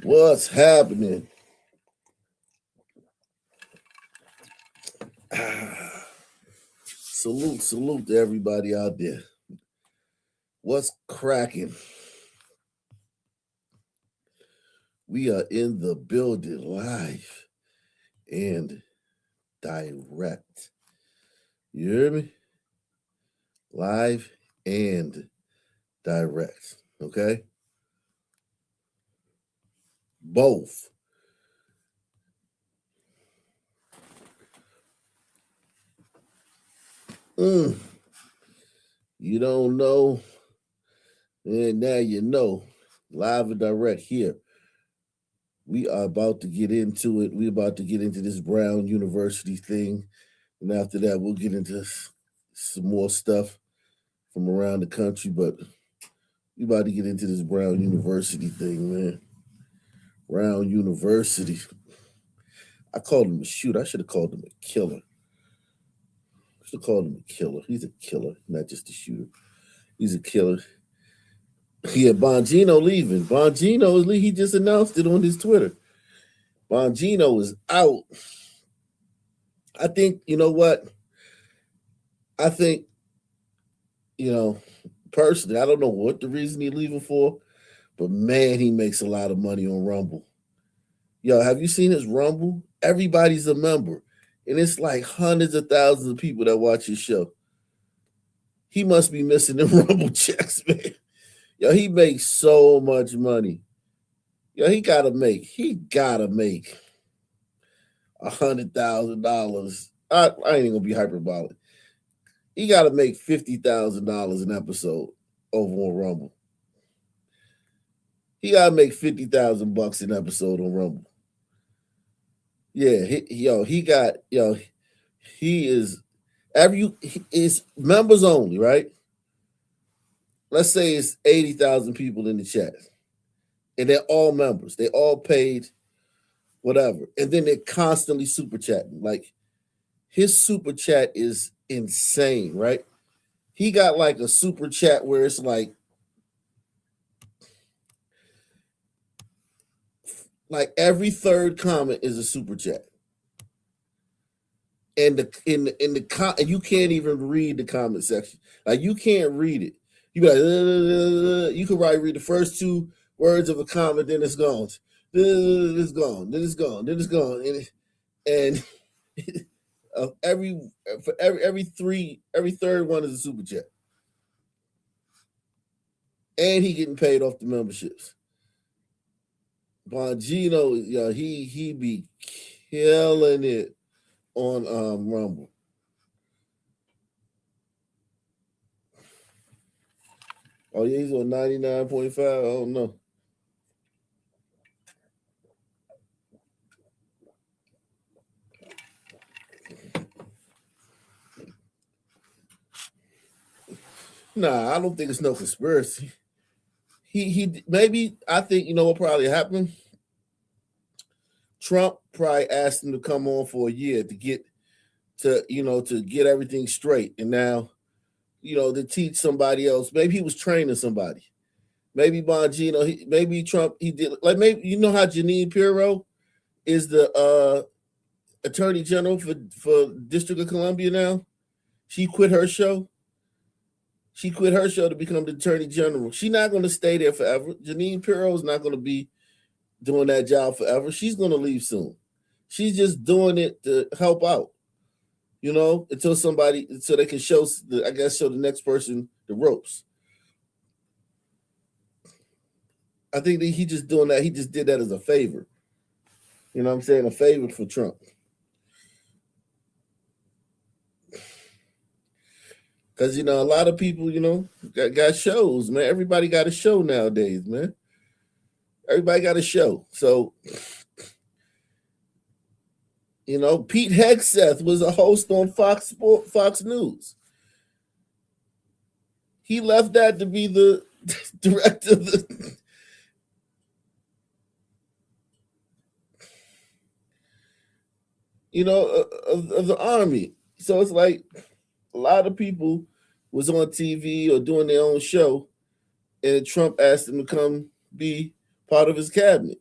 What's happening? Salute to everybody out there. What's cracking? We are in the building live and direct. You hear me? Live and direct. Okay? Both. You don't know, and now you know. Live and direct here. We are about to get into it. We're about to get into this Brown University thing. And after that, we'll get into some more stuff from around the country. But we about to get into this Brown University thing, man. Brown University. I called him a shooter. I should have called him a killer. I should have called him a killer. He's a killer, not just a shooter. He's a killer. Yeah, Bongino leaving. Bongino is leaving. He just announced it on his Twitter. Bongino is out. I think, you know what? I think, personally, I don't know what the reason he's leaving for, but man, he makes a lot of money on Rumble. Yo, have you seen his Rumble? Everybody's a member. And it's like hundreds of thousands of people that watch his show. He must be missing the Rumble checks, man. Yo, he makes so much money. Yo, he gotta make $100,000. I ain't gonna be hyperbolic. He gotta make $50,000 an episode over on Rumble. He gotta make $50,000 an episode on Rumble. Yeah, he is members only, right? Let's say it's 80,000 people in the chat, and they're all members. They all paid whatever, and then they're constantly super chatting. Like his super chat is insane, right? He got like a super chat where it's like every third comment is a super chat, and and you can't even read the comment section. Like you can't read it. You be like, you can read the first two words of a comment, then it's gone. It's gone. Then it's gone. Then it's gone. And every third one is a super chat, and he getting paid off the memberships. Bongino, he be killing it on Rumble. Oh yeah, he's on 99.5. I don't know. Nah, I don't think it's no conspiracy. He maybe I think you know what probably happened. Trump probably asked him to come on for a year to get everything straight, and now to teach somebody else. Maybe he was training somebody. Maybe Bongino. Maybe Trump. He did like maybe how Jeanine Pirro is the attorney general for District of Columbia now. She quit her show. She quit her show to become the attorney general. She's not going to stay there forever. Jeanine Pirro is not going to be doing that job forever. She's going to leave soon. She's just doing it to help out, until so they can show the next person the ropes. I think that he just doing that. He just did that as a favor. You know what I'm saying? A favor for Trump. Because, a lot of people, got shows, man. Everybody got a show nowadays, man. Everybody got a show. So, Pete Hegseth was a host on Fox News. He left that to be the director of the... of the Army. So it's like a lot of people was on TV or doing their own show, and Trump asked them to come be part of his cabinet.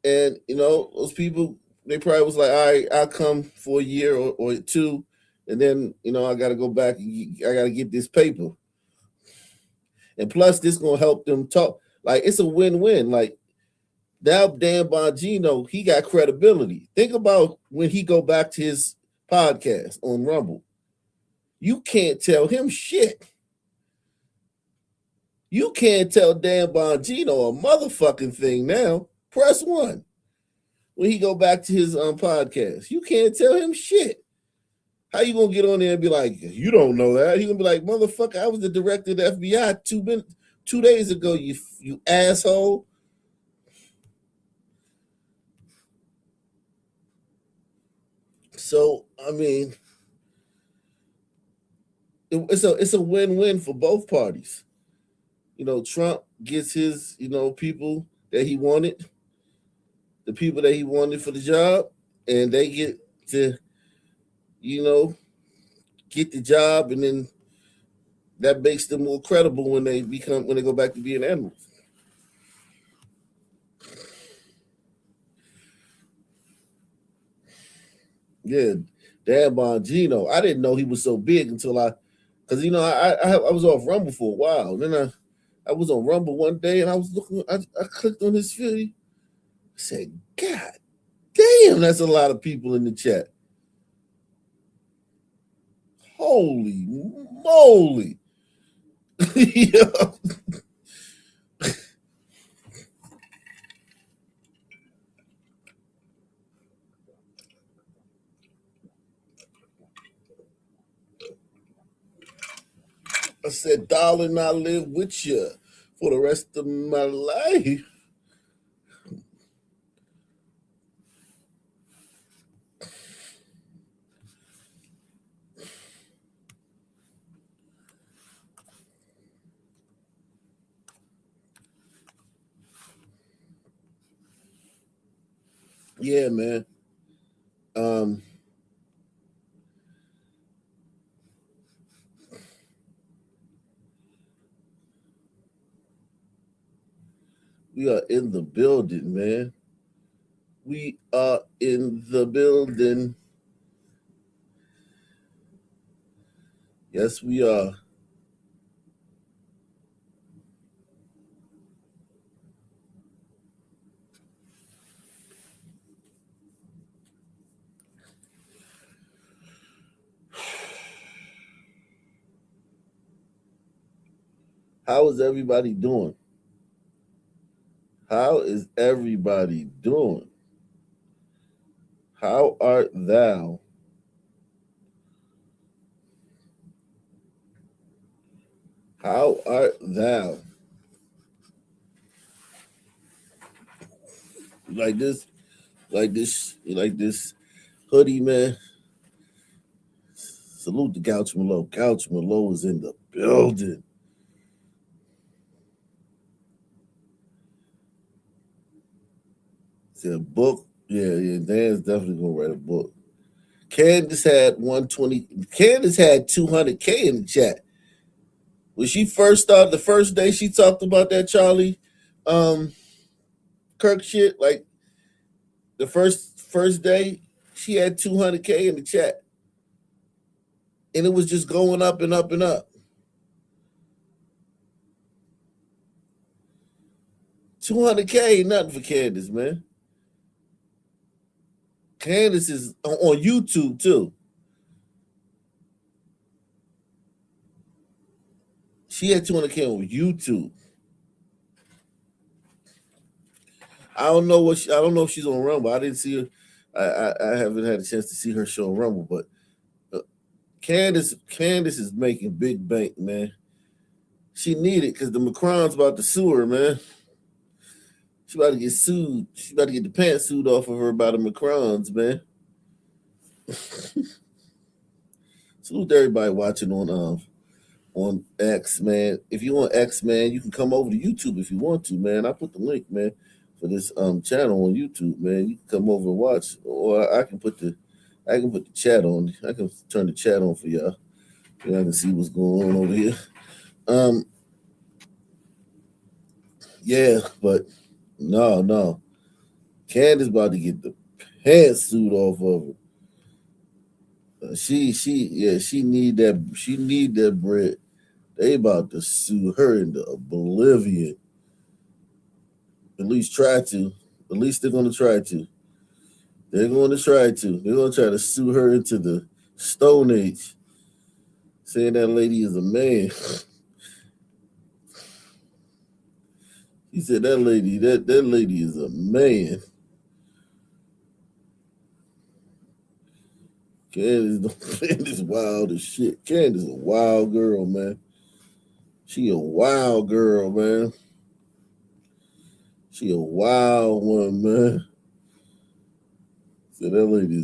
And those people, they probably was like, all right, I'll come for a year or two, and then I got to go back. I got to get this paper, and plus this gonna help them talk. Like it's a win-win. Like now, Dan Bongino, he got credibility. Think about when he go back to his podcast on Rumble. You can't tell him shit. You can't tell Dan Bongino a motherfucking thing now. Press one. When he go back to his podcast, you can't tell him shit. How you gonna get on there and be like, you don't know that? He gonna be like, motherfucker, I was the director of the FBI 2 days ago. You asshole. So I mean, it's a win-win for both parties. Trump gets his people that he wanted, the people that he wanted for the job, and they get to get the job, and then that makes them more credible when they go back to being animals. Yeah, Dan Bongino. I didn't know he was so big until because I was off Rumble for a while. Then I was on Rumble one day and I was looking. I clicked on his feed. I said, "God damn, that's a lot of people in the chat. Holy moly!" I said, "Darling, I live with you for the rest of my life." Yeah, man. Um, we are in the building, man. We are in the building. Yes, we are. How is everybody doing? How is everybody doing? How art thou? How art thou? Like this, you like this hoodie, man. Salute to Gouch Malo. Gouch Malo is in the building. It's a book. Yeah. Dan's definitely gonna write a book. Candace had 120. Candace had 200K in the chat. When she first started, the first day she talked about that Charlie um, Kirk shit, like the first day, she had 200K in the chat, and it was just going up and up and up. 200K ain't nothing for Candace, man. Candace is on YouTube too. She had 200K on YouTube. I don't know if she's on Rumble. I didn't see her. I haven't had a chance to see her show on Rumble, but Candace is making big bank, man. She need it because the Macron's about to sue her, man. She about to get sued. She about to get the pantsuit off of her by the Macrons, man. Salute to everybody watching on X, man. If you want X, man, you can come over to YouTube if you want to, man. I put the link, man, for this channel on YouTube, man. You can come over and watch, or I can put the chat on. I can turn the chat on for y'all. I can see what's going on over here. Yeah, but no. Candace about to get the pantsuit off of her. She need that bread. They about to sue her into oblivion. At least try to. At least they're gonna try to. They're going to try to. They're going to try to sue her into the Stone Age, saying that lady is a man. He said that lady is a man. Candace wild as shit. Candace a wild girl, man. She a wild girl, man. She a wild one, man. Said that lady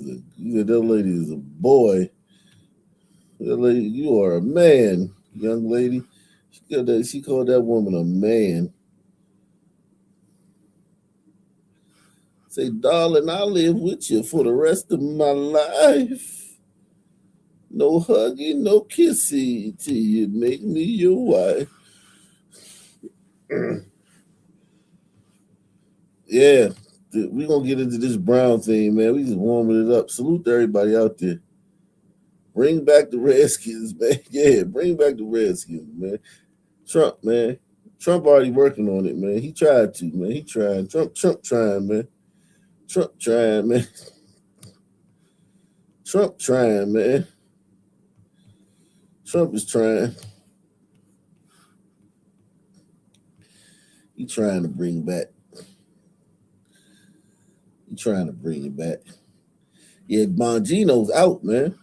is a boy. That lady, you are a man, young lady. She called that woman a man. Say, darling, I'll live with you for the rest of my life. No hugging, no kissing till you make me your wife. Yeah, we're going to get into this Brown thing, man. We just warming it up. Salute to everybody out there. Bring back the Redskins, man. Yeah, bring back the Redskins, man. Trump, man. Trump already working on it, man. He tried to, man. He tried. Trump trying, man. Trump trying, man. Trump trying, man. Trump is trying. He trying to bring back. He trying to bring it back. Yeah, Bongino's out, man.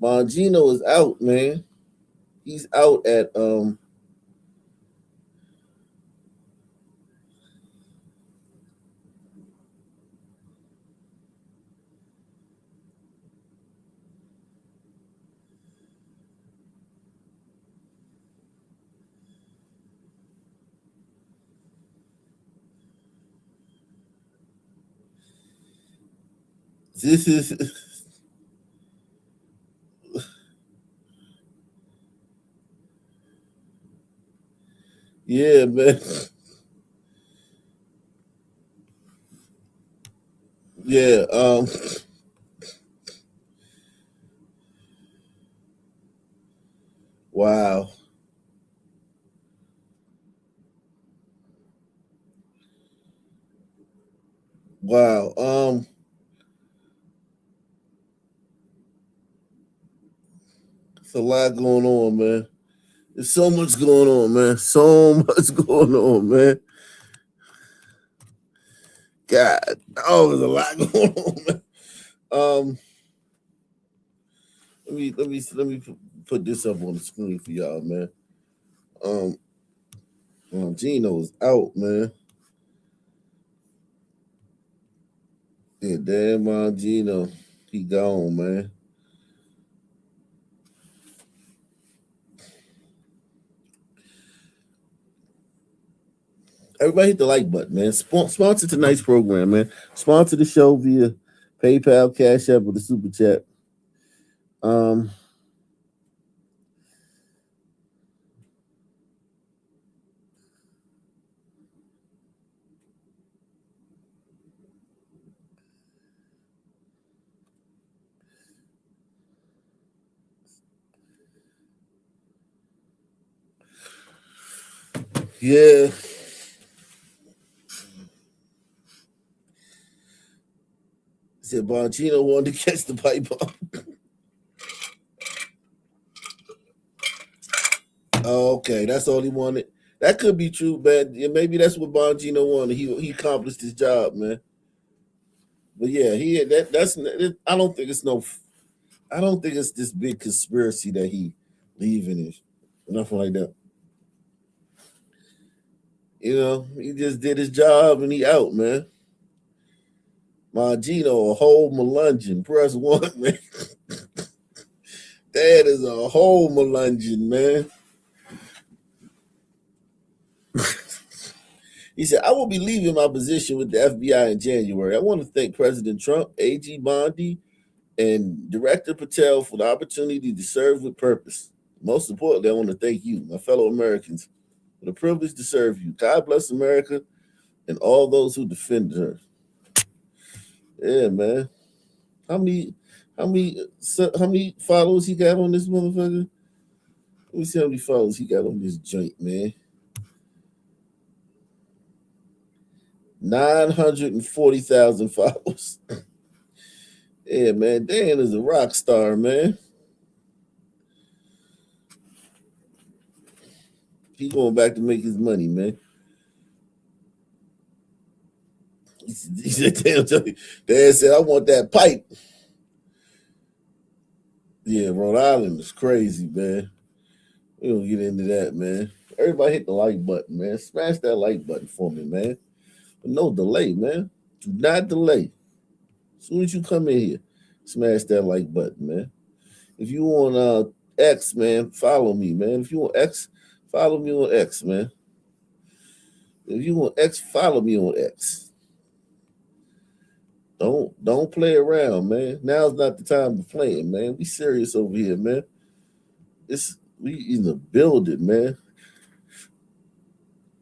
Bongino is out, man. He's out at this is yeah, man. Yeah, wow. Wow. It's a lot going on, man. There's so much going on, man. So much going on, man. God, oh, there's a lot going on, man. Um, let me put this up on the screen for y'all, man. Um, Gino's out, man. Yeah, damn, Gino, he gone, man. Everybody hit the like button, man. Sponsor tonight's program, man. Sponsor the show via PayPal, Cash App, or the Super Chat. Um, yeah. Said Bongino wanted to catch the pipe bomb. Oh, okay, that's all he wanted. That could be true, man. Yeah, maybe that's what Bongino wanted. He accomplished his job, man. But yeah, that's. I don't think it's no. I don't think it's this big conspiracy that he leaving it. Nothing like that. You know, he just did his job and he out, man. Mangino, a whole melungeon. Press one, man. That is a whole melungeon, man. He said, I will be leaving my position with the FBI in January. I want to thank President Trump, AG Bondi, and Director Patel for the opportunity to serve with purpose. Most importantly, I want to thank you, my fellow Americans, for the privilege to serve you. God bless America and all those who defend her. Yeah, man. How many how many followers he got on this motherfucker? Let me see how many followers he got on this joint, man. 940,000 followers. Yeah, man. Dan is a rock star, man. He going back to make his money, man. He said, damn, Dad said, I want that pipe. Yeah, Rhode Island is crazy, man. We don't get into that, man. Everybody hit the like button, man. Smash that like button for me, man. But no delay, man. Do not delay. As soon as you come in here, smash that like button, man. If you want X, man, follow me, man. If you want X, follow me on X, man. If you want X, follow me on X. Don't play around, man. Now's not the time to play, man. We serious over here, man. We in the building, man.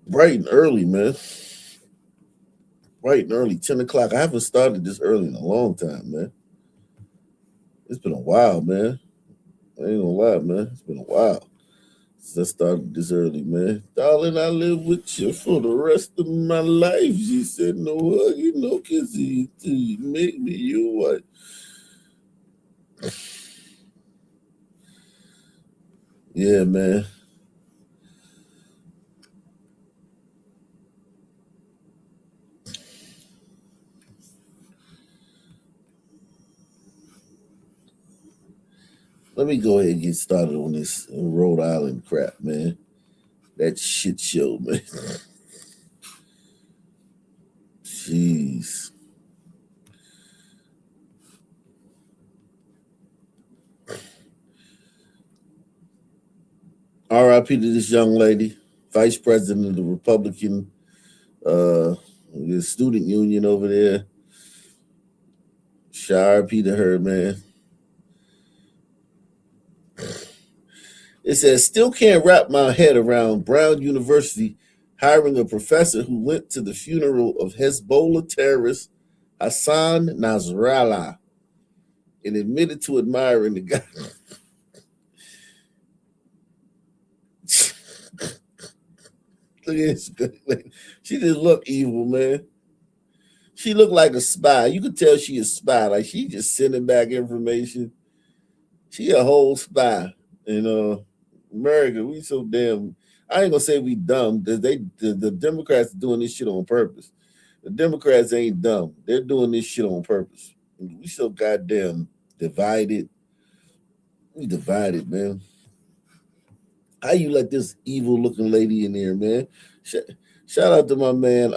Bright and early, man. Bright and early, 10 o'clock. I haven't started this early in a long time, man. It's been a while, man. I ain't gonna lie, man. It's been a while since I started this early, man. Darling, I live with you for the rest of my life. She said, no hug, no kissy. You make me your wife. Yeah, man. Let me go ahead and get started on this Rhode Island crap, man. That shit show, man. Jeez. R.I.P. to this young lady, vice president of the Republican the student union over there. R.I.P. to her, man. It says, still can't wrap my head around Brown University hiring a professor who went to the funeral of Hezbollah terrorist Hassan Nasrallah and admitted to admiring the guy. Look at this. She just looked evil, man. She looked like a spy. You could tell she a spy. Like she just sending back information. She a whole spy. You know, America, we so damn. I ain't gonna say we dumb. The Democrats are doing this shit on purpose. The Democrats ain't dumb. They're doing this shit on purpose. We so goddamn divided. We divided, man. How you let this evil looking lady in there, man? Shout out to my man,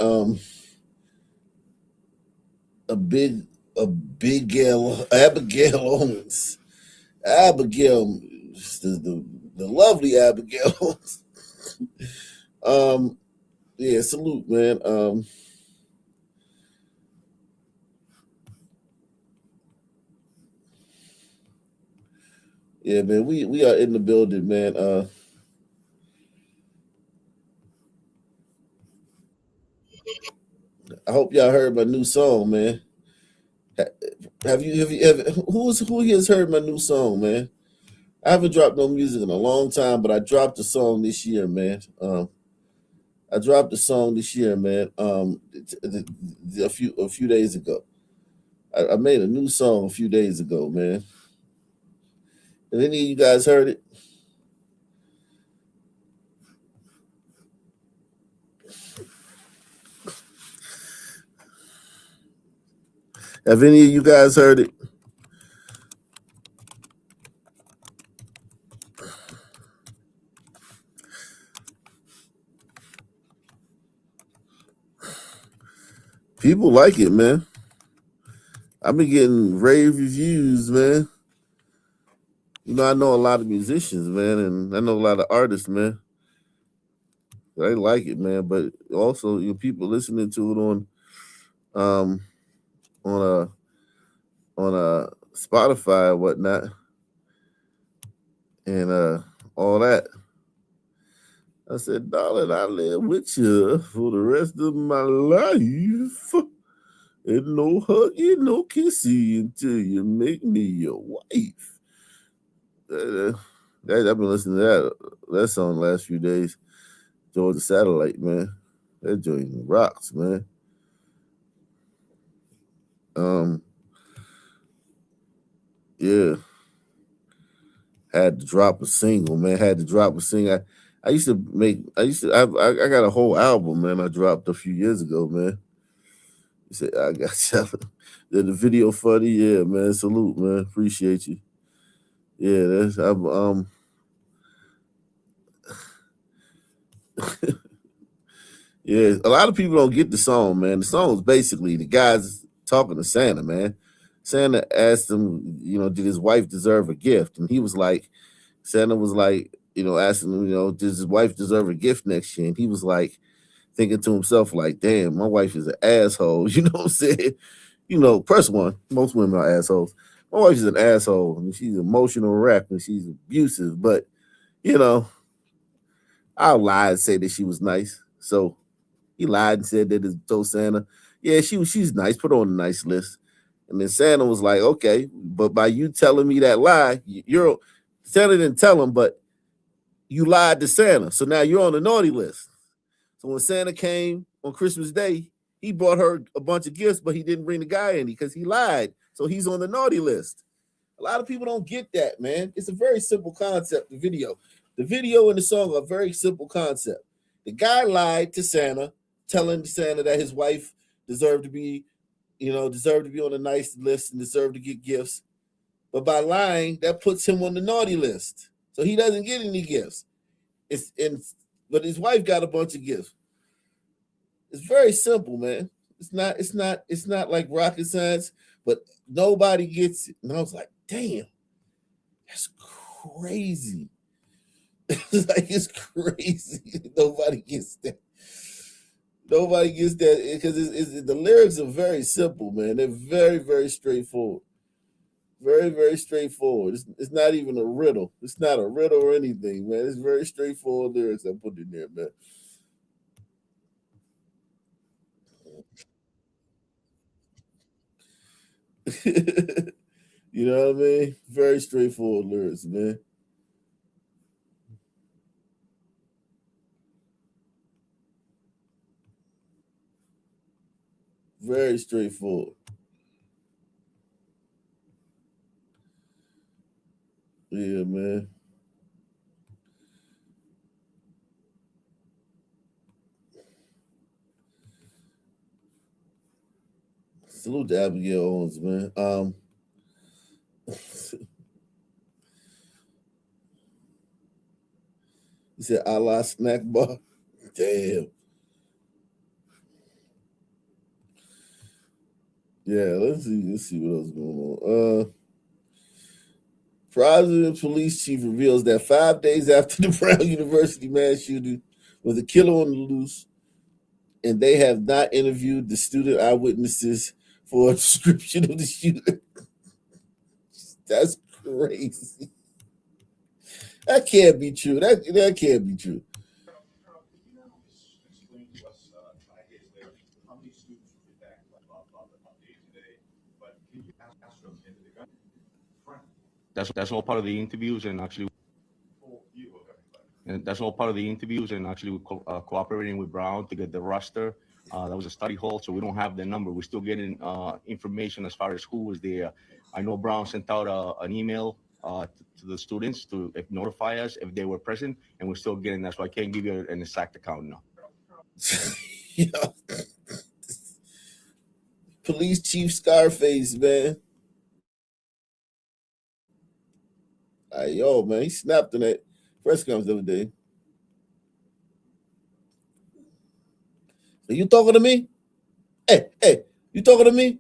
a big Abigail Owens. Abigail, the lovely Abigail Owens. Yeah, salute, man. Yeah, man, we are in the building, man. I hope y'all heard my new song, man. Who has heard my new song, man? I haven't dropped no music in a long time, but I dropped a song this year, man. I dropped a song this year, man. A few days ago. I made a new song a few days ago, man. Have any of you guys heard it? Have any of you guys heard it? People like it, man. I've been getting rave reviews, man. You know, I know a lot of musicians, man, and I know a lot of artists, man. They like it, man. But also, people listening to it um on a Spotify and whatnot, and all that. I said, darling, I live with you for the rest of my life. And no huggy, no kissy until you make me your wife. I've been listening to that song the last few days. Georgia Satellite, man. That joint rocks, man. Um, yeah. Had to drop a single, man. Had to drop a single. I got a whole album, man. I dropped a few years ago, man. You said I got the video funny, yeah, man. Salute, man. Appreciate you. Yeah, I'm yeah. A lot of people don't get the song, man. The song is basically the guys talking to Santa, man. Santa asked him, did his wife deserve a gift? And he was like, Santa was like, asking him, does his wife deserve a gift next year? And he was like, thinking to himself, like, damn, my wife is an asshole. You know what I'm saying? First one, most women are assholes. My wife is an asshole. I mean, she's an emotional wreck and she's abusive. But, you know, I'll lie and say that she was nice. So he lied and said that it told Santa, yeah, she's nice, put her on a nice list. And then Santa was like, okay, but by you telling me that lie, you're Santa didn't tell him, but you lied to Santa. So now you're on the naughty list. So when Santa came on Christmas Day, he brought her a bunch of gifts, but he didn't bring the guy any because he lied. So he's on the naughty list. A lot of people don't get that, man. It's a very simple concept, the video and the song are a very simple concept. The guy lied to Santa, telling Santa that his wife deserved to be, deserved to be on a nice list and deserved to get gifts. But by lying, that puts him on the naughty list. So he doesn't get any gifts. But his wife got a bunch of gifts. It's very simple, man. It's not like rocket science, but nobody gets it. And I was like, damn, that's crazy. It's crazy. Nobody gets that. Nobody gets that because the lyrics are very simple, man. They're very, very straightforward. Very, very straightforward. It's not even a riddle. It's not a riddle or anything, man. It's very straightforward lyrics I put in there, man. You know what I mean? Very straightforward lyrics, man. Very straightforward. Yeah, man. Salute to Abigail Owens, man. He said, "A la snack bar." Damn. Yeah, let's see. Let's see what else going on. President police chief reveals that 5 days after the Brown University mass shooting, with a killer on the loose, and they have not interviewed the student eyewitnesses for a description of the shooter. That's crazy. That can't be true. That can't be true. That's all part of the interviews, and that's all part of the interviews, and actually we're cooperating with Brown to get the roster. That was a study hall, so we don't have the number. We're still getting information as far as who was there. I know Brown sent out an email to the students to notify us if they were present, and we're still getting that. So I can't give you an exact account now. Yeah. Police chief Scarface, man. Yo, man, he snapped in that press conference the other day. Are you talking to me? Hey, you talking to me?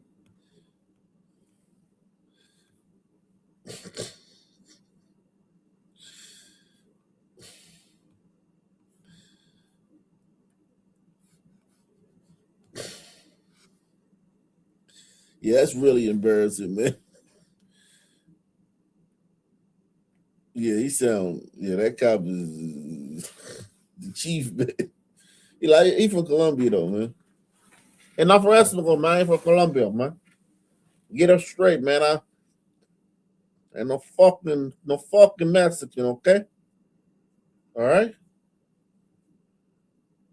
Yeah, that's really embarrassing, man. Yeah, that cop is the chief, man. He from Colombia though, man. Enough wrestling, man, for Colombia, man. Get us straight, man. I ain't no fucking Mexican, okay? All right?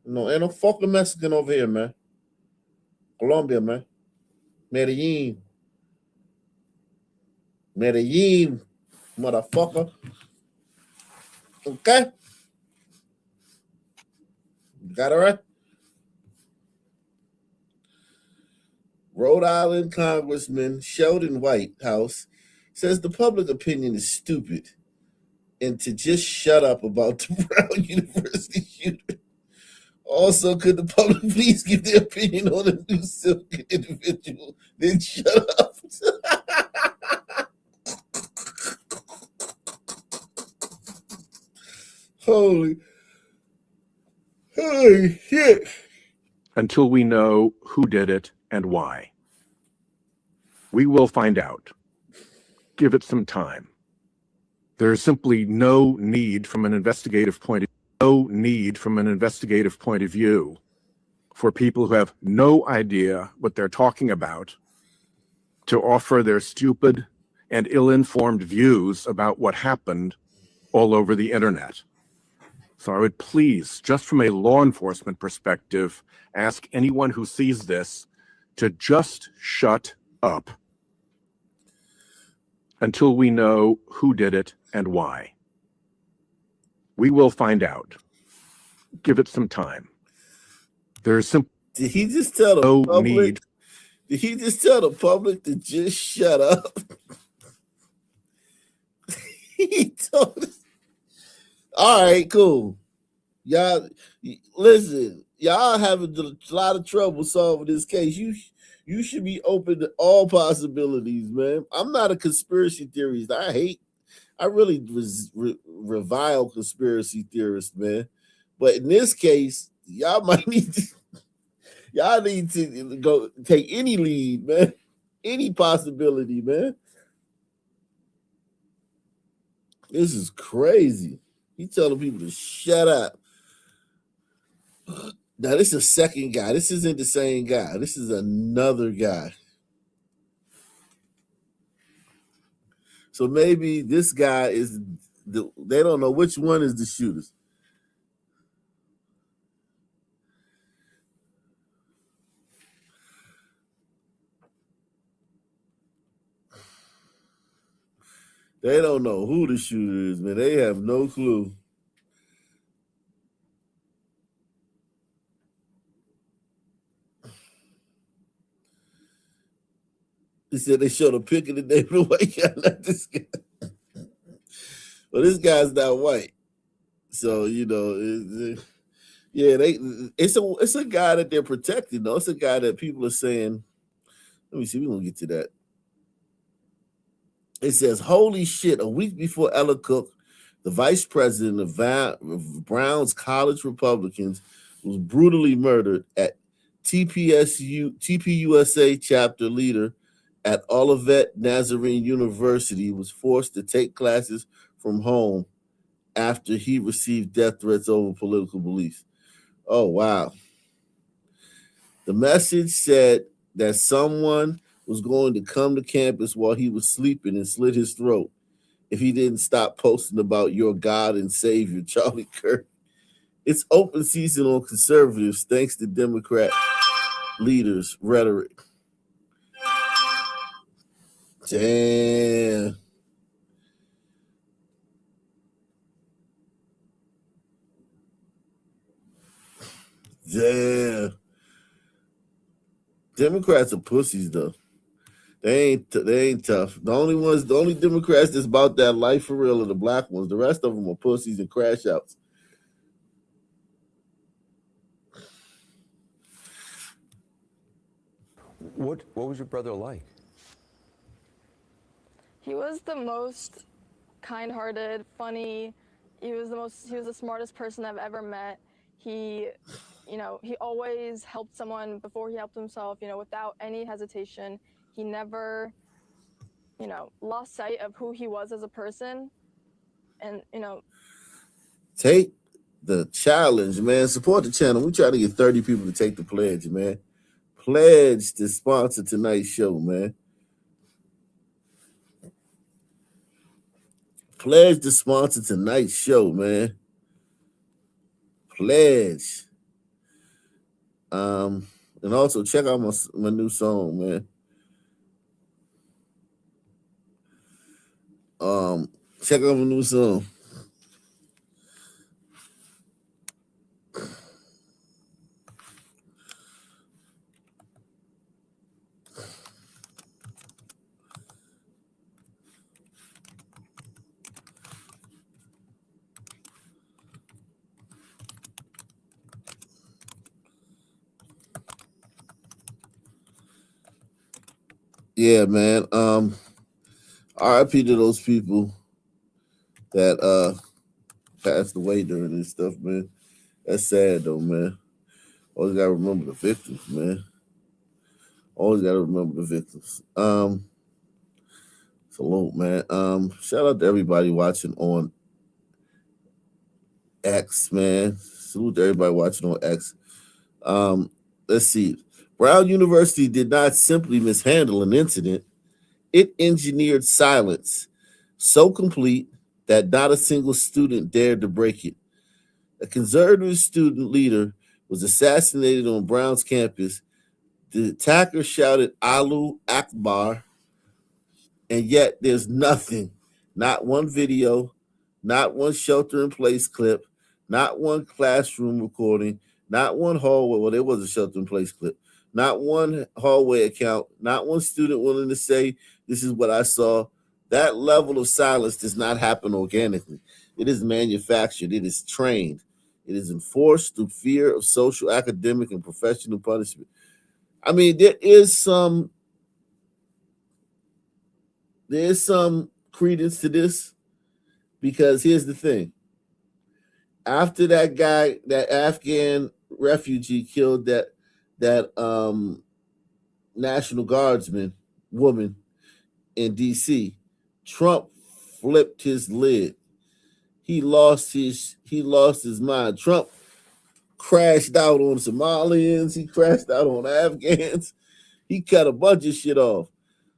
No, ain't no fucking Mexican over here, man. Colombia, man. Medellin. Medellin, motherfucker. Okay? Got it right? Rhode Island Congressman Sheldon Whitehouse says the public opinion is stupid and to just shut up about the Brown University shooter. Also, could the public please give their opinion on the new silk individual? Then shut up. Holy shit. Until we know who did it and why. We will find out. Give it some time. There is simply no need from an investigative point of view for people who have no idea what they're talking about to offer their stupid and ill-informed views about what happened all over the internet. So I would please, just from a law enforcement perspective, ask anyone who sees this to just shut up until we know who did it and why. We will find out. Give it some time. There's simply Did he just tell the no public? need. Did he just tell the public to just shut up? He told us. All right, cool. Y'all, listen. Y'all having a lot of trouble solving this case. You should be open to all possibilities, man. I'm not a conspiracy theorist. I really revile conspiracy theorists, man. But in this case, y'all need to go take any lead, man. Any possibility, man. This is crazy. He telling people to shut up. Now, this is a second guy. This isn't the same guy. This is another guy. So maybe this guy is they don't know which one is the shooters. They don't know who the shooter is, man. They have no clue. He said they showed a pic of the name of the white guy, not this guy. Well, this guy's not white, so it's a guy that they're protecting. Though it's a guy that people are saying. Let me see. We're gonna get to that. It says, "Holy shit!" A week before Ella Cook, the vice president of Brown's College Republicans, was brutally murdered at TPUSA chapter leader at Olivet Nazarene University was forced to take classes from home after he received death threats over political beliefs. Oh, wow. The message said that someone was going to come to campus while he was sleeping and slit his throat if he didn't stop posting about your God and Savior, Charlie Kirk. It's open season on conservatives thanks to Democrat leaders' rhetoric. Damn. Damn. Democrats are pussies though. They ain't tough. The only Democrats that's about that life for real are the black ones. The rest of them are pussies and crash outs. What was your brother like? He was the most kind-hearted, funny. He was the smartest person I've ever met. He always helped someone before he helped himself, without any hesitation. He never, lost sight of who he was as a person. And, Take the challenge, man. Support the channel. We try to get 30 people to take the pledge, man. pledge to sponsor tonight's show, man. Pledge to sponsor tonight's show, man. Pledge. And also check out my new song, man. Check out my new song. Yeah, man. RIP to those people that passed away during this stuff, man. That's sad though, man. Always gotta remember the victims, man. Always gotta remember the victims. Salute, man. Shout out to everybody watching on X, man. Salute to everybody watching on X. Let's see. Brown University did not simply mishandle an incident, it engineered silence so complete that not a single student dared to break it. A conservative student leader was assassinated on Brown's campus. The attacker shouted Allahu Akbar, and yet there's nothing, not one video, not one shelter-in-place clip, not one classroom recording, not one hallway. Well, there was a shelter-in-place clip. Not one hallway account, not one student willing to say, this is what I saw. That level of silence does not happen organically. It is manufactured. It is trained. It is enforced through fear of social, academic, and professional punishment. I mean, there is some credence to this, because here's the thing. After that guy, that Afghan refugee killed that National Guardsman woman in DC, Trump flipped his lid. He lost his mind. Trump crashed out on Somalians. He crashed out on Afghans. He cut a bunch of shit off.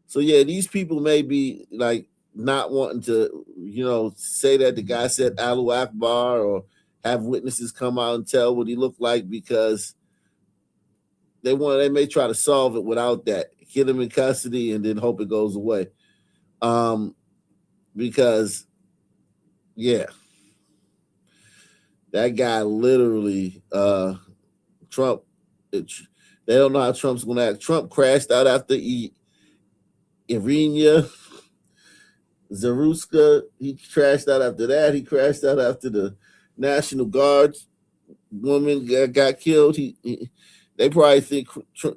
So yeah, these people may be like not wanting to, say that the guy said Allahu Akbar or have witnesses come out and tell what he looked like, because they may try to solve it without that. Get him in custody and then hope it goes away. Because yeah, that guy literally Trump. They don't know how Trump's going to act. Trump crashed out after Irina Zaruska. He crashed out after that. He crashed out after the National Guard woman got killed. They probably think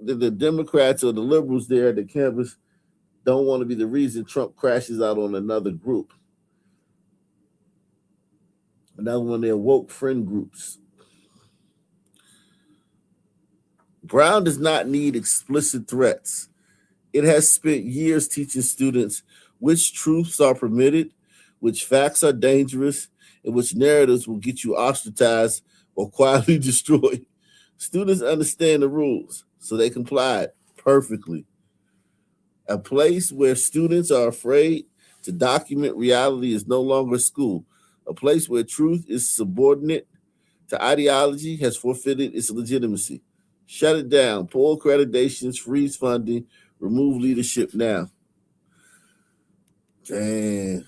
the Democrats or the liberals there at the campus don't want to be the reason Trump crashes out on another group. Another one of their woke friend groups. Brown does not need explicit threats. It has spent years teaching students which truths are permitted, which facts are dangerous, and which narratives will get you ostracized or quietly destroyed. Students understand the rules, so they comply perfectly. A place where students are afraid to document reality is no longer school. A place where truth is subordinate to ideology has forfeited its legitimacy. Shut it down. Pull accreditations, freeze funding, remove leadership now. Damn.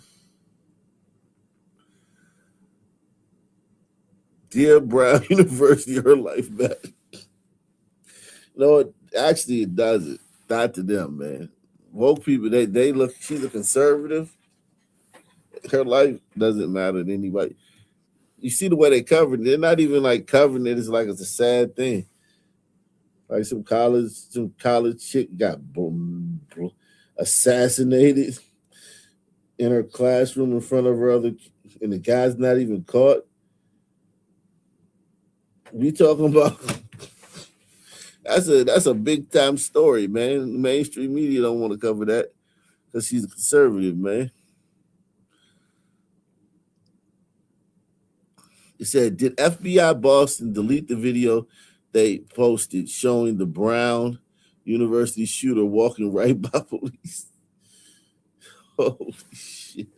Dear Brown University, her life back. Actually it doesn't. Not to them, man. Woke people, they look, she's a conservative. Her life doesn't matter to anybody. You see the way they covered it. They're not even like covering it. It's like it's a sad thing. Like some college chick got assassinated in her classroom in front of her and the guy's not even caught. We talking about that's a big time story, man. The mainstream media don't want to cover that because she's a conservative, man. It said, did FBI Boston delete the video they posted showing the Brown University shooter walking right by police. Holy shit.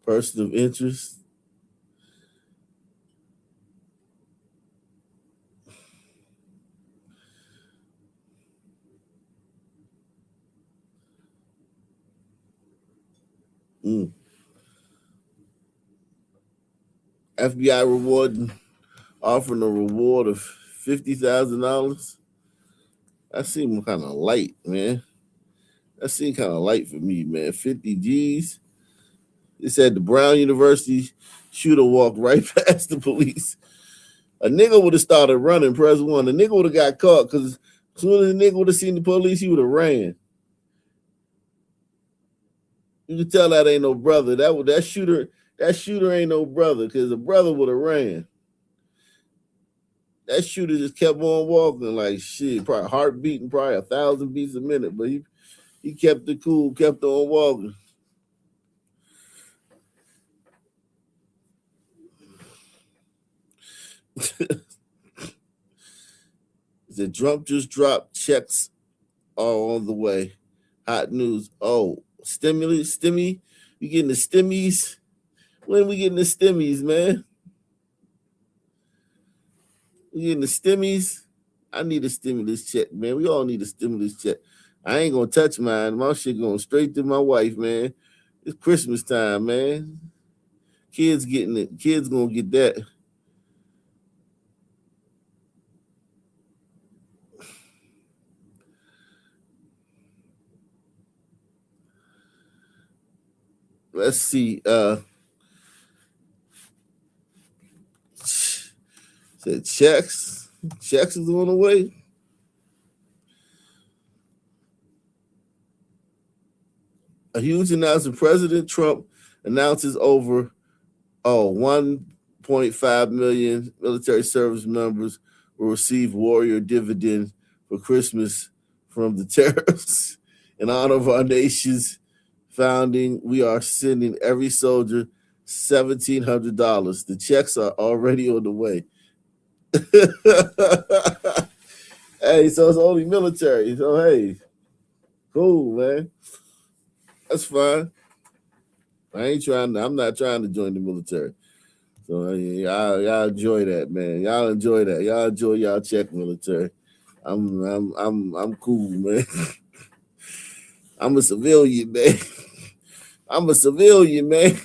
Person of interest. FBI offering a reward of $50,000. That seemed kind of light, man. That seemed kind of light for me, man. 50 G's. It said the Brown University shooter walked right past the police. A nigga would have started running, press one. The nigga would have got caught because as soon as the nigga would have seen the police, he would have ran. You can tell that ain't no brother. That shooter ain't no brother because the brother would have ran. That shooter just kept on walking like shit, probably heart beating probably 1,000 beats a minute, but he kept it cool, kept on walking. The Trump just dropped checks all on the way. Hot news. Oh, stimmy. We getting the stimmies? When we getting the stimmies, man? We getting the stimmies? I need a stimulus check, man. We all need a stimulus check. I ain't gonna touch mine. My shit going straight to my wife, man. It's Christmas time, man. Kids getting it. Kids gonna get that. Let's see. Said checks. Checks is on the way. A huge announcement. President Trump announces over 1.5 million military service members will receive warrior dividend for Christmas from the terrorists. In honor of our nation's founding, we are sending every soldier $1,700. The checks are already on the way. Hey, so it's only military. So hey, cool, man. That's fine. I'm not trying to join the military. So y'all enjoy that, man. Y'all enjoy that. Y'all enjoy y'all check military. I'm cool, man. I'm a civilian, man. I'm a civilian, man.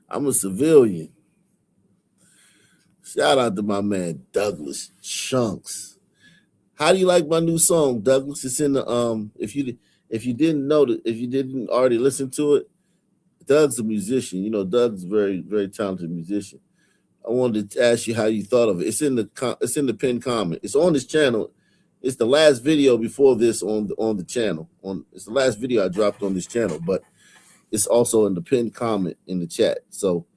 I'm a civilian. Shout out to my man Douglas Chunks. How do you like my new song, Douglas? It's in the if you didn't know that, if you didn't already listen to it, Doug's a musician. You know, Doug's a very, very talented musician. I wanted to ask you how you thought of it. It's in the pinned comment. It's on this channel. It's the last video before this on the channel. It's the last video I dropped on this channel, but it's also in the pinned comment in the chat. So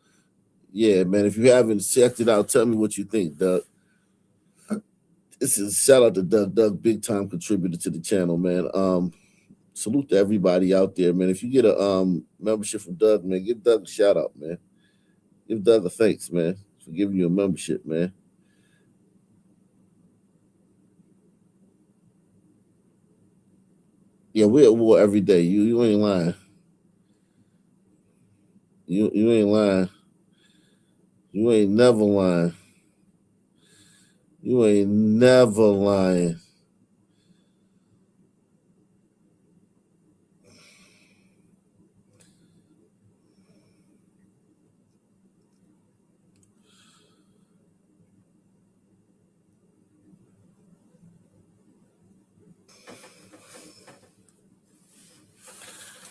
yeah, man, if you haven't checked it out, tell me what you think, Doug. This is shout out to Doug. Doug, big time contributor to the channel, man. Salute to everybody out there, man. If you get a membership from Doug, man, give Doug a shout out, man. Give Doug a thanks, man, for giving you a membership, man. Yeah, we're at war every day. You ain't lying. You ain't lying. You ain't never lying. You ain't never lying.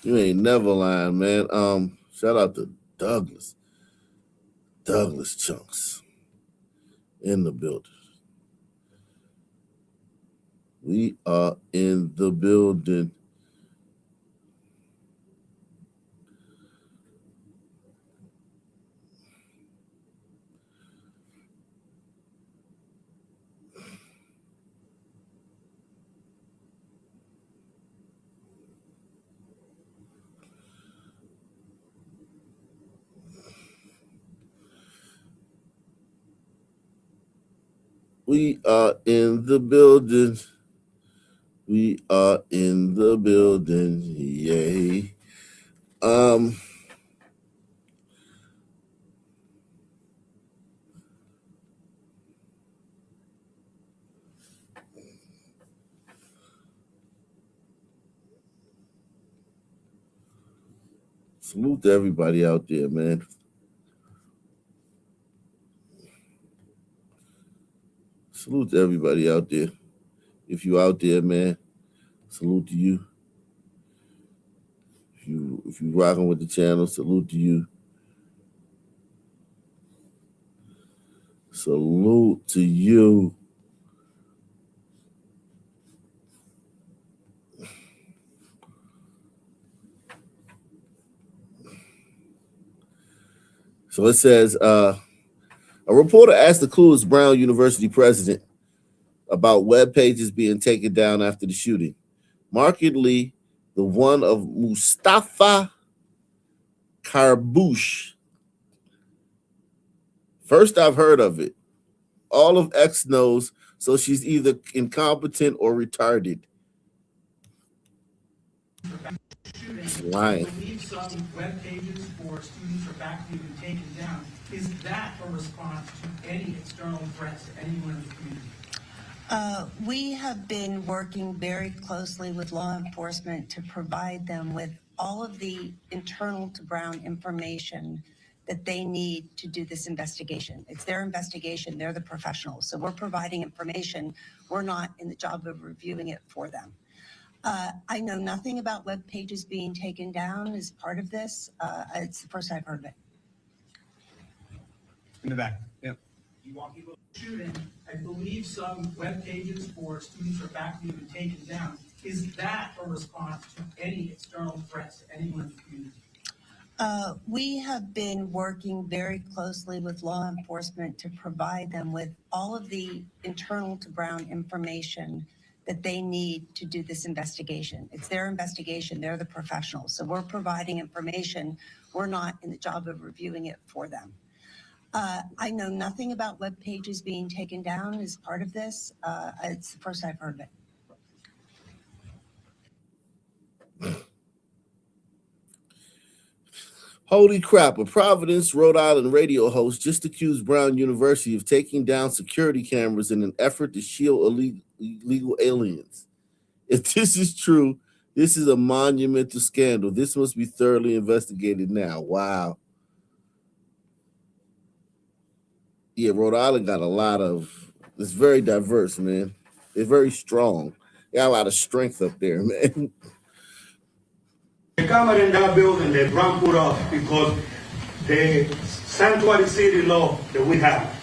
You ain't never lying, man. Shout out to Douglas. Douglas Chunks in the building. We are in the building. We are in the building. We are in the building. Yay. Salute to everybody out there, man. Salute to everybody out there. If you out there, man, salute to you. If you rocking with the channel, salute to you. Salute to you. So it says, a reporter asked the Clueless Brown University president about web pages being taken down after the shooting. Markedly, the one of Mustafa Karbouche. First I've heard of it. All of X knows, so she's either incompetent or retarded. Lying. I believe some web pages for students or faculty have been taken down. Is that a response to any external threats to anyone in the community? We have been working very closely with law enforcement to provide them with all of the internal to Brown information that they need to do this investigation. It's their investigation, they're the professionals. So we're providing information. We're not in the job of reviewing it for them. I know nothing about web pages being taken down as part of this. It's the first I've heard of it. In the back. Yep. You want people to shooting, I believe some web pages for students or faculty have been taken down. Is that a response to any external threats to anyone in the community? We have been working very closely with law enforcement to provide them with all of the internal to Brown information that they need to do this investigation. It's their investigation, they're the professionals. So we're providing information. We're not in the job of reviewing it for them. I know nothing about web pages being taken down as part of this. It's the first I've heard of it. Holy crap, a Providence, Rhode Island radio host just accused Brown University of taking down security cameras in an effort to shield illegal aliens. If this is true, this is a monumental scandal. This must be thoroughly investigated now. Wow. Yeah, Rhode Island got a lot of, it's very diverse, man. It's very strong. They got a lot of strength up there, man. The camera in that building that Brown put up because the sanctuary city law that we have,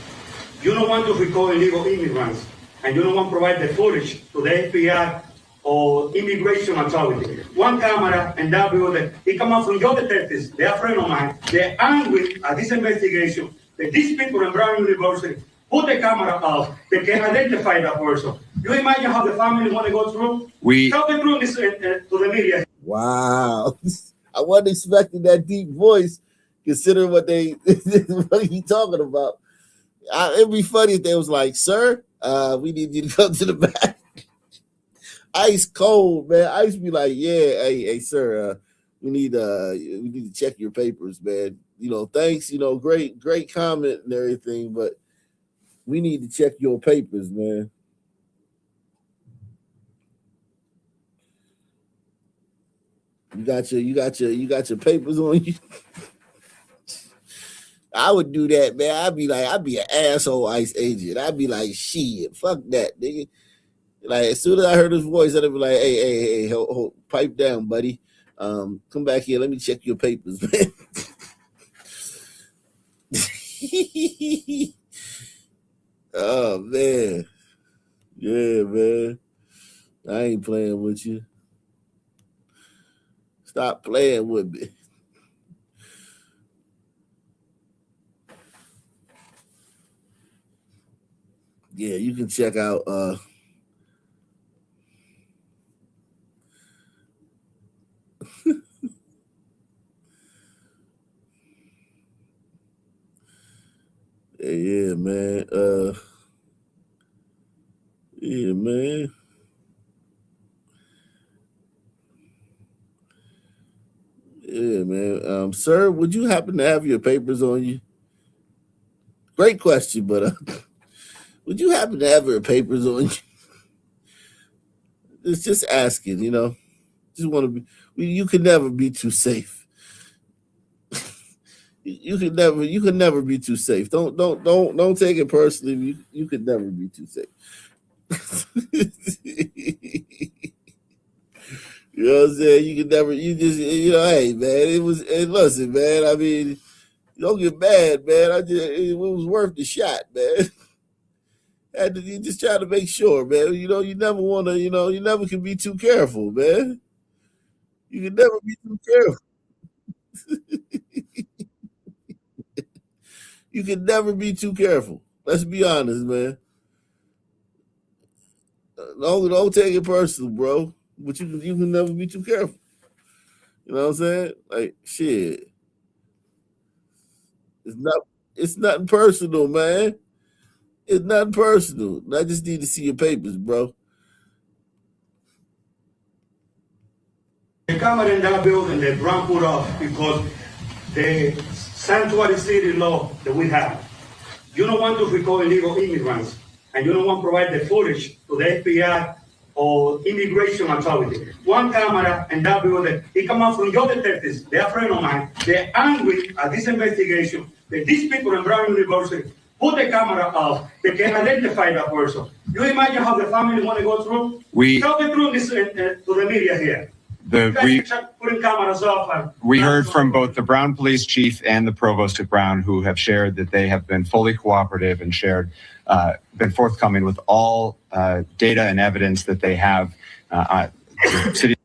you don't want to record illegal immigrants and you don't want to provide the footage to the FBI or immigration authority. One camera in that building, it come out from your detectives, they are friends of mine, they're angry at this investigation that these people in Brown University put the camera off, they can identify that person. You imagine how the family want to go through? Tell the truth to the media. Wow. I wasn't expecting that deep voice, considering what what he talking about. It'd be funny if they was like, sir, we need you to come to the back. Ice cold, man. I used to be like, yeah, hey, sir, we need to check your papers, man. You know, thanks, you know, great comment and everything, but we need to check your papers, man. You got your papers on you. I would do that, man. I'd be an asshole ICE agent. I'd be like, shit, fuck that, nigga. Like, as soon as I heard his voice, I'd be like, hey, hold, pipe down, buddy. Come back here. Let me check your papers, man. Oh, man. Yeah, man. I ain't playing with you. Stop playing with me. Yeah, you can check out yeah, man. man. Yeah, man. Sir, would you happen to have your papers on you? Great question, but would you happen to have your papers on you? It's just asking, you know. Just want to be. You can never be too safe. You could never be too safe. Don't take it personally. You could never be too safe. You know what I'm saying? You could never. You just, you know, hey man, listen, man. I mean, don't get mad, man. It was worth the shot, man. You just try to make sure, man. You know, you never want to. You know, you never can be too careful, man. You can never be too careful. You can never be too careful. Let's be honest, man. Don't take it personal, bro. But you can never be too careful. You know what I'm saying? Like shit. It's nothing personal, man. It's nothing personal. I just need to see your papers, bro. The camera in that building that Brown put up because the sanctuary city law that we have. You don't want to record illegal immigrants, and you don't want to provide the footage to the FBI or immigration authority. One camera in that building, it come out from your detectives. They're a friend of mine. They're angry at this investigation that these people in Brown University put the camera off. They can identify that person. You imagine how the family want to go through? Tell the truth to the media here. Putting cameras off. We heard from both the Brown Police Chief and the Provost at Brown, who have shared that they have been fully cooperative and been forthcoming with all data and evidence that they have. City.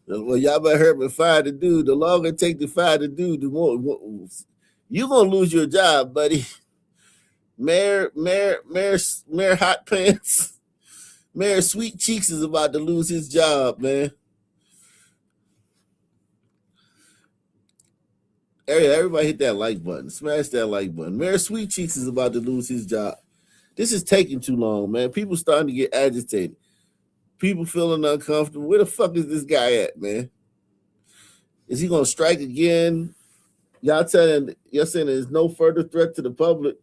Well, y'all better heard me fire the dude. The longer it take to fire the dude, the more you're gonna lose your job, buddy. Mayor Hot Pants, Mayor Sweet Cheeks is about to lose his job, man. Everybody hit that like button. Smash that like button. Mayor Sweet Cheeks is about to lose his job. This is taking too long, man. People starting to get agitated. People feeling uncomfortable. Where the fuck is this guy at, man? Is he gonna strike again? Y'all saying there's no further threat to the public.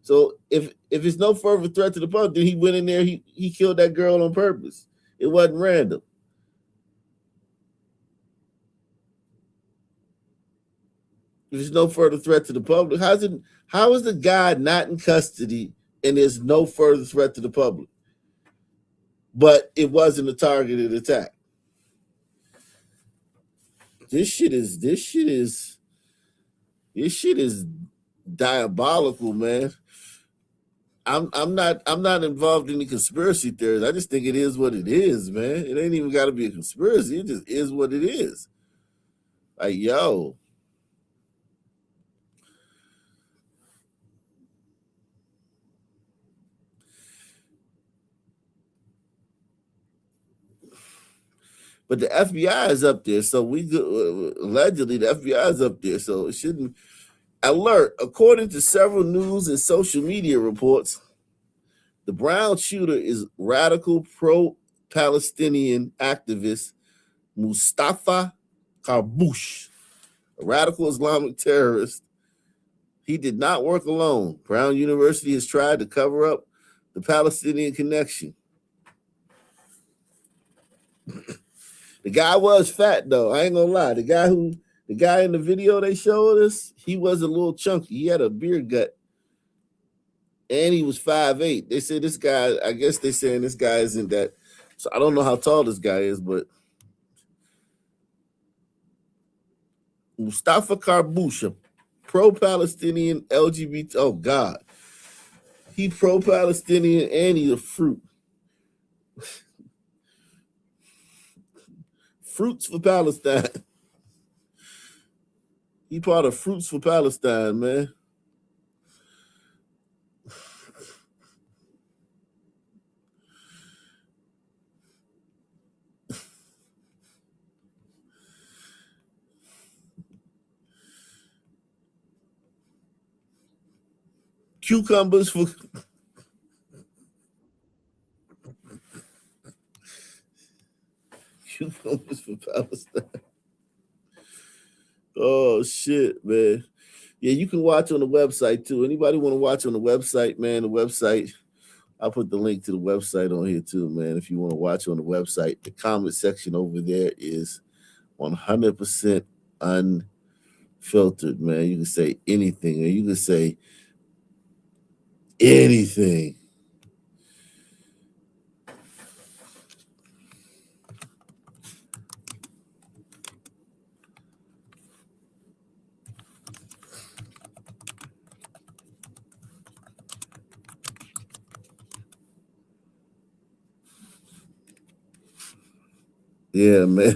So if it's no further threat to the public, then he went in there, he killed that girl on purpose. It wasn't random. If there's no further threat to the public, how is the guy not in custody and there's no further threat to the public? But it wasn't a targeted attack. This shit is diabolical, man. I'm not involved in any conspiracy theories. I just think it is what it is, man. It ain't even got to be a conspiracy. It just is what it is. Like, yo. But the FBI is up there, so allegedly the FBI is up there, so it shouldn't. Alert, according to several news and social media reports, the Brown shooter is radical pro-Palestinian activist Mustafa Karbouch, a radical Islamic terrorist. He did not work alone. Brown University has tried to cover up the Palestinian connection. The guy was fat, though. I ain't gonna lie. The guy in the video they showed us, he was a little chunky. He had a beer gut. And he was 5'8". They said this guy, I guess they're saying this guy isn't that. So I don't know how tall this guy is, but Mustafa Karbouch, a pro-Palestinian LGBT. Oh, God. He pro-Palestinian and he's a fruit. Fruits for Palestine. He part of Fruits for Palestine, man. Cucumbers for Homies for Palestine. Oh shit, man. Yeah, you can watch on the website too. Anybody want to watch on the website, man? The website, I'll put the link to the website on here too, man. If you want to watch on the website, the comment section over there is 100% unfiltered, man. You can say anything, or you can say anything. Yeah, man.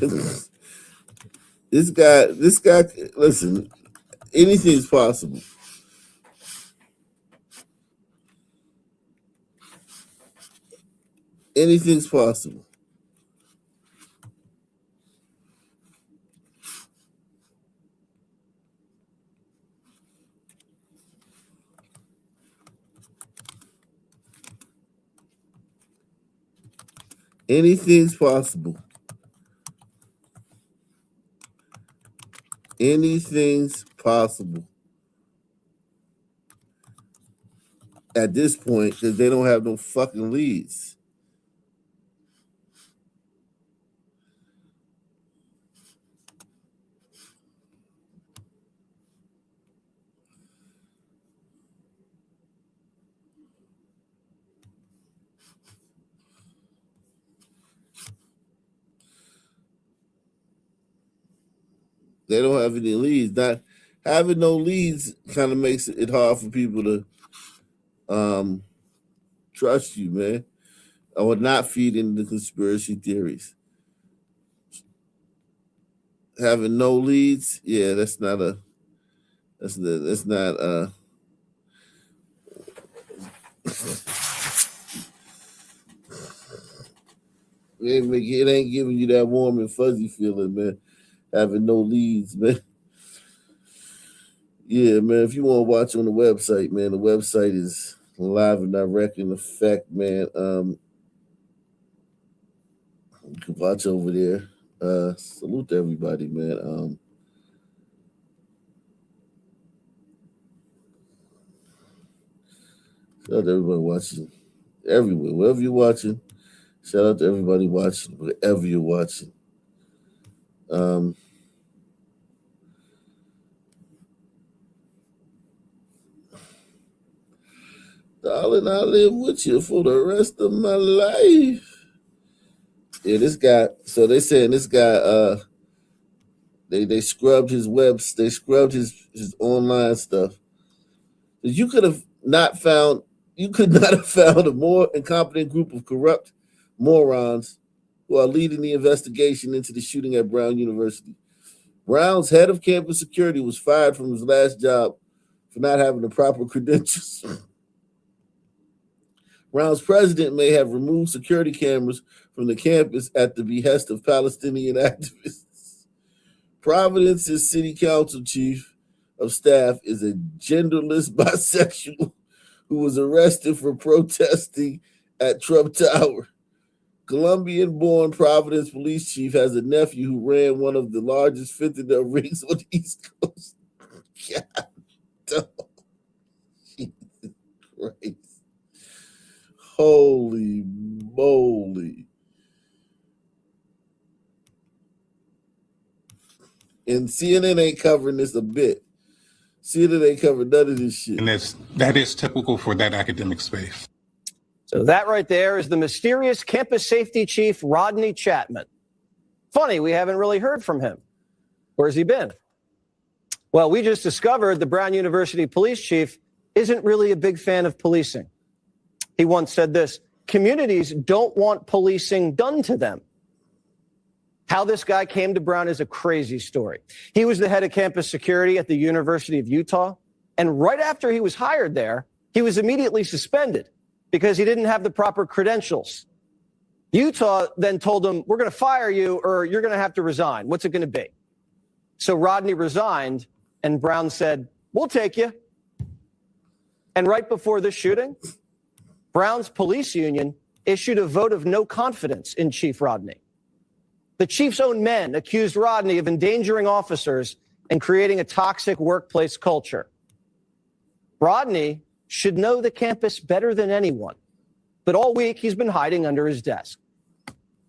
This guy, listen, anything's possible. Anything's possible. Anything's possible. Anything's possible. At this point, because they don't have no fucking leads. They don't have any leads. Not having no leads kind of makes it hard for people to trust you, man, or not feed into the conspiracy theories. Having no leads, yeah, that's not it ain't giving you that warm and fuzzy feeling, man. Having no leads, man. Yeah, man. If you want to watch on the website, man, the website is live and direct in effect, man. You can watch over there. Salute to everybody, man. Shout out to everybody watching everywhere, wherever you're watching. Shout out to everybody watching wherever you're watching. Darling, I'll live with you for the rest of my life. Yeah, this guy. So they saying this guy. They scrubbed his webs. They scrubbed his online stuff. You could not have found a more incompetent group of corrupt morons who are leading the investigation into the shooting at Brown University. Brown's head of campus security was fired from his last job for not having the proper credentials. Brown's president may have removed security cameras from the campus at the behest of Palestinian activists. Providence's city council chief of staff is a genderless bisexual who was arrested for protesting at Trump Tower. Colombian-born Providence police chief has a nephew who ran one of the largest fentanyl rings on the East Coast. God, Jesus Christ. Holy moly. And CNN ain't covering this a bit. CNN ain't covering none of this shit. And that is typical for that academic space. So that right there is the mysterious campus safety chief, Rodney Chapman. Funny, we haven't really heard from him. Where's he been? Well, we just discovered the Brown University police chief isn't really a big fan of policing. He once said this: communities don't want policing done to them. How this guy came to Brown is a crazy story. He was the head of campus security at the University of Utah. And right after he was hired there, he was immediately suspended because he didn't have the proper credentials. Utah then told him, we're going to fire you or you're going to have to resign. What's it going to be? So Rodney resigned and Brown said, we'll take you. And right before this shooting, Brown's police union issued a vote of no confidence in Chief Rodney. The chief's own men accused Rodney of endangering officers and creating a toxic workplace culture. Rodney should know the campus better than anyone, but all week he's been hiding under his desk.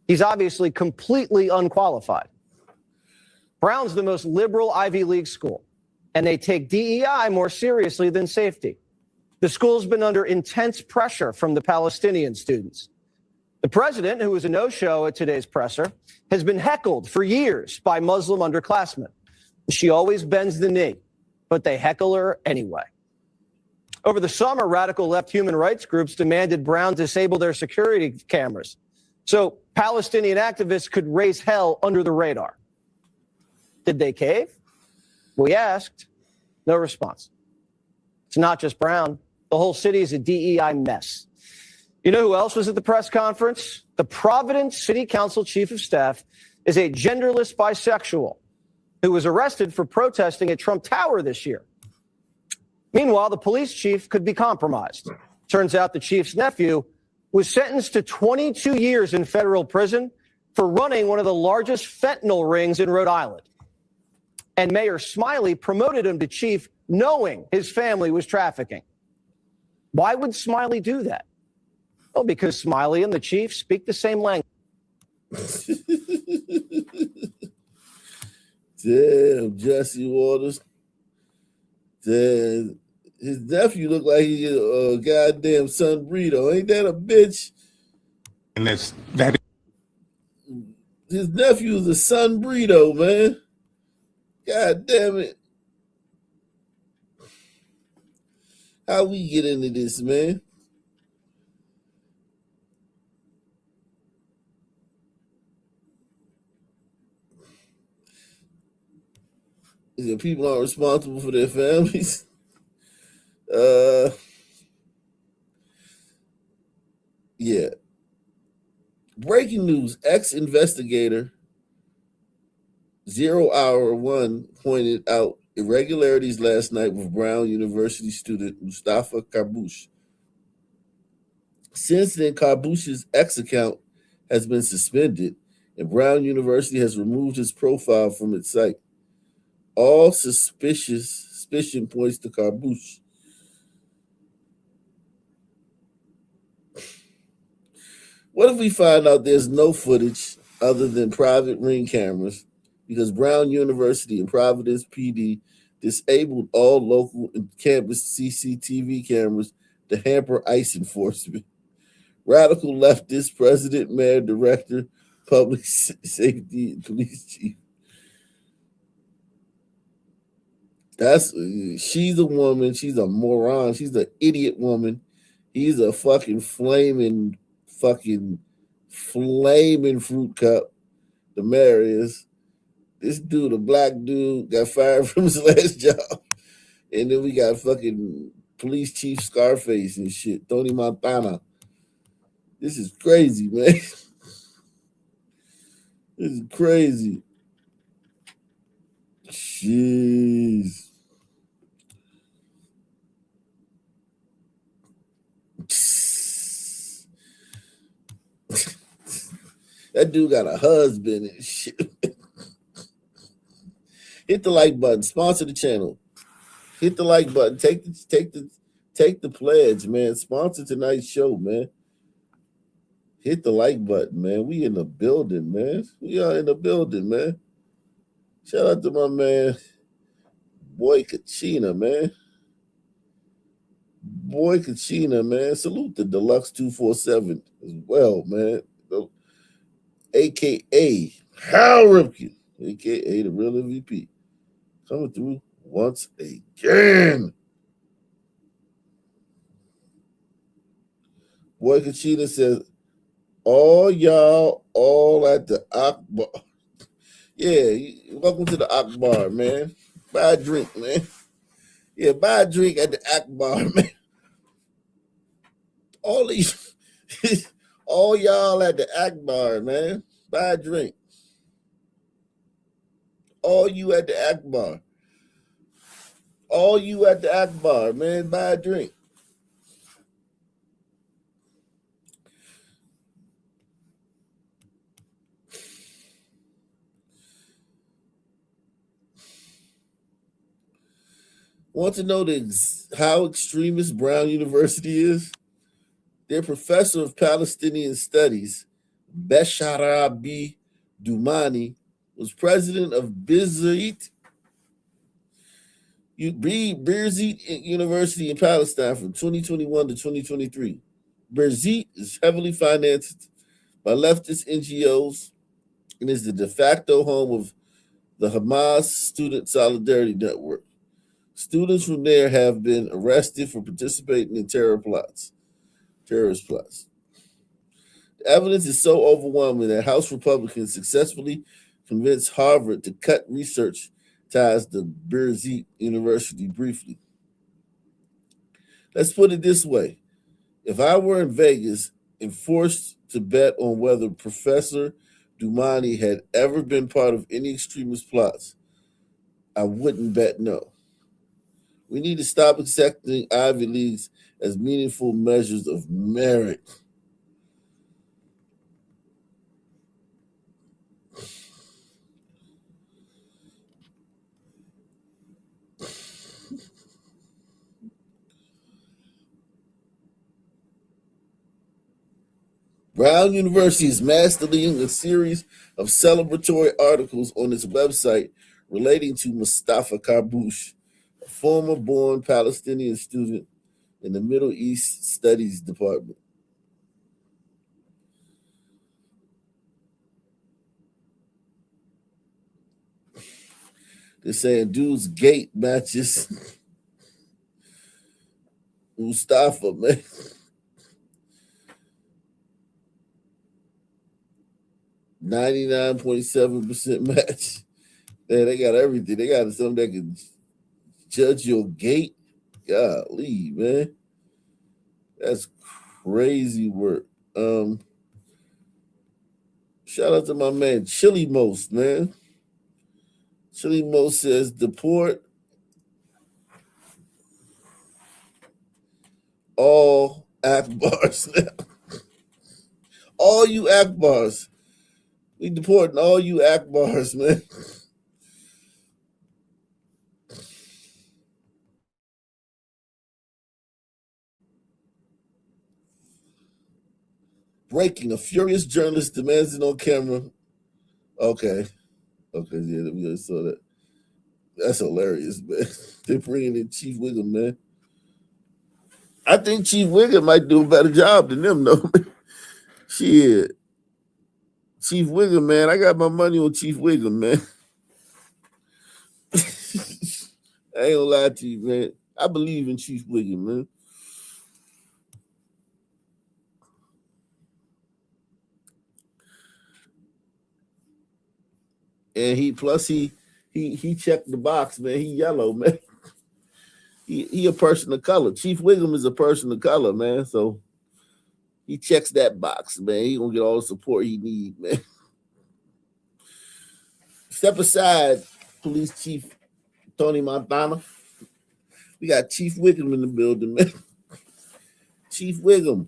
He's obviously completely unqualified. Brown's the most liberal Ivy League school, and they take DEI more seriously than safety. The school's been under intense pressure from the Palestinian students. The president, who was a no-show at today's presser, has been heckled for years by Muslim underclassmen. She always bends the knee, but they heckle her anyway. Over the summer, radical left human rights groups demanded Brown disable their security cameras so Palestinian activists could raise hell under the radar. Did they cave? We asked. No response. It's not just Brown. The whole city is a DEI mess. You know who else was at the press conference? The Providence City Council Chief of Staff is a genderless bisexual who was arrested for protesting at Trump Tower this year. Meanwhile, the police chief could be compromised. Turns out the chief's nephew was sentenced to 22 years in federal prison for running one of the largest fentanyl rings in Rhode Island. And Mayor Smiley promoted him to chief knowing his family was trafficking. Why would Smiley do that? Well, because Smiley and the chief speak the same language. Damn, Jesse Waters. Damn. His nephew looked like he a goddamn son Brito. Ain't that a bitch? And that. His nephew is a son Brito, man. God damn it. How we get into this, man? Is it people aren't responsible for their families? Yeah. Breaking news, ex-investigator 0 Hour 1 pointed out irregularities last night with Brown University student Mustafa Carbush. Since then, Carbush's X account has been suspended, and Brown University has removed his profile from its site. All suspicion points to Carbush. What if we find out there's no footage other than private ring cameras because Brown University and Providence PD disabled all local and campus CCTV cameras to hamper ICE enforcement? Radical leftist president, mayor, director, public safety, and police chief. She's a woman. She's a moron. She's an idiot woman. He's a fucking flaming fruit cup. The mayor is. This dude, a black dude, got fired from his last job. And then we got fucking police chief Scarface and shit. Tony Montana. This is crazy, man. This is crazy. Jeez. That dude got a husband and shit. Hit the like button. Sponsor the channel. Hit the like button. Take the pledge, man. Sponsor tonight's show, man. Hit the like button, man. We in the building, man. We are in the building, man. Shout out to my man, Boy Kachina, man. Boy Kachina, man. Salute the Deluxe 247 as well, man. AKA Hal Ripken, AKA the real MVP. Coming through once again. Boy Kachina says, all y'all all at the Akbar. Yeah, welcome to the Akbar, man. Buy a drink, man. Yeah, buy a drink at the Akbar, man. All y'all at the Akbar, man. Buy a drink. All you at the Akbar. All you at the Akbar, man. Buy a drink. Want to know how extremist Brown University is? Their professor of Palestinian Studies, Beshara Dumani, was president of Birzeit University in Palestine from 2021 to 2023. Birzeit is heavily financed by leftist NGOs and is the de facto home of the Hamas Student Solidarity Network. Students from there have been arrested for participating in terrorist plots. The evidence is so overwhelming that House Republicans successfully convinced Harvard to cut research ties to Birzeit University briefly. Let's put it this way. If I were in Vegas and forced to bet on whether Professor Dumani had ever been part of any extremist plots, I wouldn't bet no. We need to stop accepting Ivy Leagues as meaningful measures of merit. Brown University is mastering a series of celebratory articles on its website relating to Mustafa Karbouch, a former born Palestinian student in the Middle East Studies Department. They're saying dude's gait matches Mustafa, man. .7% match. Man, they got everything. They got something that can judge your gait. Golly, man. That's crazy work. Shout out to my man Chili Most, man. Chili Most says deport all Akbars now. All you Akbars. We deporting all you Akbars, man. Breaking, a furious journalist demands it on camera. Okay, yeah, we just saw that. That's hilarious, man. They're bringing in Chief Wiggum, man. I think Chief Wiggum might do a better job than them, though. Shit. Chief Wiggum, man. I got my money on Chief Wiggum, man. I ain't gonna lie to you, man. I believe in Chief Wiggum, man. And he checked the box, man. He yellow, man. He a person of color. Chief Wiggum is a person of color, man. So he checks that box, man. He gonna get all the support he need, man. Step aside, Police Chief Tony Montana. We got Chief Wiggum in the building, man. Chief Wiggum.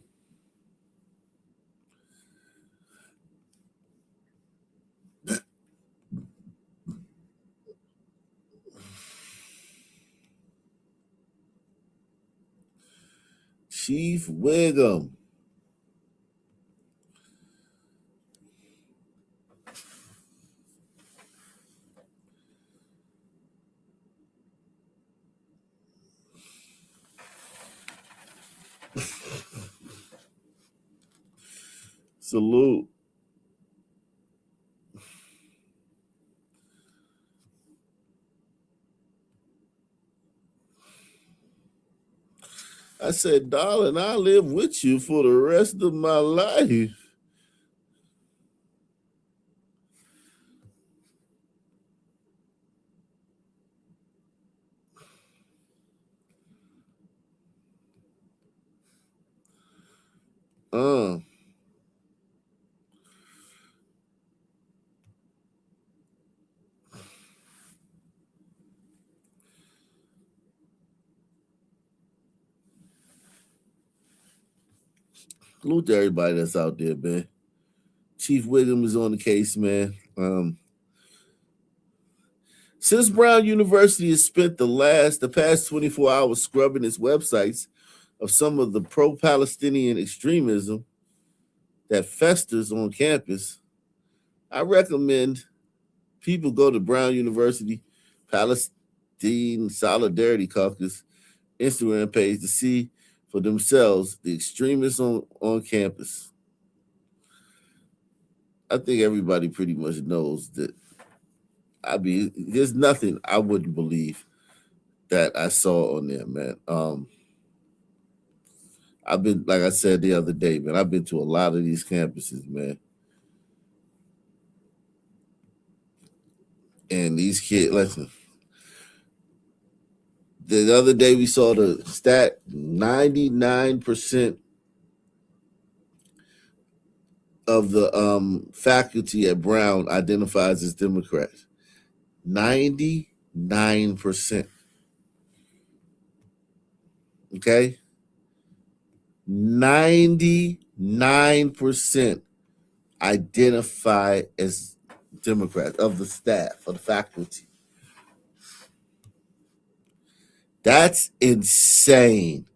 Chief Wiggum. Salute. I said, darling, I'll live with you for the rest of my life. Salute to everybody that's out there, man. Chief Wiggum is on the case, man. Since Brown University has spent the past 24 hours scrubbing its websites of some of the pro-Palestinian extremism that festers on campus, I recommend people go to Brown University Palestine Solidarity Caucus Instagram page to see for themselves the extremists on campus. I think everybody pretty much knows that. I mean, there's nothing I wouldn't believe that I saw on there, man. I've been, like I said the other day, man, I've been to a lot of these campuses, man. And these kids, listen, the other day we saw the stat 99% of the faculty at Brown identifies as Democrats. 99%. Okay? 99% identify as Democrats of the staff, of the faculty. That's insane.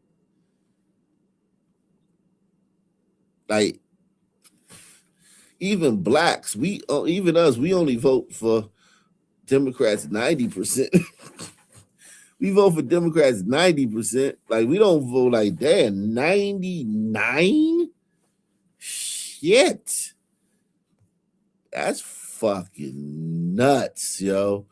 Like, even blacks, even us, we only vote for Democrats 90%. We vote for Democrats 90%. Like, we don't vote like that. 99? Shit. That's fucking nuts, yo.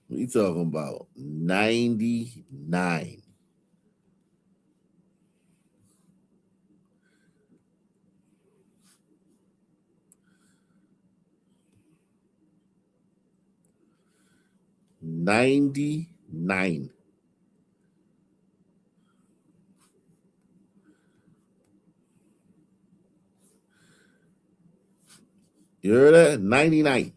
We talking about 99. $99. You heard that? 99.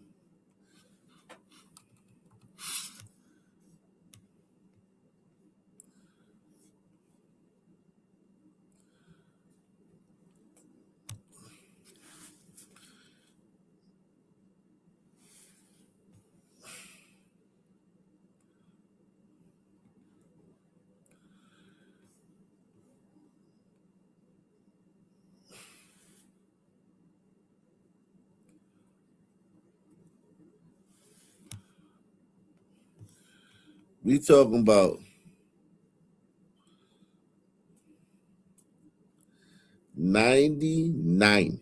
We talking about 99.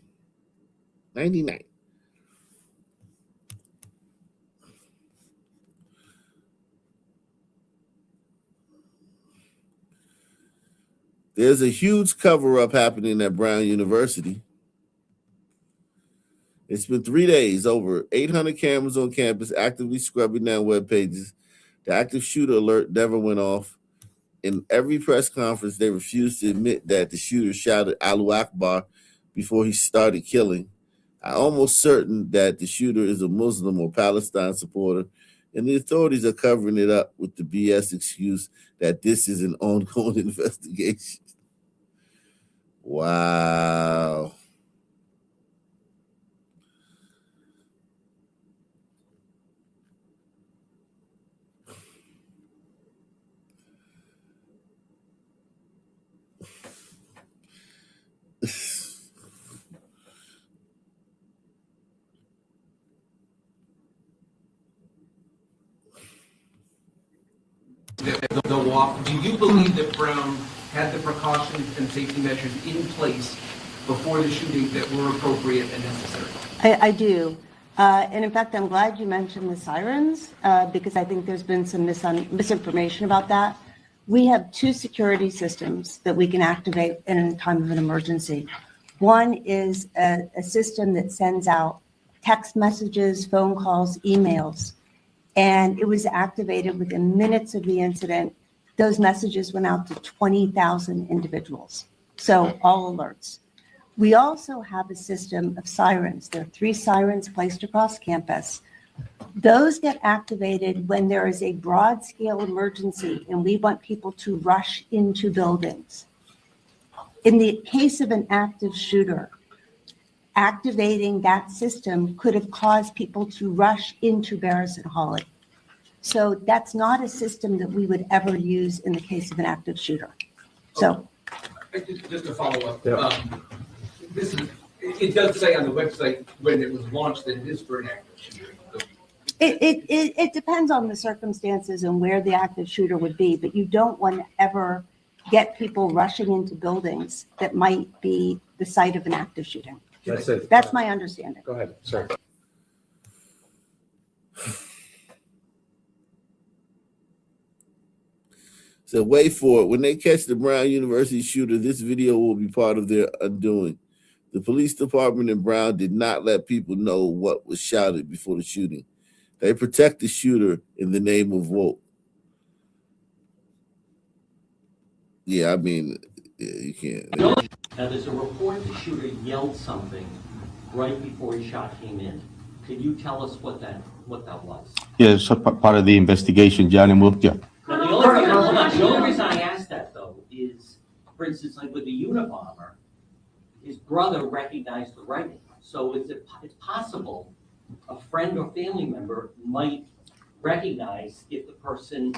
99. There's a huge cover-up happening at Brown University. It's been 3 days, over 800 cameras on campus actively scrubbing down web pages. The active shooter alert never went off. In every press conference, they refused to admit that the shooter shouted Allahu Akbar before he started killing. I'm almost certain that the shooter is a Muslim or Palestine supporter, and the authorities are covering it up with the BS excuse that this is an ongoing investigation. Wow. The walk. Do you believe that Brown had the precautions and safety measures in place before the shooting that were appropriate and necessary? I do. And in fact, I'm glad you mentioned the sirens because I think there's been some misinformation about that. We have two security systems that we can activate in a time of an emergency. One is a system that sends out text messages, phone calls, emails, and it was activated within minutes of the incident. Those messages went out to 20,000 individuals. So all alerts. We also have a system of sirens. There are 3 sirens placed across campus. Those get activated when there is a broad scale emergency and we want people to rush into buildings. In the case of an active shooter, activating that system could have caused people to rush into Barris and Hawley. So that's not a system that we would ever use in the case of an active shooter. So just to follow up, this is, it does say on the website when it was launched that it is for an active shooter. it depends on the circumstances and where the active shooter would be, but you don't want to ever get people rushing into buildings that might be the site of an active shooting. That's it. That's my understanding. Go ahead, sir. So wait for it. When they catch the Brown University shooter, this video will be part of their undoing. The police department in Brown did not let people know what was shouted before the shooting. They protect the shooter in the name of woke. Yeah, I mean, you can't. Now, there's a report the shooter yelled something right before his shot came in. Can you tell us what that was? Yeah, it's part of the investigation, Johnny Muktia. Now, the only reason I asked that, though, is, for instance, like with the Unabomber, his brother recognized the writing. So it's possible a friend or family member might recognize if the person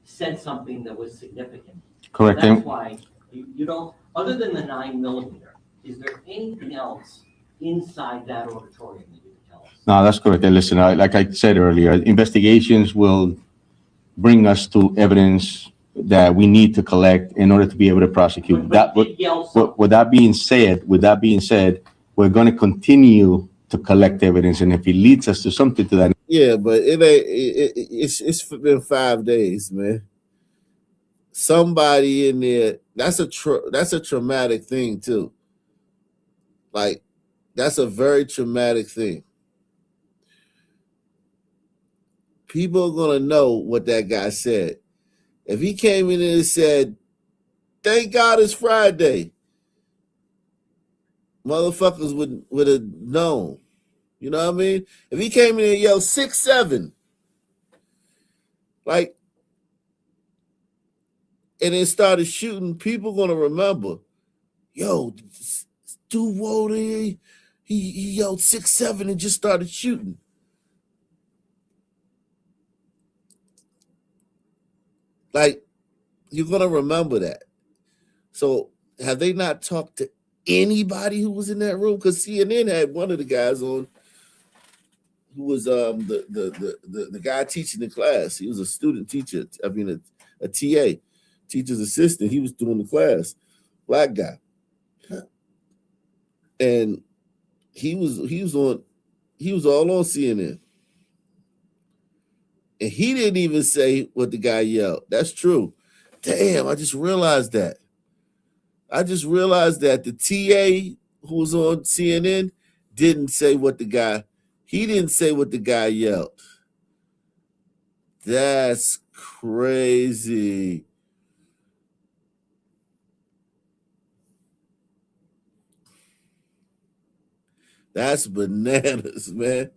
said something that was significant. Correct. That's why you don't, other than the 9mm, is there anything else inside that auditorium that you can tell us? No, that's correct. And listen, like I said earlier, investigations will bring us to evidence that we need to collect in order to be able to prosecute. With that being said, we're going to continue to collect evidence, and if it leads us to something to that. Yeah, but it's been 5 days, man. Somebody in there, that's a traumatic thing too. Like, that's a very traumatic thing. People are gonna know what that guy said. If he came in and said, "Thank God it's Friday," motherfuckers would have known. You know what I mean? If he came in and yelled 6-7, like, and then started shooting, people gonna remember, yo, dude rolled in, he yelled 6-7 and just started shooting. Like, you're gonna remember that. So have they not talked to anybody who was in that room? Because CNN had one of the guys on who was the guy teaching the class. He was a student teacher, I mean a TA, teacher's assistant. He was doing the class, black guy. And he was all on CNN. And he didn't even say what the guy yelled. That's true. Damn, I just realized that. The TA who was on CNN didn't say what the guy yelled. That's crazy. That's bananas, man.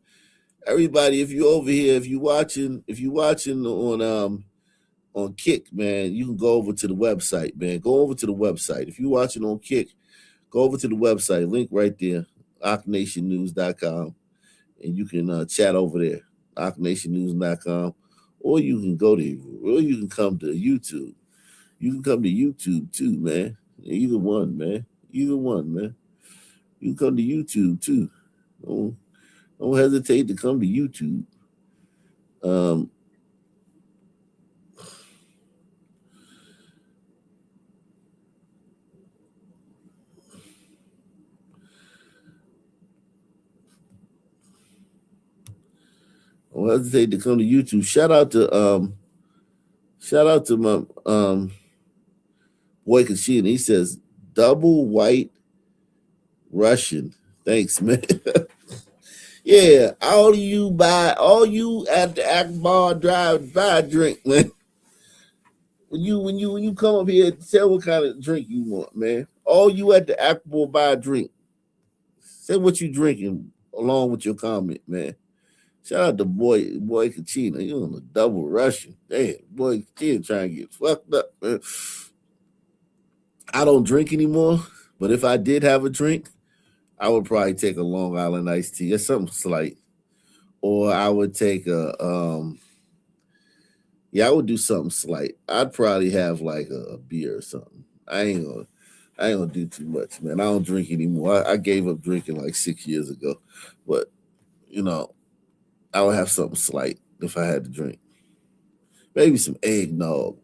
Everybody, if you're over here, if you're watching on Kick, man, you can go over to the website, man. Go over to the website. If you're watching on Kick, go over to the website. Link right there, ocnationnews.com, and you can chat over there, ocnationnews.com, or you can come to YouTube. You can come to YouTube too, man. Either one, man. You can come to YouTube too. Don't hesitate to come to YouTube. Don't hesitate to come to YouTube. Shout out to my boy Kashin. He says double white Russian. Thanks, man. Yeah, all you at the Akbar Drive buy a drink, man. When you come up here, tell what kind of drink you want, man. All you at the Akbar buy a drink. Say what you drinking along with your comment, man. Shout out to boy Kachina. You on a double Russian. Damn, boy Kachina trying to get fucked up, man. I don't drink anymore, but if I did have a drink, I would probably take a Long Island iced tea or something slight. Or I would take I would do something slight. I'd probably have like a beer or something. I ain't gonna do too much, man. I don't drink anymore. I gave up drinking like 6 years ago. But, you know, I would have something slight if I had to drink. Maybe some eggnog.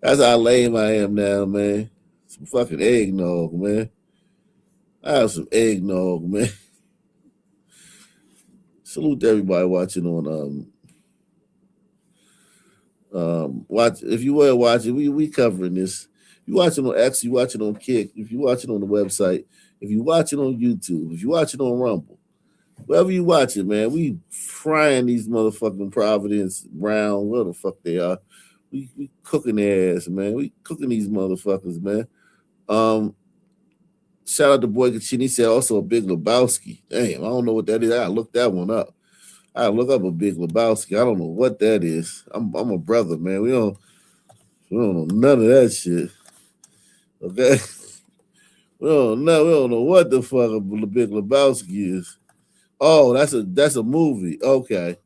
That's how lame I am now, man. Some fucking eggnog, man. I have some eggnog, man. Salute to everybody watching on watch. If you were watching, we covering this. If you watching on X, you watching on Kick. If you watching on the website, if you watching on YouTube, if you watching on Rumble, wherever you watching, man, we frying these motherfucking Providence, Brown, where the fuck they are. We cooking their ass, man. We cooking these motherfuckers, man. Shout out to Boy Kachini. He said also a Big Lebowski. Damn, I don't know what that is. I gotta look that one up. I gotta look up a Big Lebowski. I don't know what that is. I'm a brother, man. We don't know none of that shit. Okay. We don't know what the fuck a Big Lebowski is. Oh, that's a movie. Okay.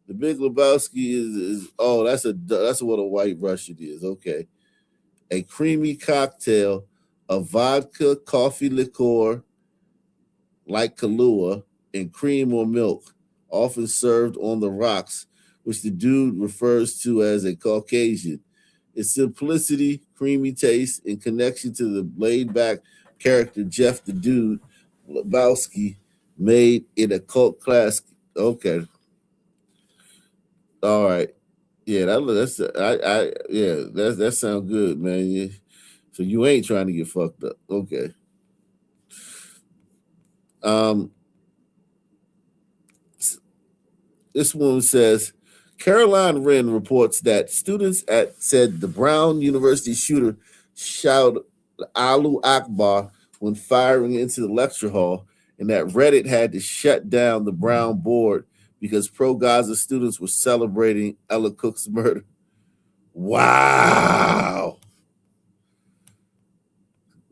The Big Lebowski is that's what a White Russian is. Okay. A creamy cocktail of vodka, coffee liqueur, like Kahlua, and cream or milk, often served on the rocks, which the dude refers to as a Caucasian. Its simplicity, creamy taste, and connection to the laid-back character Jeff the Dude Lebowski made it a cult classic. Okay. All right. Yeah, that sounds good, man. Yeah. So you ain't trying to get fucked up. Okay. This one says, Caroline Wren reports that students said the Brown University shooter shouted Allahu Akbar when firing into the lecture hall, and that Reddit had to shut down the Brown board because pro-Gaza students were celebrating Ella Cook's murder. Wow.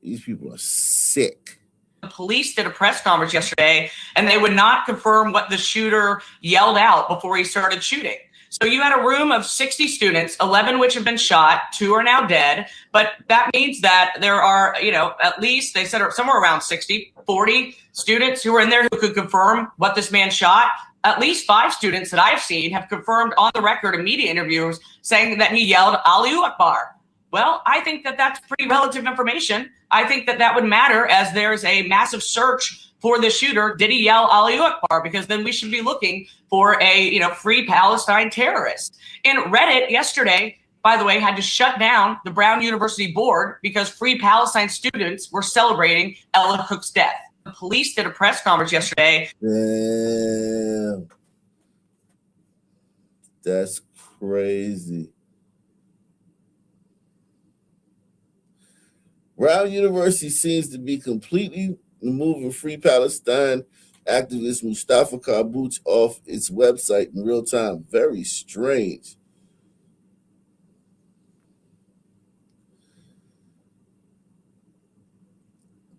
These people are sick. The police did a press conference yesterday, and they would not confirm what the shooter yelled out before he started shooting. So you had a room of 60 students, 11 which have been shot, 2 are now dead. But that means that there are, at least they said somewhere around 60, 40 students who are in there who could confirm what this man shot. At least 5 students that I've seen have confirmed on the record in media interviews saying that he yelled Allahu Akbar. Well, I think that that's pretty relative information. I think that would matter as there's a massive search for the shooter. Did he yell Allahu Akbar? Because then we should be looking for a free Palestine terrorist. And Reddit yesterday, by the way, had to shut down the Brown University board because Free Palestine students were celebrating Ella Cook's death. The police did a press conference yesterday. Damn. That's crazy. Brown University seems to be completely removing Free Palestine activist Mustafa Karbouch off its website in real time. Very strange.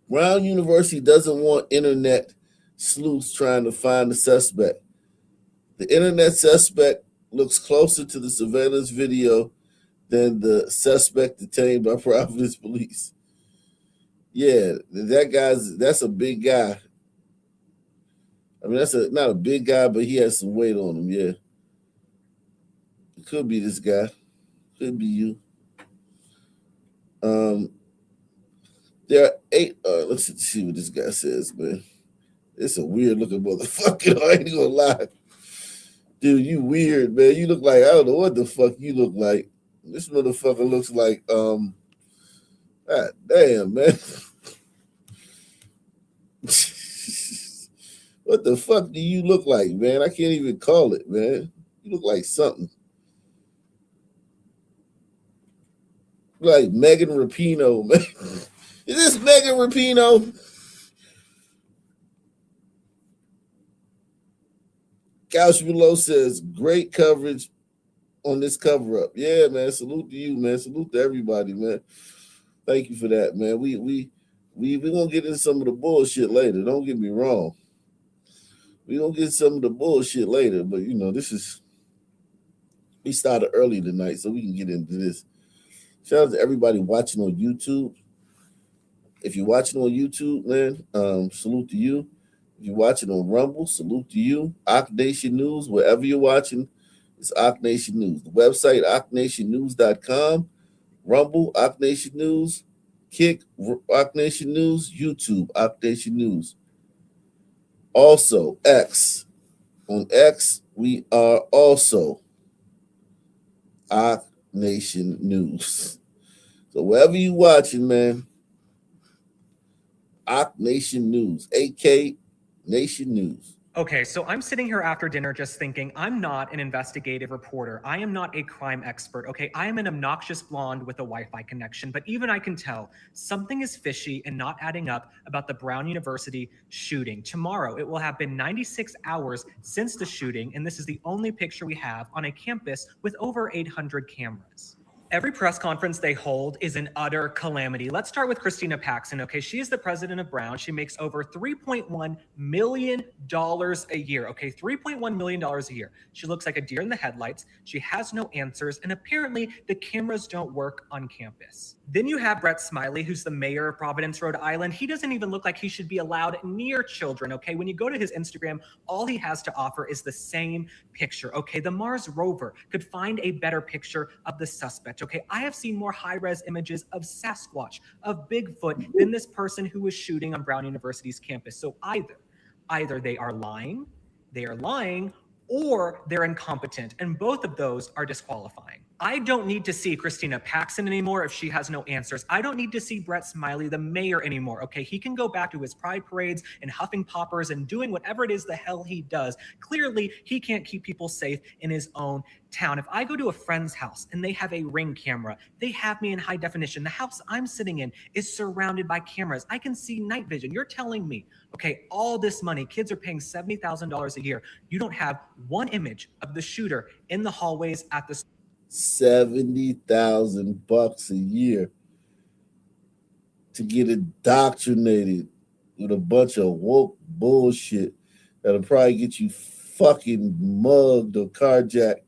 Brown University doesn't want internet sleuths trying to find the suspect. The internet suspect looks closer to the surveillance video than the suspect detained by Providence police. Yeah, that's a big guy. I mean, that's not a big guy, but he has some weight on him, yeah. It could be this guy. Could be you. There are 8, let's see what this guy says, man. It's a weird looking motherfucker, I ain't gonna lie. Dude, you weird, man. You look like, I don't know what the fuck you look like. This motherfucker looks like, God damn, man. What the fuck do you look like, man? I can't even call it, man. You look like something. Like Megan Rapinoe, man. Is this Megan Rapinoe? Couch Below says, great coverage on this cover up. Yeah, man. Salute to you, man. Salute to everybody, man. Thank you for that, man. We gonna get into some of the bullshit later. Don't get me wrong. We gonna get some of the bullshit later, but you know, we started early tonight, so we can get into this. Shout out to everybody watching on YouTube. If you're watching on YouTube, man, salute to you. If you're watching on Rumble, salute to you. Ock Nation News, wherever you're watching, it's Ock Nation News. The website, ocknationnews.com. Rumble, Ock Nation News. Kick, Ock Nation News. YouTube, Ock Nation News. Also, X. On X, we are also Ock Nation News. So wherever you watching, man, Ock Nation News, AK Nation News. Okay, so I'm sitting here after dinner just thinking, I'm not an investigative reporter. I am not a crime expert, okay? I am an obnoxious blonde with a Wi-Fi connection, but even I can tell something is fishy and not adding up about the Brown University shooting. Tomorrow, it will have been 96 hours since the shooting, and this is the only picture we have on a campus with over 800 cameras. Every press conference they hold is an utter calamity. Let's start with Christina Paxson, okay? She is the president of Brown. She makes over $3.1 million a year, okay? $3.1 million a year. She looks like a deer in the headlights. She has no answers, and apparently the cameras don't work on campus. Then you have Brett Smiley, who's the mayor of Providence, Rhode Island. He doesn't even look like he should be allowed near children, okay? When you go to his Instagram, all he has to offer is the same picture, okay? The Mars rover could find a better picture of the suspect. Okay, I have seen more high-res images of Sasquatch, of Bigfoot, than this person who was shooting on Brown University's campus. So either they are lying, or they're incompetent, and both of those are disqualifying. I don't need to see Christina Paxson anymore if she has no answers. I don't need to see Brett Smiley, the mayor, anymore, okay? He can go back to his pride parades and huffing poppers and doing whatever it is the hell he does. Clearly, he can't keep people safe in his own town. If I go to a friend's house and they have a Ring camera, they have me in high definition. The house I'm sitting in is surrounded by cameras. I can see night vision. You're telling me, okay, all this money, kids are paying $70,000 a year. You don't have one image of the shooter in the hallways at the $70,000 a year to get indoctrinated with a bunch of woke bullshit that'll probably get you fucking mugged or carjacked,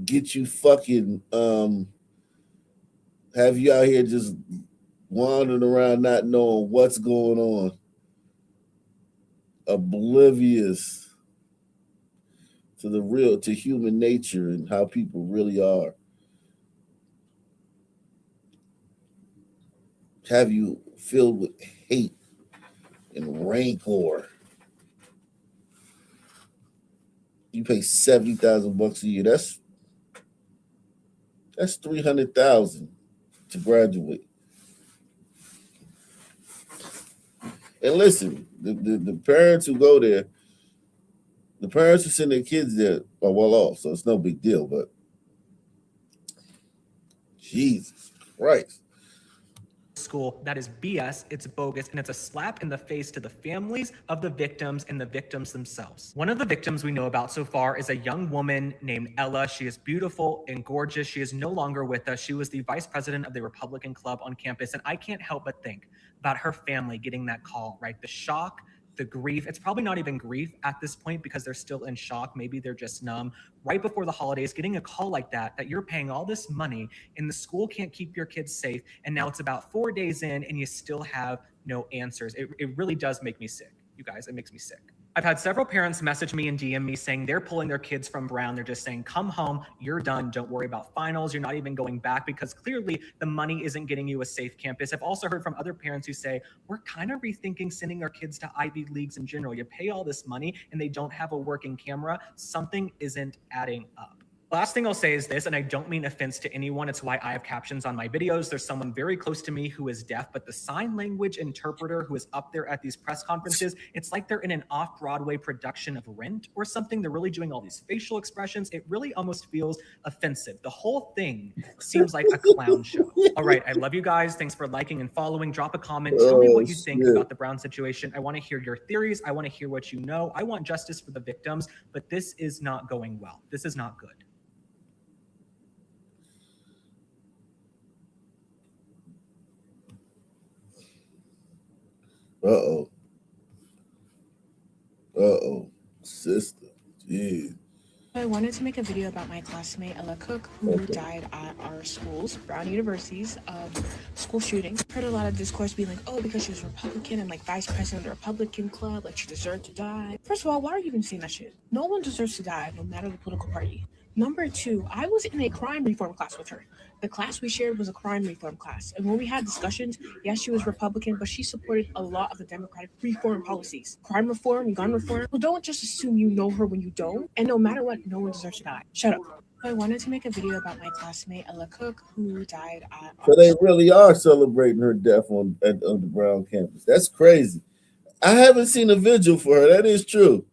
get you fucking have you out here just wandering around not knowing what's going on, oblivious to human nature and how people really are. Have you filled with hate and rancor. You pay $70,000 a year. That's $300,000 to graduate. And listen, the parents who go there, the parents who send their kids there are well off, so it's no big deal. But Jesus Christ. School, that is BS, it's bogus, and it's a slap in the face to the families of the victims and the victims themselves. One of the victims we know about so far is a young woman named Ella. She is beautiful and gorgeous. She is no longer with us. She was the vice president of the Republican Club on campus, and I can't help but think about her family getting that call, right? The shock, the grief. It's probably not even grief at this point because they're still in shock. Maybe they're just numb. Right before the holidays, getting a call like that you're paying all this money and the school can't keep your kids safe. And now it's about 4 days in and you still have no answers. It really does make me sick. You guys, it makes me sick. I've had several parents message me and DM me saying they're pulling their kids from Brown. They're just saying, come home, you're done. Don't worry about finals. You're not even going back because clearly the money isn't getting you a safe campus. I've also heard from other parents who say, we're kind of rethinking sending our kids to Ivy Leagues in general. You pay all this money and they don't have a working camera. Something isn't adding up. Last thing I'll say is this, and I don't mean offense to anyone. It's why I have captions on my videos. There's someone very close to me who is deaf, but the sign language interpreter who is up there at these press conferences, it's like they're in an off-Broadway production of Rent or something. They're really doing all these facial expressions. It really almost feels offensive. The whole thing seems like a clown show. All right, I love you guys. Thanks for liking and following. Drop a comment. Tell me what you think about the Brown situation. I want to hear your theories. I want to hear what you know. I want justice for the victims, but this is not going well. This is not good. Uh-oh. Uh-oh. Sister. Jeez. I wanted to make a video about my classmate Ella Cook, who died at our schools, Brown University's school shooting. Heard a lot of discourse being like, oh, because she was Republican and like vice president of the Republican club, like she deserved to die. First of all, why are you even saying that shit? No one deserves to die, no matter the political party. Number two, I was in a crime reform class with her. The class we shared was a crime reform class. And when we had discussions, yes, she was Republican, but she supported a lot of the Democratic reform policies. Crime reform, gun reform. Well, don't just assume you know her when you don't. And no matter what, no one deserves to die. Shut up. I wanted to make a video about my classmate Ella Cook, who died at So they really are celebrating her death on the Brown campus. That's crazy. I haven't seen a vigil for her. That is true.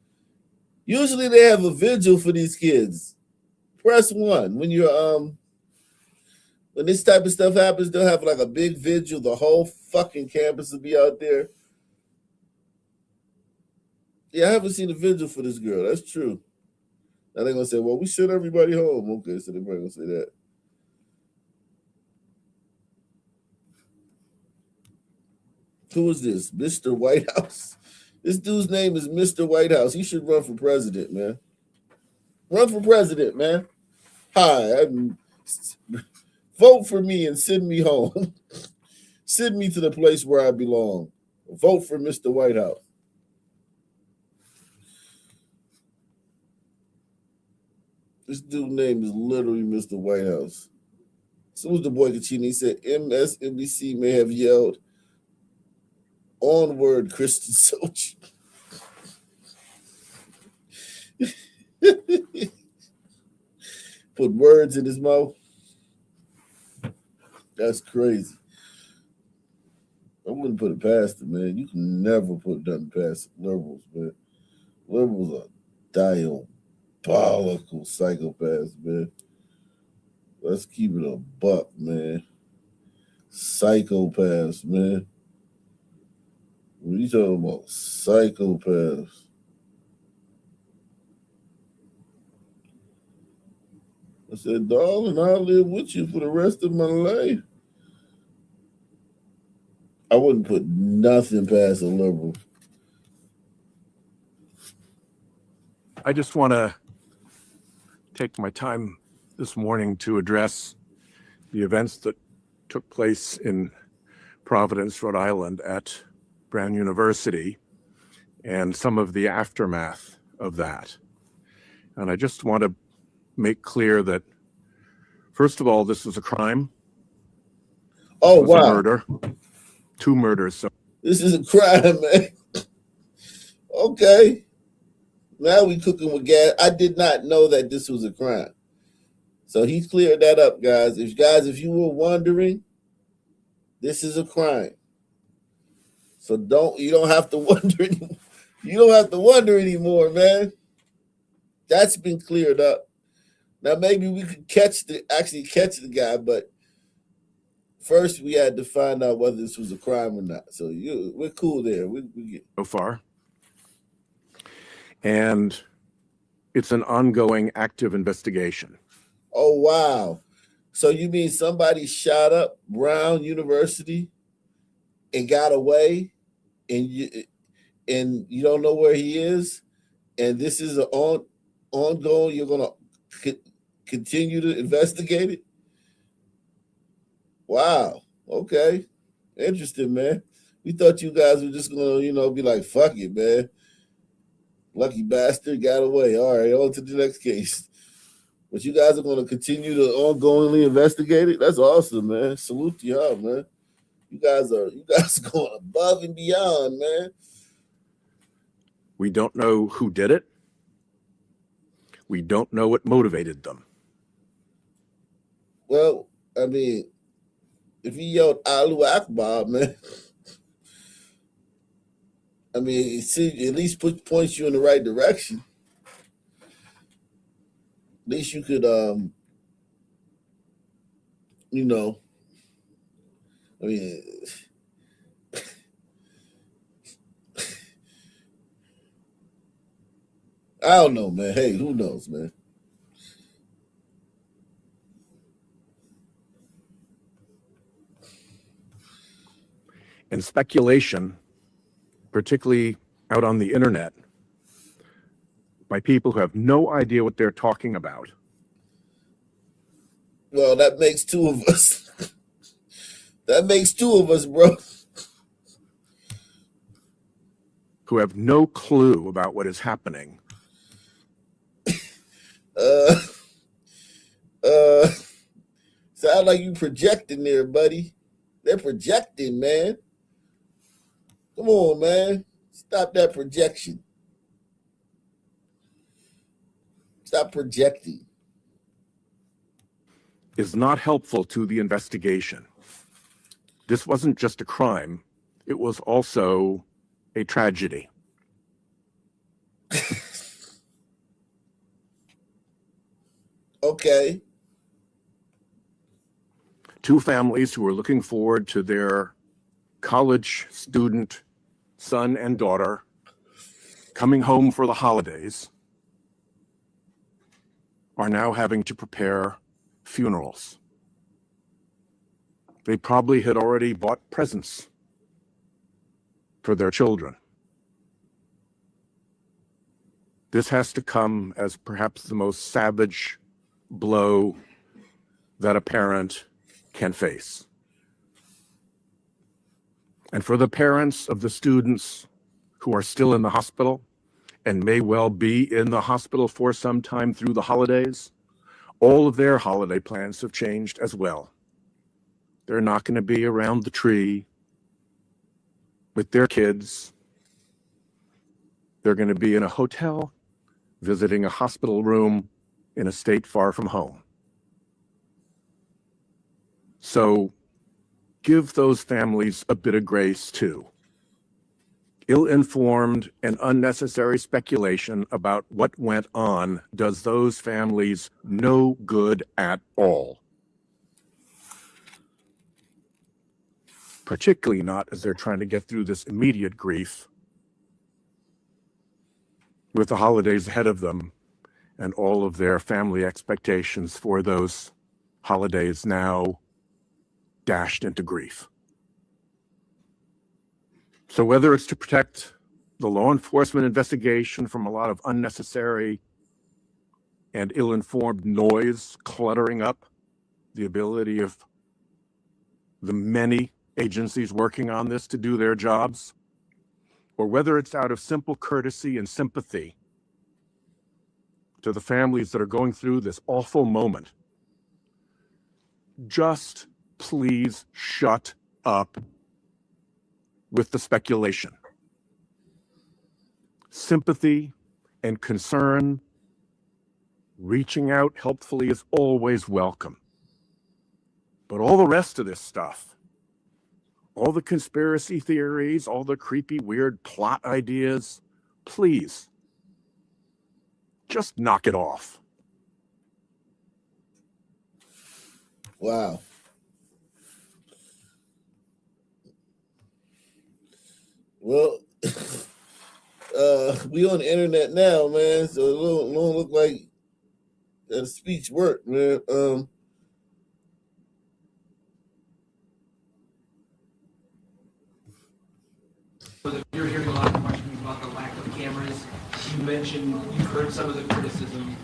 Usually they have a vigil for these kids. Press 1 when you're when this type of stuff happens. They'll have like a big vigil. The whole fucking campus will be out there. Yeah, I haven't seen a vigil for this girl. That's true. Now they're gonna say, "Well, we sent everybody home." Okay, so they're probably gonna say that. Who is this, Mr. Whitehouse? This dude's name is Mr. Whitehouse. He should run for president, man. Run for president, man. Hi, vote for me and send me home. Send me to the place where I belong. Vote for Mr. Whitehouse. This dude's name is literally Mr. Whitehouse. So was the boy Kachini. He said MSNBC may have yelled, "Onward, Christian soldier." Put words in his mouth. That's crazy. I wouldn't put it past it, man. You can never put nothing past liberals, man. Liberals are diabolical psychopaths, man. Let's keep it a buck, man. Psychopaths, man. What are you talking about? Psychopaths. I said, darling, I'll live with you for the rest of my life. I wouldn't put nothing past a liberal. I just want to take my time this morning to address the events that took place in Providence, Rhode Island at Brown University and some of the aftermath of that. And I just want to make clear that, first of all, this was a crime. Oh, this was wow. a murder. 2 murders. So this is a crime, man. Okay. Now we cooking with gas. I did not know that this was a crime. So he's cleared that up, guys. If you were wondering, this is a crime. So you don't have to wonder anymore. You don't have to wonder anymore, man. That's been cleared up. Now maybe we could actually catch the guy, but first we had to find out whether this was a crime or not. So we're cool there. We get so far. And it's an ongoing active investigation. Oh, wow. So you mean somebody shot up Brown University and got away, and you don't know where he is, and this is an ongoing, you're going to continue to investigate it? Wow. Okay. Interesting, man. We thought you guys were just going to, be like, fuck it, man. Lucky bastard got away. All right, on to the next case. But you guys are going to continue to ongoingly investigate it? That's awesome, man. Salute to y'all, man. You guys are going above and beyond, man. We don't know who did it. We don't know what motivated them. Well, I mean, if he yelled Allahu Akbar, man, I mean, at least points you in the right direction. At least you could, I mean, I don't know, man. Hey, who knows, man? And speculation particularly out on the internet, by people who have no idea what they're talking about. Well, that makes two of us. That makes two of us, bro. Who have no clue about what is happening. Sound like you projecting there, buddy. They're projecting, man. Come on, man. Stop that projection. Stop projecting. Is not helpful to the investigation. This wasn't just a crime, it was also a tragedy. Okay. Two families who were looking forward to their college student son and daughter coming home for the holidays are now having to prepare funerals. They probably had already bought presents for their children. This has to come as perhaps the most savage blow that a parent can face. And for the parents of the students who are still in the hospital and may well be in the hospital for some time through the holidays, all of their holiday plans have changed as well. They're not going to be around the tree with their kids. They're going to be in a hotel, visiting a hospital room in a state far from home. So give those families a bit of grace too. Ill-informed and unnecessary speculation about what went on does those families no good at all. Particularly not as they're trying to get through this immediate grief with the holidays ahead of them and all of their family expectations for those holidays now dashed into grief. So whether it's to protect the law enforcement investigation from a lot of unnecessary and ill-informed noise cluttering up the ability of the many agencies working on this to do their jobs, or whether it's out of simple courtesy and sympathy to the families that are going through this awful moment, just please shut up with the speculation. Sympathy and concern, reaching out helpfully is always welcome. But all the rest of this stuff, all the conspiracy theories, all the creepy, weird plot ideas, please, just knock it off. Wow. Well, we on the internet now, man, so it don't look like that speech worked, man. You're hearing a lot of questions about the lack of cameras. You mentioned you've heard some of the criticism.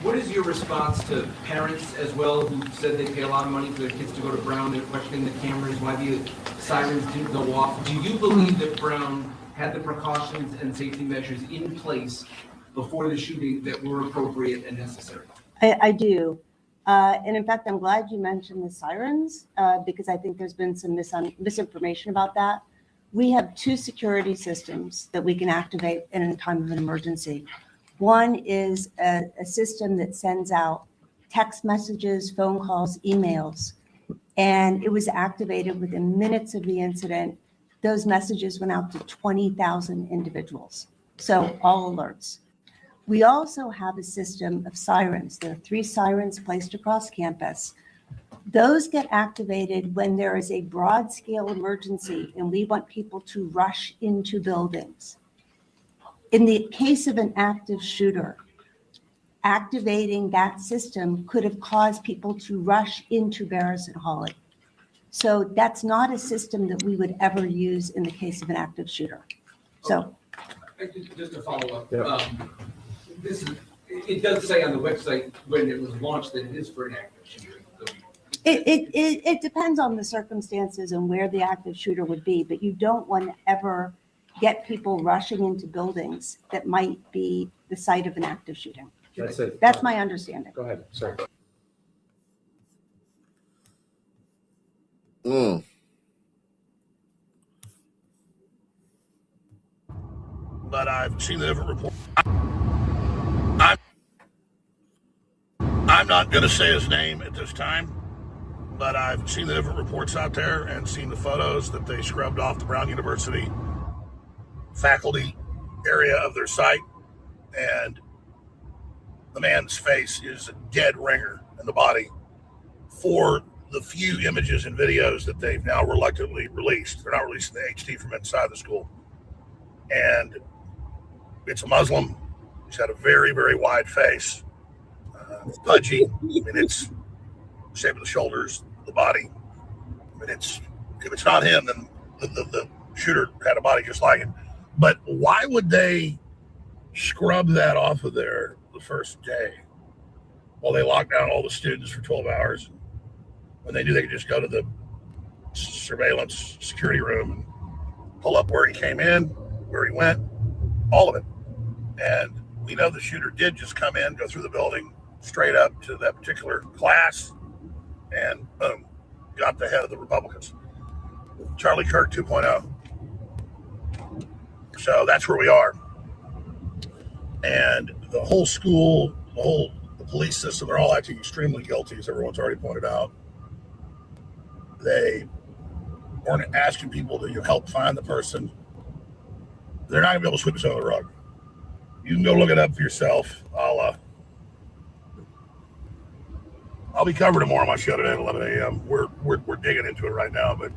What is your response to parents as well who said they pay a lot of money for their kids to go to Brown? They're questioning the cameras, why the sirens didn't go off. Do you believe that Brown had the precautions and safety measures in place before the shooting that were appropriate and necessary? I do. And in fact, I'm glad you mentioned the sirens because I think there's been some misinformation about that. We have two security systems that we can activate in a time of an emergency. One is a system that sends out text messages, phone calls, emails, and it was activated within minutes of the incident. Those messages went out to 20,000 individuals, so all alerts. We also have a system of sirens. There are 3 sirens placed across campus. Those get activated when there is a broad scale emergency and we want people to rush into buildings. In the case of an active shooter, activating that system could have caused people to rush into Barris and Hawley. So that's not a system that we would ever use in the case of an active shooter. So, Just to follow up, it does say on the website when it was launched that it is for an active shooter. it depends on the circumstances and where the active shooter would be, but you don't want to ever get people rushing into buildings that might be the site of an active shooting. That's it. That's my understanding. Go ahead, sir. But I've seen the different reports. I'm not going to say his name at this time, but I've seen the different reports out there and seen the photos that they scrubbed off the Brown University faculty area of their site, and the man's face is a dead ringer in the body for the few images and videos that they've now reluctantly released. They're not releasing the HD from inside the school. And it's a Muslim. He's got a very, very wide face. It's pudgy. I mean, it's the shape of the shoulders, the body. I mean, if it's not him, then the shooter had a body just like it. But why would they scrub that off of there the first day while they locked down all the students for 12 hours? When they knew they could just go to the surveillance security room and pull up where he came in, where he went, all of it. And we know the shooter did just come in, go through the building, straight up to that particular class, and boom, got the head of the Republicans. Charlie Kirk 2.0. So that's where we are. And the whole school, the police system, they're all acting extremely guilty, as everyone's already pointed out. They weren't asking people to help find the person. They're not going to be able to sweep this under the rug. You can go look it up for yourself. I'll be covered tomorrow on my show today at 11 a.m. We're digging into it right now, but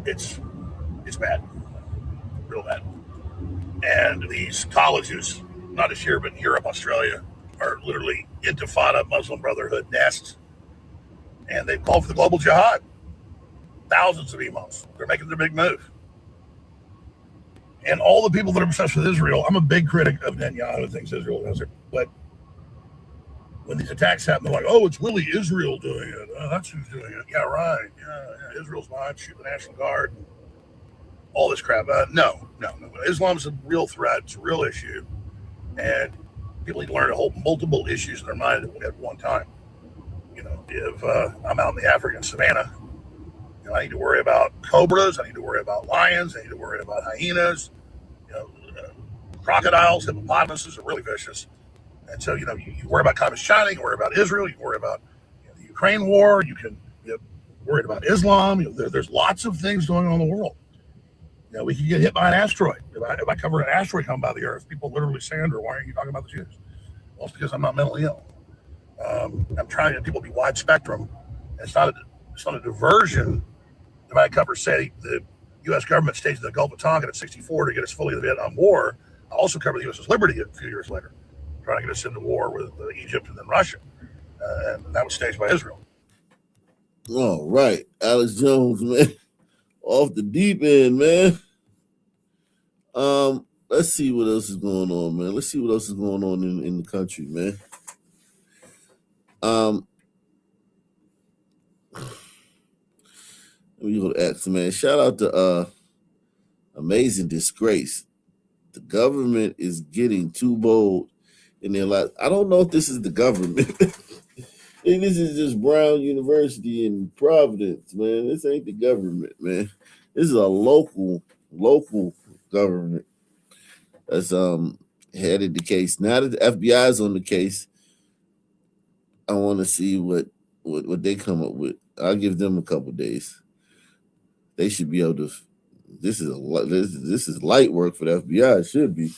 it's bad, real bad. And these colleges, not just here but in Europe, Australia, are literally intifada Muslim Brotherhood nests, and they've called for the global jihad. Thousands of imams. They're making their big move. And all the people that are obsessed with Israel, I'm a big critic of Netanyahu and thinks Israel does it. But when these attacks happen, they're like, oh, it's really Israel doing it. Oh, that's who's doing it. Yeah, right. Yeah. Israel's behind, shoot the National Guard. All this crap. No. Islam's a real threat. It's a real issue. And people need to learn to hold multiple issues in their mind at one time. You know, if I'm out in the African savannah, I need to worry about cobras. I need to worry about lions. I need to worry about hyenas. Crocodiles, hippopotamuses are really vicious. And so, you worry about communist China. You worry about Israel. You worry about the Ukraine war. You can worry about Islam. There's lots of things going on in the world. We could get hit by an asteroid. If I cover an asteroid coming by the Earth, people literally say, Andrew, why aren't you talking about the Jews? Well, it's because I'm not mentally ill. I'm trying to get people to be wide spectrum. It's not a diversion. If I cover, say, the U.S. government staged in the Gulf of Tonkin at 64 to get us fully to the Vietnam War, I also cover the U.S.'s liberty a few years later, trying to get us into war with Egypt and then Russia. And that was staged by Israel. All right. Alex Jones, man. Off the deep end, man. Let's see what else is going on, man. Let's see what else is going on in the country, man. Let me go to X, man. Shout out to Amazing Disgrace. The government is getting too bold in their lives. I don't know if this is the government. This is just Brown University in Providence, man. This ain't the government, man. This is a local government that's headed the case. Now that the FBI is on the case, I want to see what they come up with. I'll give them a couple days. They should be able to. This is light work for the FBI. It should be.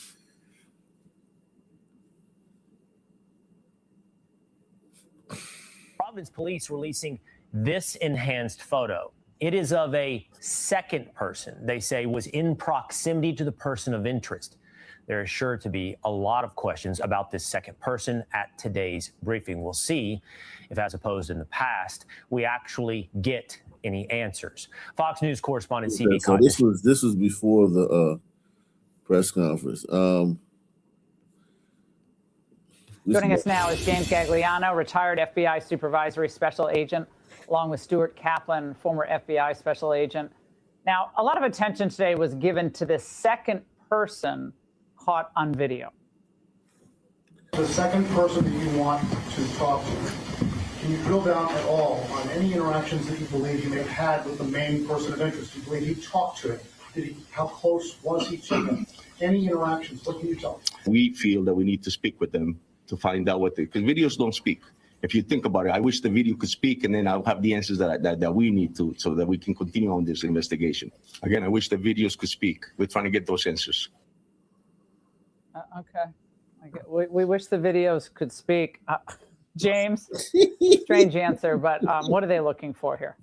Providence police releasing this enhanced photo. It is of a second person they say was in proximity to the person of interest. There is sure to be a lot of questions about this second person at today's briefing. We'll see if, as opposed in the past, we actually get any answers. Fox News correspondent CB So this was before the press conference. Joining us now is James Gagliano, retired FBI supervisory special agent, along with Stuart Kaplan, former FBI special agent. Now, a lot of attention today was given to this second person caught on video. The second person that you want to talk to, can you drill down at all on any interactions that you believe you may have had with the main person of interest? Do you believe he talked to him? How close was he to him? Any interactions? What can you tell us? We feel that we need to speak with them to find out what because videos don't speak. If you think about it, I wish the video could speak, and then I'll have the answers that we need to, so that we can continue on this investigation. Again, I wish the videos could speak. We're trying to get those answers. Okay. We wish the videos could speak. James, strange answer, but what are they looking for here?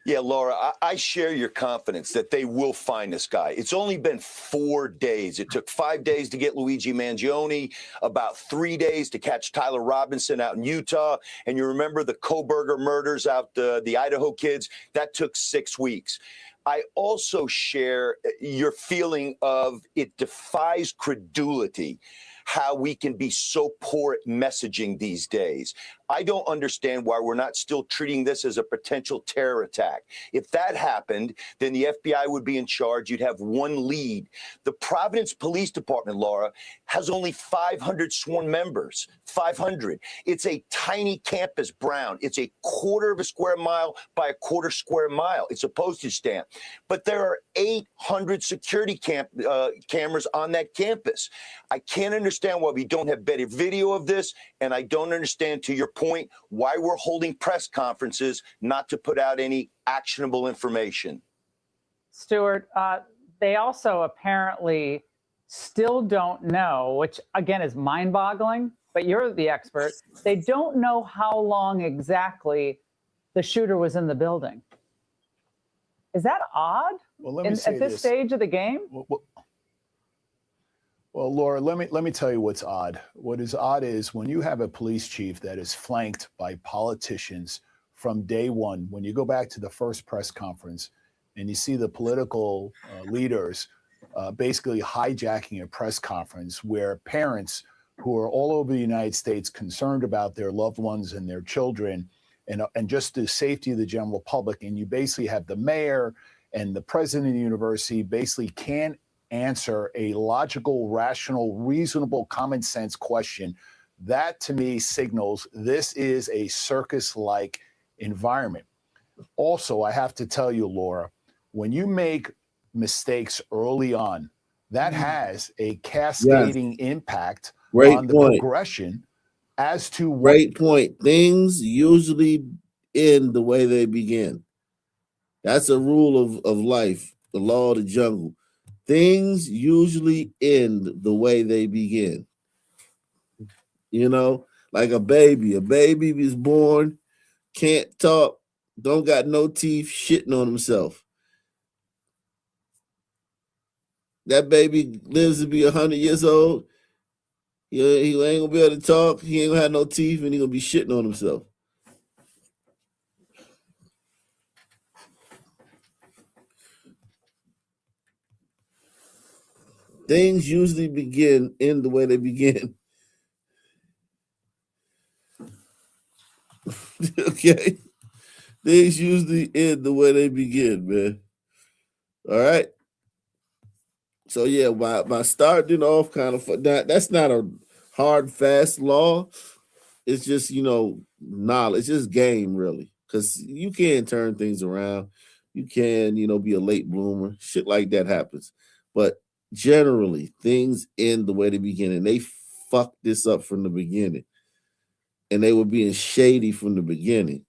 Yeah, Laura, I share your confidence that they will find this guy. It's only been 4 days. It took 5 days to get Luigi Mangione, about 3 days to catch Tyler Robinson out in Utah. And you remember the Koberger murders out the Idaho kids? That took 6 weeks. I also share your feeling of it defies credulity how we can be so poor at messaging these days. I don't understand why we're not still treating this as a potential terror attack. If that happened, then the FBI would be in charge. You'd have one lead. The Providence Police Department, Laura, has only 500 sworn members. 500. It's a tiny campus, Brown. It's a quarter of a square mile by a quarter square mile. It's a postage stamp. But there are 800 security cameras on that campus. I can't understand why we don't have better video of this, and I don't understand, to your point, why we're holding press conferences not to put out any actionable information. Stuart, they also apparently still don't know, which again is mind-boggling, but you're the expert. They don't know how long exactly the shooter was in the building. Is that odd? Well, let me say at this stage of the game? Well, Laura, let me tell you what's odd. What is odd is when you have a police chief that is flanked by politicians from day one, when you go back to the first press conference and you see the political leaders basically hijacking a press conference where parents who are all over the United States concerned about their loved ones and their children and just the safety of the general public, and you basically have the mayor and the president of the university basically can't answer a logical, rational, reasonable, common sense question. That to me signals this is a circus-like environment. Also, I have to tell you, Laura, when you make mistakes early on, that has a cascading impact on the progression as to what. Great point. Things usually end the way they begin. That's a rule of life, the law of the jungle. Things usually end the way they begin. You know, like a baby. A baby is born, can't talk, don't got no teeth, shitting on himself. That baby lives to be 100 years old. He ain't gonna be able to talk. He ain't gonna have no teeth, and he gonna be shitting on himself. Things usually begin in the way they begin. Okay? Things usually end the way they begin, man. All right? So, yeah, by starting off kind of, that's not a hard, fast law. It's just, knowledge. It's just game, really. Because you can turn things around. You can, be a late bloomer. Shit like that happens. But generally, things end the way they begin, and they fucked this up from the beginning, and they were being shady from the beginning.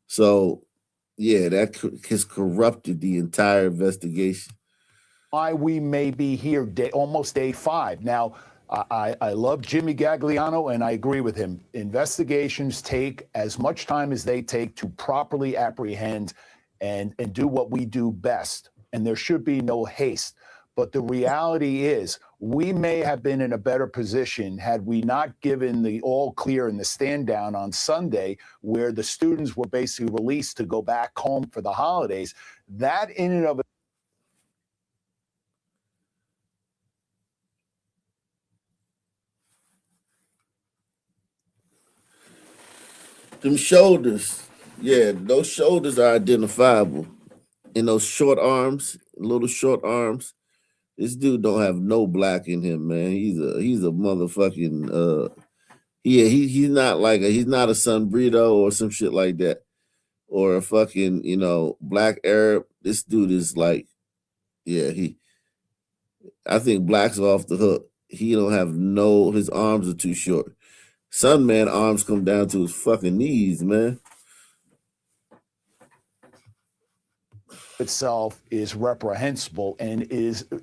So, yeah, that has corrupted the entire investigation. Why we may be here almost day 5 now. I love Jimmy Gagliano, and I agree with him. Investigations take as much time as they take to properly apprehend and do what we do best, and there should be no haste. But the reality is we may have been in a better position had we not given the all clear and the stand down on Sunday, where the students were basically released to go back home for the holidays. That in and of Them shoulders. Yeah, those shoulders are identifiable. And those short arms, little short arms. This dude don't have no black in him, man. He's a motherfucking he's not like he's not a San Brito or some shit like that. Or a fucking, black Arab. This dude is like, yeah, I think black's off the hook. He don't have his arms are too short. Some man arms come down to his fucking knees, man. Itself is reprehensible and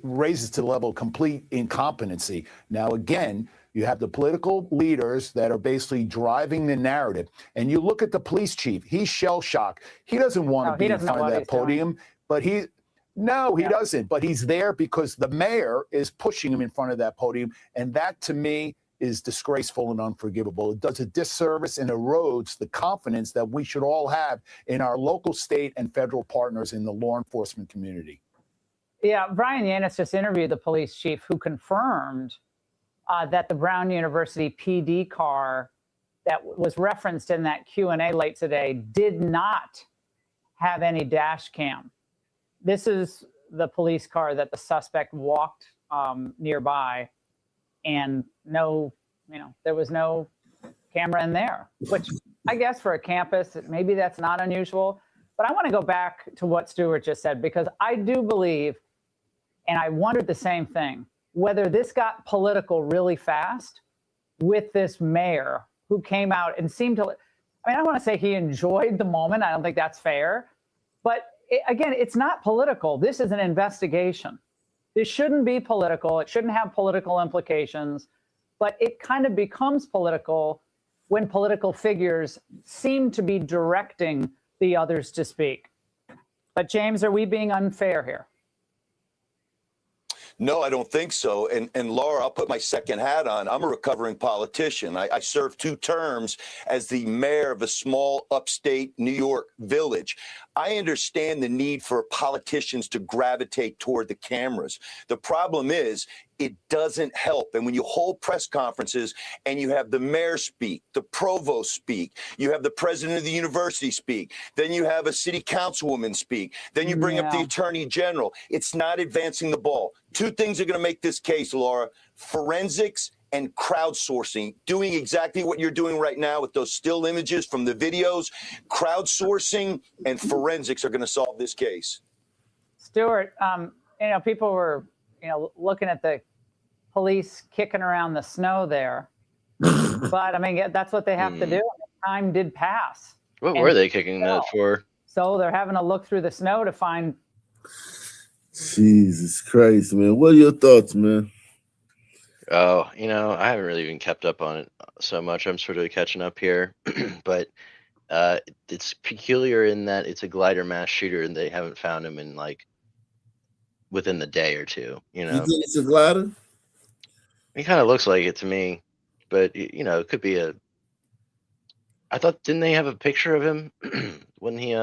raises to the level of complete incompetency. Now, again, you have the political leaders that are basically driving the narrative. And you look at the police chief, he's shell-shocked. He doesn't want to be in front of that podium, but he doesn't. But he's there because the mayor is pushing him in front of that podium. And that, to me, is disgraceful and unforgivable. It does a disservice and erodes the confidence that we should all have in our local, state, and federal partners in the law enforcement community. Yeah, Brian Yanis just interviewed the police chief who confirmed that the Brown University PD car that was referenced in that Q&A late today did not have any dash cam. This is the police car that the suspect walked nearby, and there was no camera in there, which I guess for a campus, maybe that's not unusual. But I want to go back to what Stuart just said, because I do believe, and I wondered the same thing, whether this got political really fast with this mayor who came out and seemed to, I don't want to say he enjoyed the moment. I don't think that's fair. But again, it's not political. This is an investigation. This shouldn't be political. It shouldn't have political implications. But it kind of becomes political when political figures seem to be directing the others to speak. But James, are we being unfair here? No, I don't think so. And Laura, I'll put my second hat on. I'm a recovering politician. I served 2 terms as the mayor of a small upstate New York village. I understand the need for politicians to gravitate toward the cameras. The problem is it doesn't help. And when you hold press conferences and you have the mayor speak, the provost speak, you have the president of the university speak, then you have a city councilwoman speak, then you bring up the attorney general, it's not advancing the ball. 2 things are going to make this case, Laura: forensics and crowdsourcing, doing exactly what you're doing right now with those still images from the videos. Crowdsourcing and forensics are going to solve this case. Stuart, people were, looking at the police kicking around the snow there. But that's what they have to do. Time did pass. What were they kicking that for? So they're having to look through the snow to find. Jesus Christ, man. What are your thoughts, man? Oh, I haven't really even kept up on it so much. I'm sort of catching up here. But it's peculiar in that it's a glider mass shooter and they haven't found him in within the day or two. You think it's a glider? He kind of looks like it to me, but it could be a. I thought, didn't they have a picture of him when he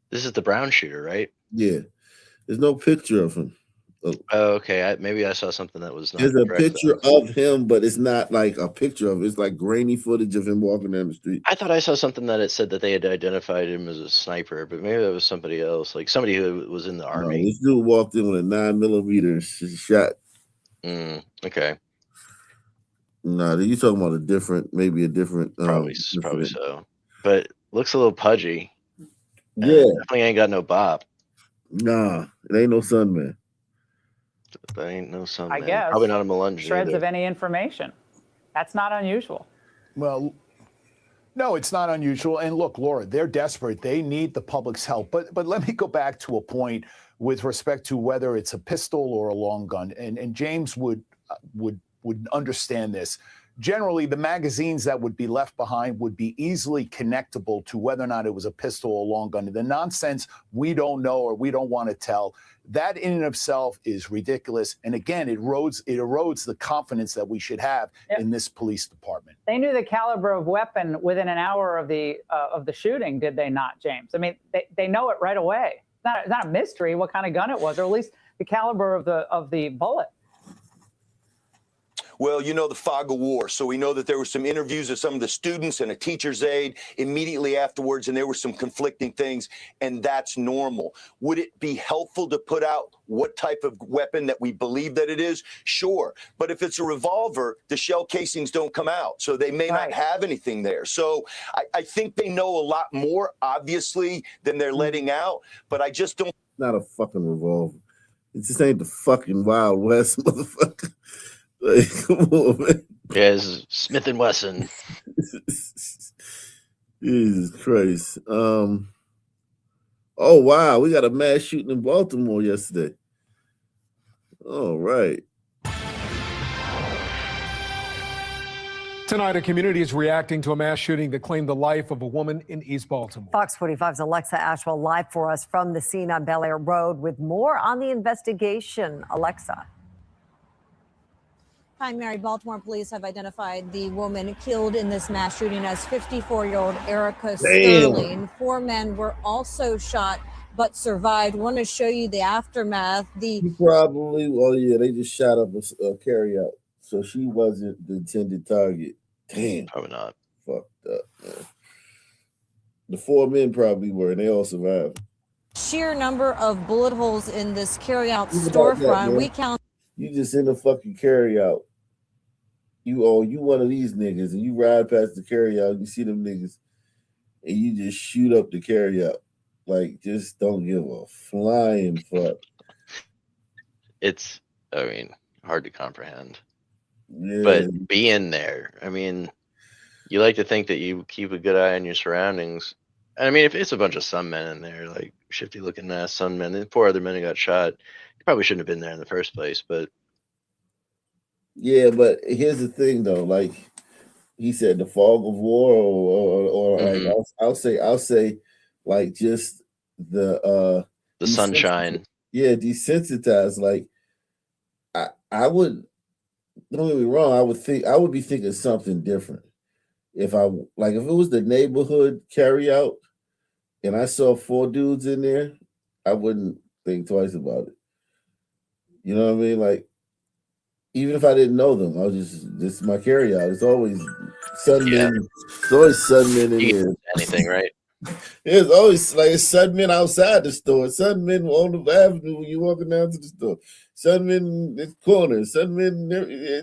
this is the Brown shooter, right? Yeah, there's no picture of him. Oh, okay. Maybe I saw something that was not. There's a picture of him, but it's not like a picture of it. It's like grainy footage of him walking down the street. I thought I saw something that it said that they had identified him as a sniper, but maybe that was somebody else, like somebody who was in the army. No, this dude walked in with a 9mm and shot. Okay. No, you talking about maybe a different. Probably so. But looks a little pudgy. Yeah. Definitely ain't got no bop. Nah, it ain't no Sunman. That ain't no Sunman. I guess. Probably not a Melungeon. Shreds either. of any information. That's not unusual. Well, no, it's not unusual. And look, Laura, they're desperate. They need the public's help. But let me go back to a point with respect to whether it's a pistol or a long gun. And James would understand this. Generally, the magazines that would be left behind would be easily connectable to whether or not it was a pistol or a long gun. The nonsense we don't know or we don't want to tell, that in and of itself is ridiculous. And again, it erodes the confidence that we should have in this police department. They knew the caliber of weapon within an hour of the shooting, did they not, James? They know it right away. It's not a mystery what kind of gun it was, or at least the caliber of the bullet. Well, you know, the fog of war. So we know that there were some interviews of some of the students and a teacher's aide immediately afterwards, and there were some conflicting things, and that's normal. Would it be helpful to put out what type of weapon that we believe that it is? Sure. But if it's a revolver, the shell casings don't come out, so they may not have anything there. So I think they know a lot more, obviously, than they're letting out, but I just don't. Not a fucking revolver. It just ain't the fucking Wild West, motherfucker. Like, come on, man. Yeah, this is Smith and Wesson. Jesus Christ. Oh wow, we got a mass shooting in Baltimore yesterday. All right. Tonight, a community is reacting to a mass shooting that claimed the life of a woman in East Baltimore. Fox 45's Alexa Ashwell live for us from the scene on Bel Air Road with more on the investigation. Alexa. Hi, Mary. Baltimore police have identified the woman killed in this mass shooting as 54-year-old Erica Sterling. 4 men were also shot but survived. Want to show you the aftermath. They just shot up a carry out. So she wasn't the intended target. Damn. Probably not. Fucked up, man. The 4 men probably were, and they all survived. sheer number of bullet holes in this carryout Think about that, storefront. man. We count. You just in a fucking carry out. You one of these niggas, and you ride past the carry out, you see them niggas, and you just shoot up the carry out. Like, just don't give a flying fuck. It's, I mean, hard to comprehend. Yeah. But being there, I mean, you like to think that you keep a good eye on your surroundings. And I mean, if it's a bunch of sun men in there, like shifty looking ass sun men, and 4 other men who got shot, you probably shouldn't have been there in the first place. But Yeah, but here's the thing though, like he said, the fog of war, or like I'll say, like just the sunshine. Yeah, desensitized. Like I would, don't get me wrong, I would be thinking something different if if it was the neighborhood carry out and I saw 4 dudes in there, I wouldn't think twice about it. You know what I mean? Like, even if I didn't know them, I was this is my carry out. It's always sunmen. It's always sunmen in here. Anything, right? It's always like sunmen outside the store, sunmen on the avenue when you're walking down to the store, sunmen in corners, sunmen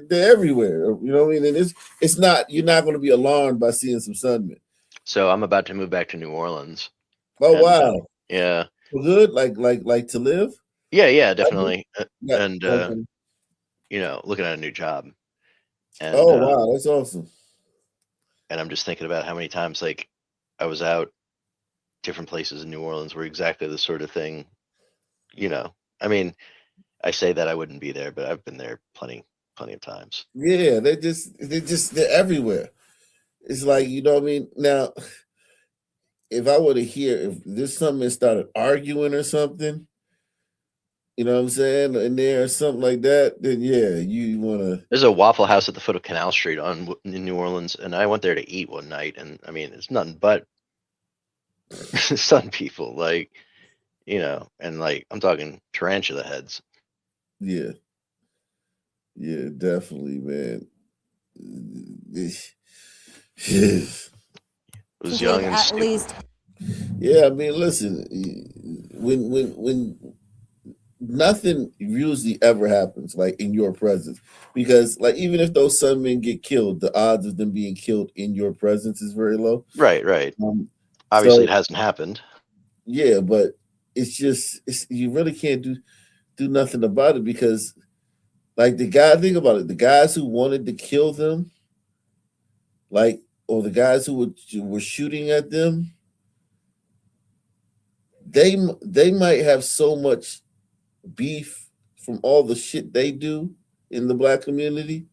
they're everywhere. You know what I mean? And it's not, you're not going to be alarmed by seeing some sunmen. So I'm about to move back to New Orleans. Oh And, wow! Yeah. For good, like to live. Yeah, definitely. Yeah, And okay. you know, looking at a new job. And, Oh wow, that's awesome. And I'm just thinking about how many times like I was out different places in New Orleans where exactly the sort of thing, you know. I mean, I say that I wouldn't be there, but I've been there plenty of times. Yeah, they're everywhere. It's like, you know what I mean? Now, if I were to hear if this something started arguing or something, you know what I'm saying, in there or something like that, then yeah, you wanna. There's a Waffle House at the foot of Canal Street in New Orleans, and I went there to eat one night, and I mean, it's nothing but sun people, like, you know, and like I'm talking tarantula heads. Yeah. Yeah, definitely, man. It was young and At stupid. least Yeah, I mean, listen, when nothing usually ever happens like in your presence, because like even if those sunmen get killed, the odds of them being killed in your presence is very low. Right. Obviously, So it hasn't happened. yeah, but you really can't do nothing about it because like think about it, the guys who wanted to kill them, like, or the guys who were shooting at them, they might have so much beef from all the shit they do in the Black community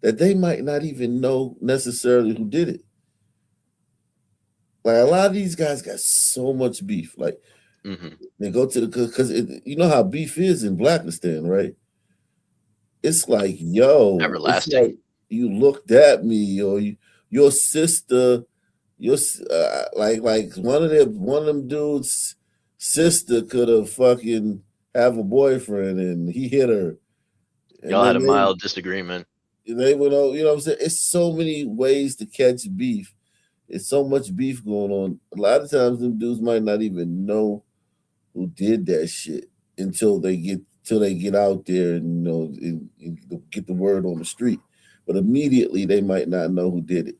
that they might not even know necessarily who did it. Like a lot of these guys got so much beef. Like they go to because you know how beef is in Blackistan, right? It's like, yo, Everlasting. It's like you looked at me, or your sister, like one of them dudes' sister could have fucking have a boyfriend and he hit her. And Y'all had a then mild disagreement. They would know, you know what I'm saying? It's so many ways to catch beef. It's so much beef going on. A lot of times them dudes might not even know who did that shit until they get out there and and get the word on the street. But immediately they might not know who did it.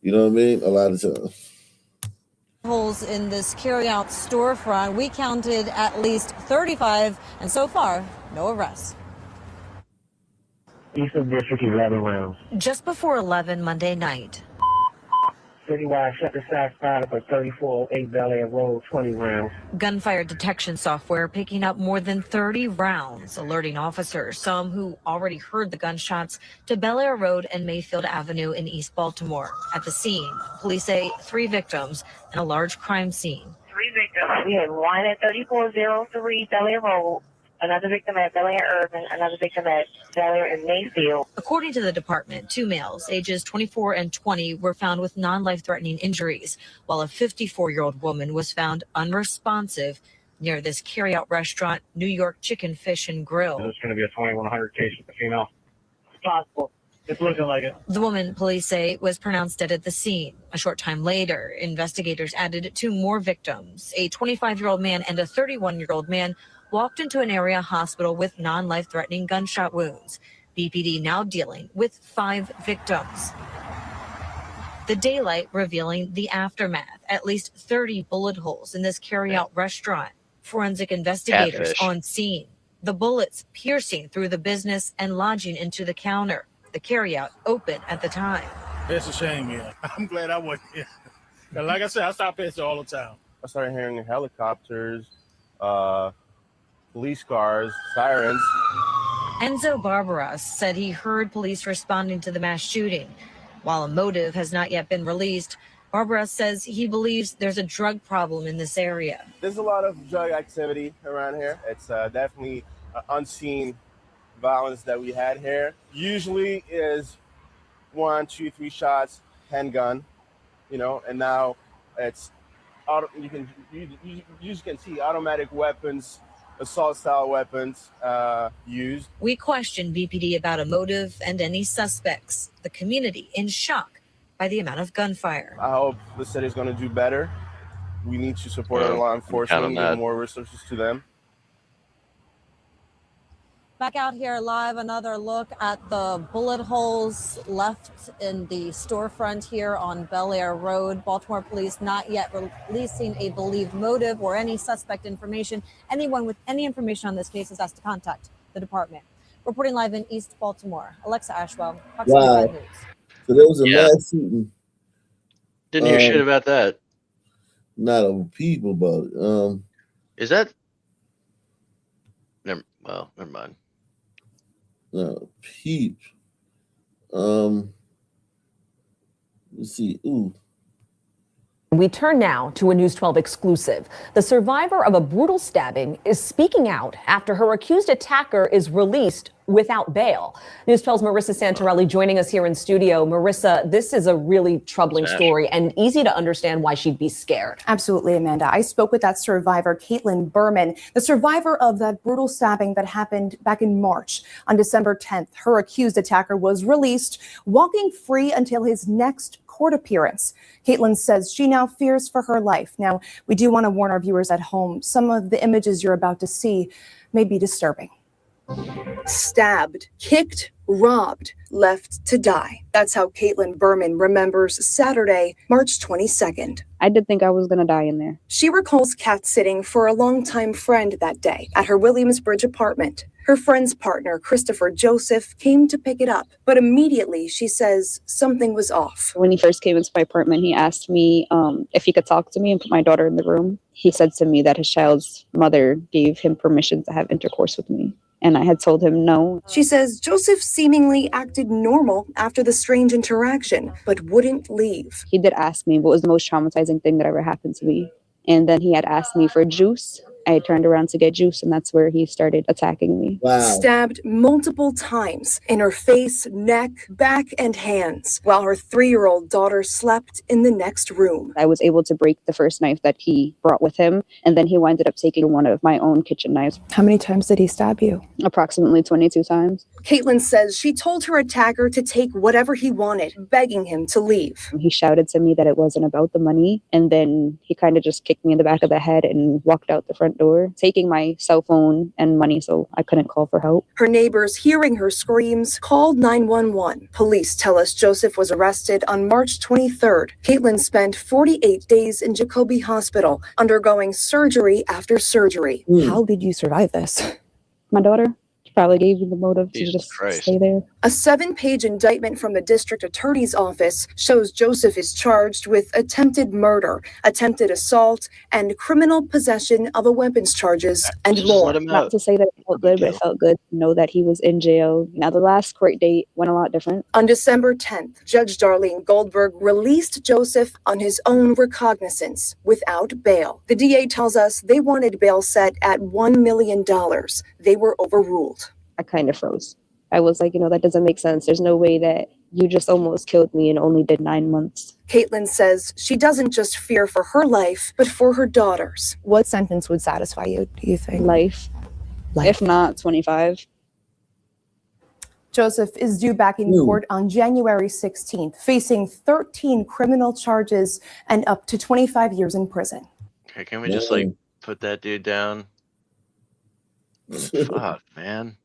You know what I mean? A lot of times. Holes in this carryout storefront. We counted at least 35, and so far, no arrests. Eastern District 11 rounds. Just before 11 Monday night. Citywide Shepherd Side spotted for 3408 Bel Air Road, 20 rounds. Gunfire detection software picking up more than 30 rounds, alerting officers, some who already heard the gunshots, to Bel Air Road and Mayfield Avenue in East Baltimore. At the scene, police say 3 victims and a large crime scene. 3 victims. We had one at 3403 Bel Air Road, another victim at Bel Air Urban, another victim at Bel Air and Mayfield. According to the department, 2 males, ages 24 and 20, were found with non-life-threatening injuries, while a 54-year-old woman was found unresponsive near this carry-out restaurant, New York Chicken, Fish, and Grill. This is going to be a 2100 case with the female. It's possible. It's looking like it. The woman, police say, was pronounced dead at the scene. A short time later, investigators added 2 more victims. A 25-year-old man and a 31-year-old man walked into an area hospital with non-life-threatening gunshot wounds. BPD now dealing with 5 victims. The daylight revealing the aftermath. At least 30 bullet holes in this carry-out restaurant. Forensic investigators on scene. The bullets piercing through the business and lodging into the counter. The carry-out open at the time. It's a shame, yeah. I'm glad I wasn't here. Like I said, I stop pissing all the time. I started hearing helicopters, police cars, sirens. Enzo Barbaras said he heard police responding to the mass shooting. While a motive has not yet been released, Barbaras says he believes there's a drug problem in this area. There's a lot of drug activity around here. It's definitely unseen violence that we had here. Usually is 1, 2, 3 shots, handgun, and now it's you can see automatic weapons, assault-style weapons used. We questioned BPD about a motive and any suspects. The community in shock by the amount of gunfire. I hope the city's going to do better. We need to support our law enforcement and give more resources to them. Back out here live, another look at the bullet holes left in the storefront here on Bel Air Road. Baltimore police not yet releasing a believed motive or any suspect information. Anyone with any information on this case is asked to contact the department. Reporting live in East Baltimore, Alexa Ashwell, Fox 45 News. So there was a mass shooting. Didn't hear shit about that. Not a peep about it. Is that? Never mind. No, peep. Let's see. Ooh. We turn now to a News 12 exclusive. The survivor of a brutal stabbing is speaking out after her accused attacker is released without bail. News 12's Marissa Santorelli joining us here in studio. Marissa, this is a really troubling story and easy to understand why she'd be scared. Absolutely, Amanda. I spoke with that survivor, Caitlin Berman, the survivor of that brutal stabbing that happened back in March. On December 10th, her accused attacker was released, walking free until his next court appearance. Caitlin says she now fears for her life. Now, we do want to warn our viewers at home, some of the images you're about to see may be disturbing. Stabbed, kicked, robbed, left to die. That's how Caitlin Berman remembers Saturday, March 22nd. I did think I was going to die in there. She recalls cat-sitting for a longtime friend that day at her Williamsbridge apartment. Her friend's partner, Christopher Joseph, came to pick it up, but immediately she says something was off. When he first came into my apartment, he asked me if he could talk to me and put my daughter in the room. He said to me that his child's mother gave him permission to have intercourse with me, and I had told him no. She says Joseph seemingly acted normal after the strange interaction, but wouldn't leave. He did ask me what was the most traumatizing thing that ever happened to me, and then he had asked me for juice. I turned around to get juice, and that's where he started attacking me. Wow. Stabbed multiple times in her face, neck, back, and hands, while her 3-year-old daughter slept in the next room. I was able to break the first knife that he brought with him, and then he winded up taking one of my own kitchen knives. How many times did he stab you? Approximately 22 times. Caitlin says she told her attacker to take whatever he wanted, begging him to leave. He shouted to me that it wasn't about the money, and then he kind of just kicked me in the back of the head and walked out the front door, taking my cell phone and money so I couldn't call for help. Her neighbors, hearing her screams, called 911. Police tell us Joseph was arrested on March 23rd. Caitlin spent 48 days in Jacoby Hospital, undergoing surgery after surgery. How did you survive this? My daughter probably gave me the motive to just stay there. A 7-page indictment from the district attorney's office shows Joseph is charged with attempted murder, attempted assault, and criminal possession of a weapons charges, and more. Not to say that it felt good, but it felt good to know that he was in jail. Now, the last court date went a lot different. On December 10th, Judge Darlene Goldberg released Joseph on his own recognizance without bail. The DA tells us they wanted bail set at $1 million. They were overruled. I kind of froze. I was like, that doesn't make sense. There's no way that you just almost killed me and only did 9 months. Caitlin says she doesn't just fear for her life, but for her daughters. What sentence would satisfy you, do you think? Life. If not 25. Joseph is due back in court on January 16th, facing 13 criminal charges and up to 25 years in prison. Okay, can we just put that dude down? Fuck, man.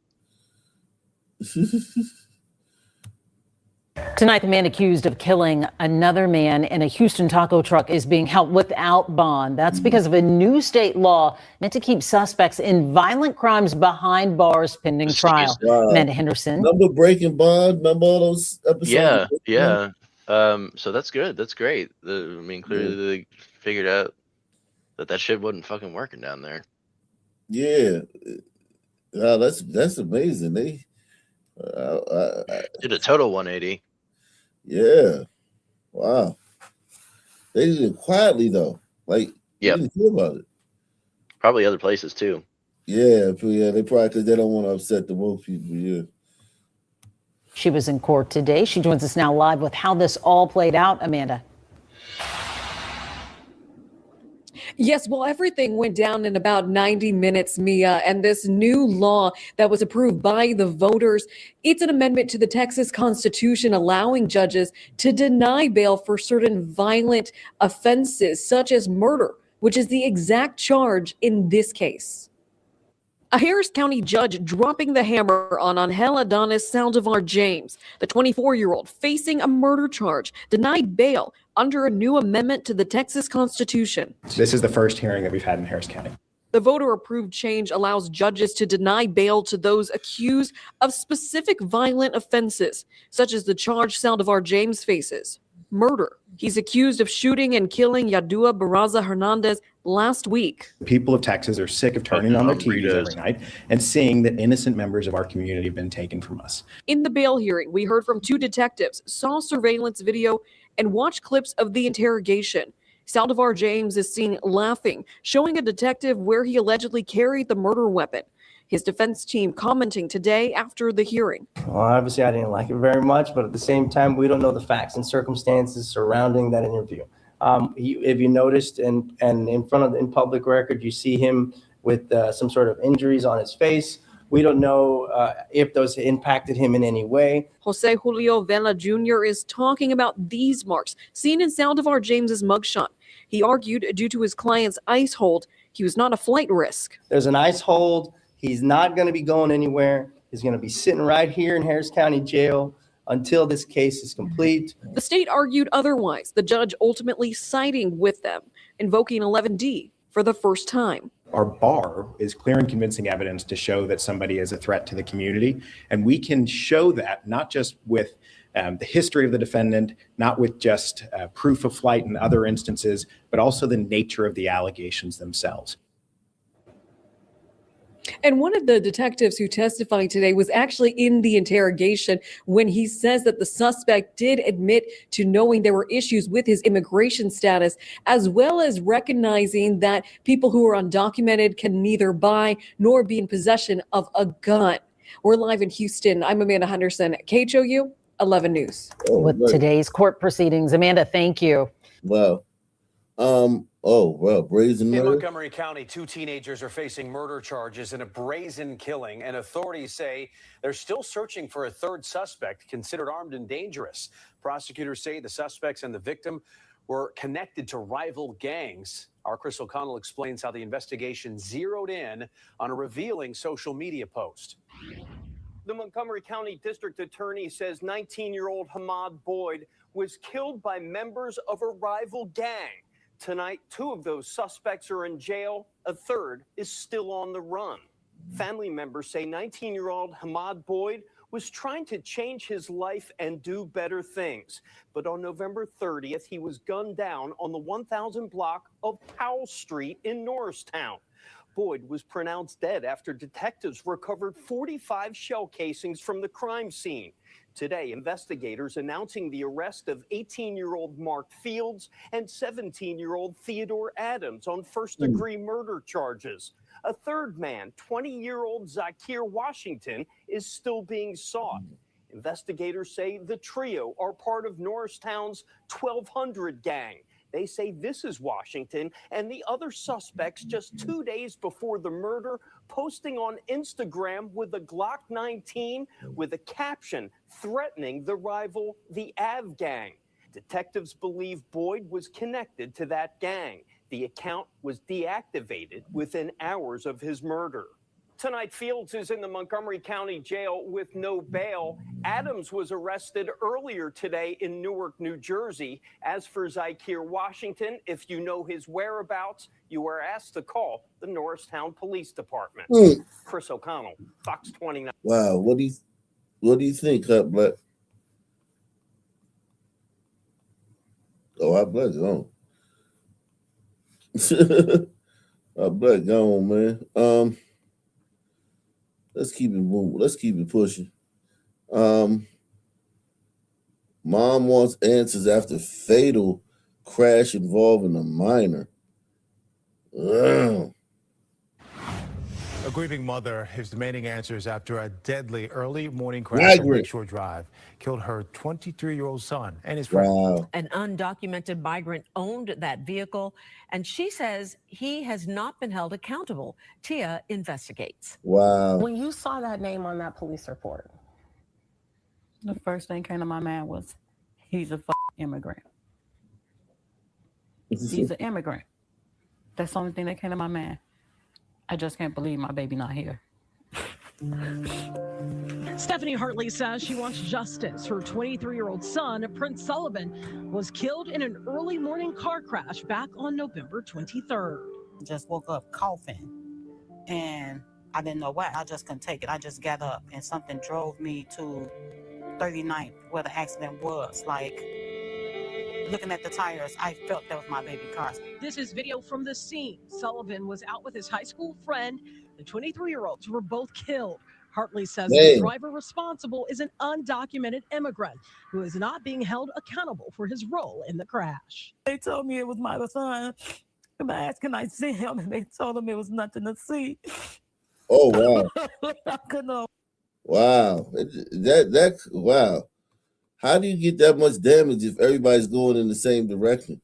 Tonight, the man accused of killing another man in a Houston taco truck is being held without bond. That's because of a new state law meant to keep suspects in violent crimes behind bars pending trial. Amanda Henderson. Remember Breaking Bond? Remember all those episodes? Yeah. So that's good. That's great. Clearly they figured out that shit wasn't fucking working down there. Yeah. That's amazing. They did a total 180. Yeah. Wow. They did it quietly though. You didn't hear about it. Probably other places too. Yeah, they probably because they don't want to upset the woke people. Yeah. She was in court today. She joins us now live with how this all played out. Amanda. Yes, well, everything went down in about 90 minutes, Mia, and this new law that was approved by the voters, it's an amendment to the Texas Constitution allowing judges to deny bail for certain violent offenses, such as murder, which is the exact charge in this case. A Harris County judge dropping the hammer on Angel Adonis Saldivar James, the 24-year-old facing a murder charge, denied bail under a new amendment to the Texas Constitution. This is the first hearing that we've had in Harris County. The voter-approved change allows judges to deny bail to those accused of specific violent offenses, such as the charge Saldivar James faces, murder. He's accused of shooting and killing Yadua Barraza Hernandez last week. The people of Texas are sick of turning on their TVs every night and seeing that innocent members of our community have been taken from us. In the bail hearing, we heard from 2 detectives, saw surveillance video, and watched clips of the interrogation. Saldivar James is seen laughing, showing a detective where he allegedly carried the murder weapon. His defense team commenting today after the hearing. Well, obviously, I didn't like it very much, but at the same time, we don't know the facts and circumstances surrounding that interview. If you noticed, and in public record, you see him with some sort of injuries on his face. We don't know if those impacted him in any way. Jose Julio Vela Jr. is talking about these marks seen in Saldivar James's mugshot. He argued due to his client's ice hold, he was not a flight risk. There's an ice hold. He's not going to be going anywhere. He's going to be sitting right here in Harris County Jail until this case is complete. The state argued otherwise, the judge ultimately siding with them, invoking 11D for the first time. Our bar is clear and convincing evidence to show that somebody is a threat to the community. And we can show that not just with the history of the defendant, not with just proof of flight in other instances, but also the nature of the allegations themselves. And one of the detectives who testified today was actually in the interrogation when he says that the suspect did admit to knowing there were issues with his immigration status, as well as recognizing that people who are undocumented can neither buy nor be in possession of a gun. We're live in Houston. I'm Amanda Henderson, KHOU 11 News. With today's court proceedings. Amanda, thank you. Wow. Oh well, brazen In murder. Montgomery County, 2 teenagers are facing murder charges in a brazen killing, and authorities say they're still searching for a third suspect considered armed and dangerous. Prosecutors say the suspects and the victim were connected to rival gangs. Our Chris O'Connell explains how the investigation zeroed in on a revealing social media post. The Montgomery County District Attorney says 19-year-old Hamad Boyd was killed by members of a rival gang. Tonight, 2 of those suspects are in jail. A third is still on the run. Family members say 19-year-old Hamad Boyd was trying to change his life and do better things. But on November 30th, he was gunned down on the 1000 block of Powell Street in Norristown. Boyd was pronounced dead after detectives recovered 45 shell casings from the crime scene. Today, investigators announcing the arrest of 18-year-old Mark Fields and 17-year-old Theodore Adams on first-degree murder charges. A third man, 20-year-old Zakir Washington, is still being sought. Investigators say the trio are part of Norristown's 1200 gang. They say this is Washington and the other suspects just 2 days before the murder, posting on Instagram with a Glock 19 with a caption threatening the rival, the Av gang. Detectives believe Boyd was connected to that gang. The account was deactivated within hours of his murder. Tonight, Fields is in the Montgomery County Jail with no bail. Adams was arrested earlier today in Newark, New Jersey. As for Zakir Washington, if you know his whereabouts, you are asked to call the Norristown Police Department. Chris O'Connell, Fox 29. Wow, what do you think, Hot Black? Oh, Hot Black gone. Hot Black gone, man. Let's keep it moving. Let's keep it pushing. Mom wants answers after fatal crash involving a minor. Ugh. A grieving mother is demanding answers after a deadly early morning crash on Lakeshore Drive killed her 23-year-old son and his friend. Wow. An undocumented migrant owned that vehicle, and she says he has not been held accountable. Tia investigates. Wow. When you saw that name on that police report, the first thing came to my mind was, he's a immigrant. He's an immigrant. That's the only thing that came to my mind. I just can't believe my baby not here. Stephanie Hartley says she wants justice. Her 23-year-old son, Prince Sullivan, was killed in an early morning car crash back on November 23rd. Just woke up coughing, and I didn't know why. I just couldn't take it. I just got up, and something drove me to 39th, where the accident was. Like, looking at the tires, I felt that was my baby car. This is video from the scene. Sullivan was out with his high school friend. The 23-year-olds were both killed. Hartley says the driver responsible is an undocumented immigrant who is not being held accountable for his role in the crash. They told me it was my son. And I asked, can I see him? And they told him it was nothing to see. Oh, wow. I couldn't. Wow. Wow. How do you get that much damage if everybody's going in the same direction?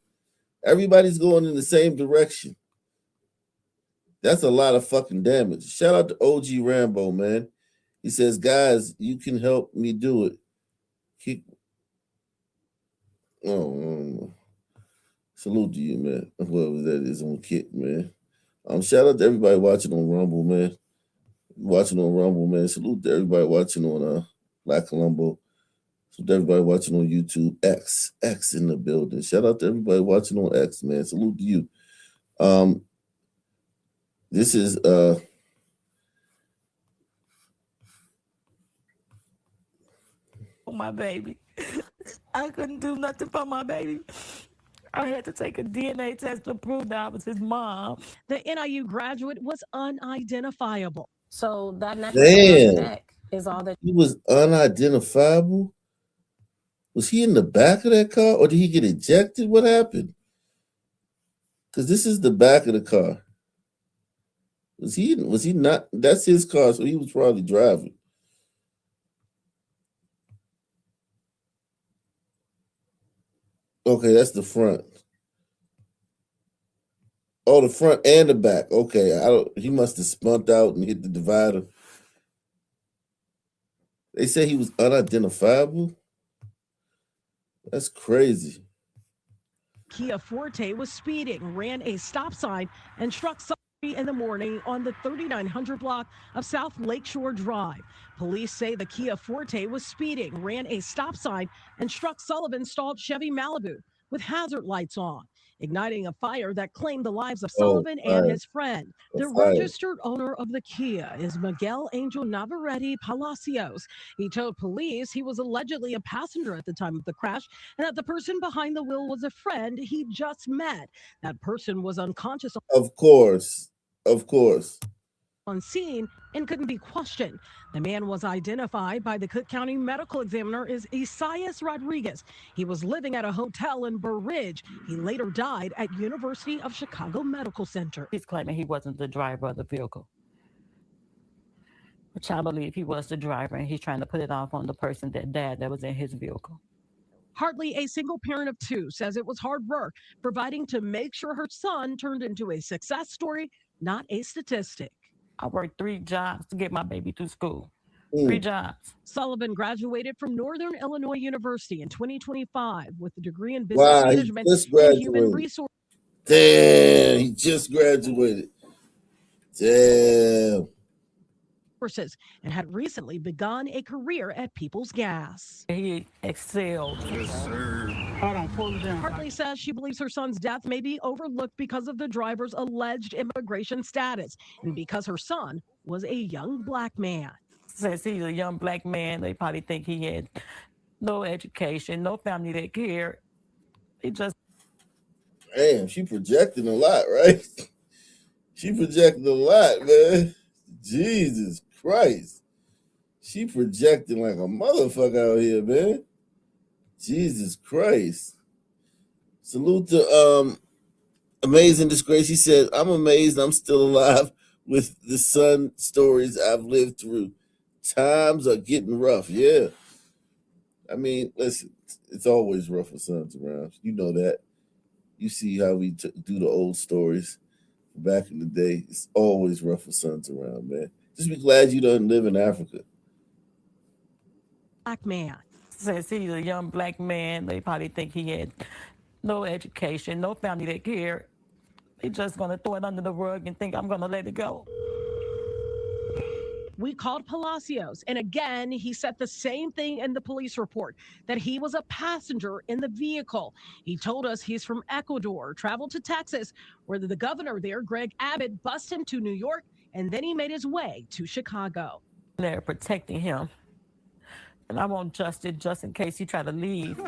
Everybody's going in the same direction. That's a lot of fucking damage. Shout out to OG Rambo, man. He says, guys, you can help me do it. Salute to you, man. Whoever that is on Kick, man. Shout out to everybody watching on Rumble, man. Watching on Rumble, man. Salute to everybody watching on Black Colombo. Salute to everybody watching on YouTube. X in the building. Shout out to everybody watching on X, man. Salute to you. This is my baby. I couldn't do nothing for my baby. I had to take a DNA test to prove that I was his mom. The NIU graduate was unidentifiable. So that necklace on his neck is all that. He was unidentifiable. Was he in the back of that car, or did he get ejected? What happened? Because this is the back of the car. Was he not? That's his car, so he was probably driving. Okay, that's the front. Oh, the front and the back. Okay, he must have spunt out and hit the divider. They say he was unidentifiable. That's crazy. Kia Forte was speeding, ran a stop sign, and struck somebody in the morning on the 3900 block of South Lakeshore Drive. Police say the Kia Forte was speeding, ran a stop sign, and struck Sullivan's stalled Chevy Malibu with hazard lights on, igniting a fire that claimed the lives of Sullivan and his friend. The registered owner of the Kia is Miguel Angel Navarrete Palacios. He told police he was allegedly a passenger at the time of the crash and that the person behind the wheel was a friend he just met. That person was unconscious Of course. on scene and couldn't be questioned. The man was identified by the Cook County Medical Examiner as Isaias Rodriguez. He was living at a hotel in Burr Ridge. He later died at University of Chicago Medical Center. He's claiming he wasn't the driver of the vehicle, which I believe he was the driver, and he's trying to put it off on the person that died that was in his vehicle. Hartley, a single parent of two, says it was hard work providing to make sure her son turned into a success story, not a statistic. I worked 3 jobs to get my baby through school. 3 jobs. Sullivan graduated from Northern Illinois University in 2025 with a degree in business management and human resources. Damn, he just graduated. Damn. And had recently begun a career at People's Gas. He excelled. Yes, sir. Hold on, pull it down. Hartley says she believes her son's death may be overlooked because of the driver's alleged immigration status and because her son was a young black man. Since he's a young black man, they probably think he had no education, no family that cared. He just... Damn, she projecting a lot, right? She projecting a lot, man. Jesus Christ. She projecting like a motherfucker out here, man. Jesus Christ. Salute to Amazing Disgrace. He said, I'm amazed I'm still alive with the son stories I've lived through. Times are getting rough. Yeah. I mean, listen, it's always rough with sons around. You know that. You see how we do the old stories back in the day. It's always rough with sons around, man. Just be glad you don't live in Africa. Black man. Since he's a young black man, they probably think he had no education, no family that cared. They just gonna throw it under the rug and think I'm gonna let it go. We called Palacios, and again, he said the same thing in the police report, that he was a passenger in the vehicle. He told us he's from Ecuador, traveled to Texas, where the governor there, Greg Abbott, bused him to New York, and then he made his way to Chicago. They're protecting him. And I want justice just in case he try to leave.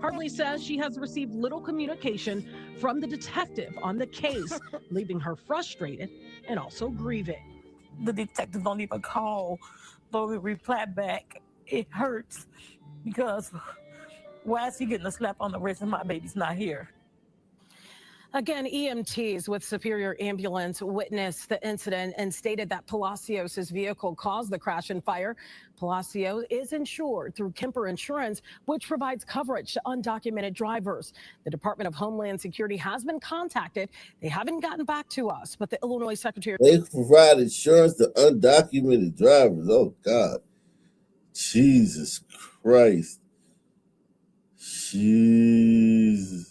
Hartley says she has received little communication from the detective on the case, leaving her frustrated and also grieving. The detective don't even call, don't reply back. It hurts because why is he getting a slap on the wrist and my baby's not here? Again, EMTs with Superior Ambulance witnessed the incident and stated that Palacios' vehicle caused the crash and fire. Palacios is insured through Kemper Insurance, which provides coverage to undocumented drivers. The Department of Homeland Security has been contacted. They haven't gotten back to us, but the Illinois Secretary... They provide insurance to undocumented drivers. Oh, God. Jesus Christ. Jesus.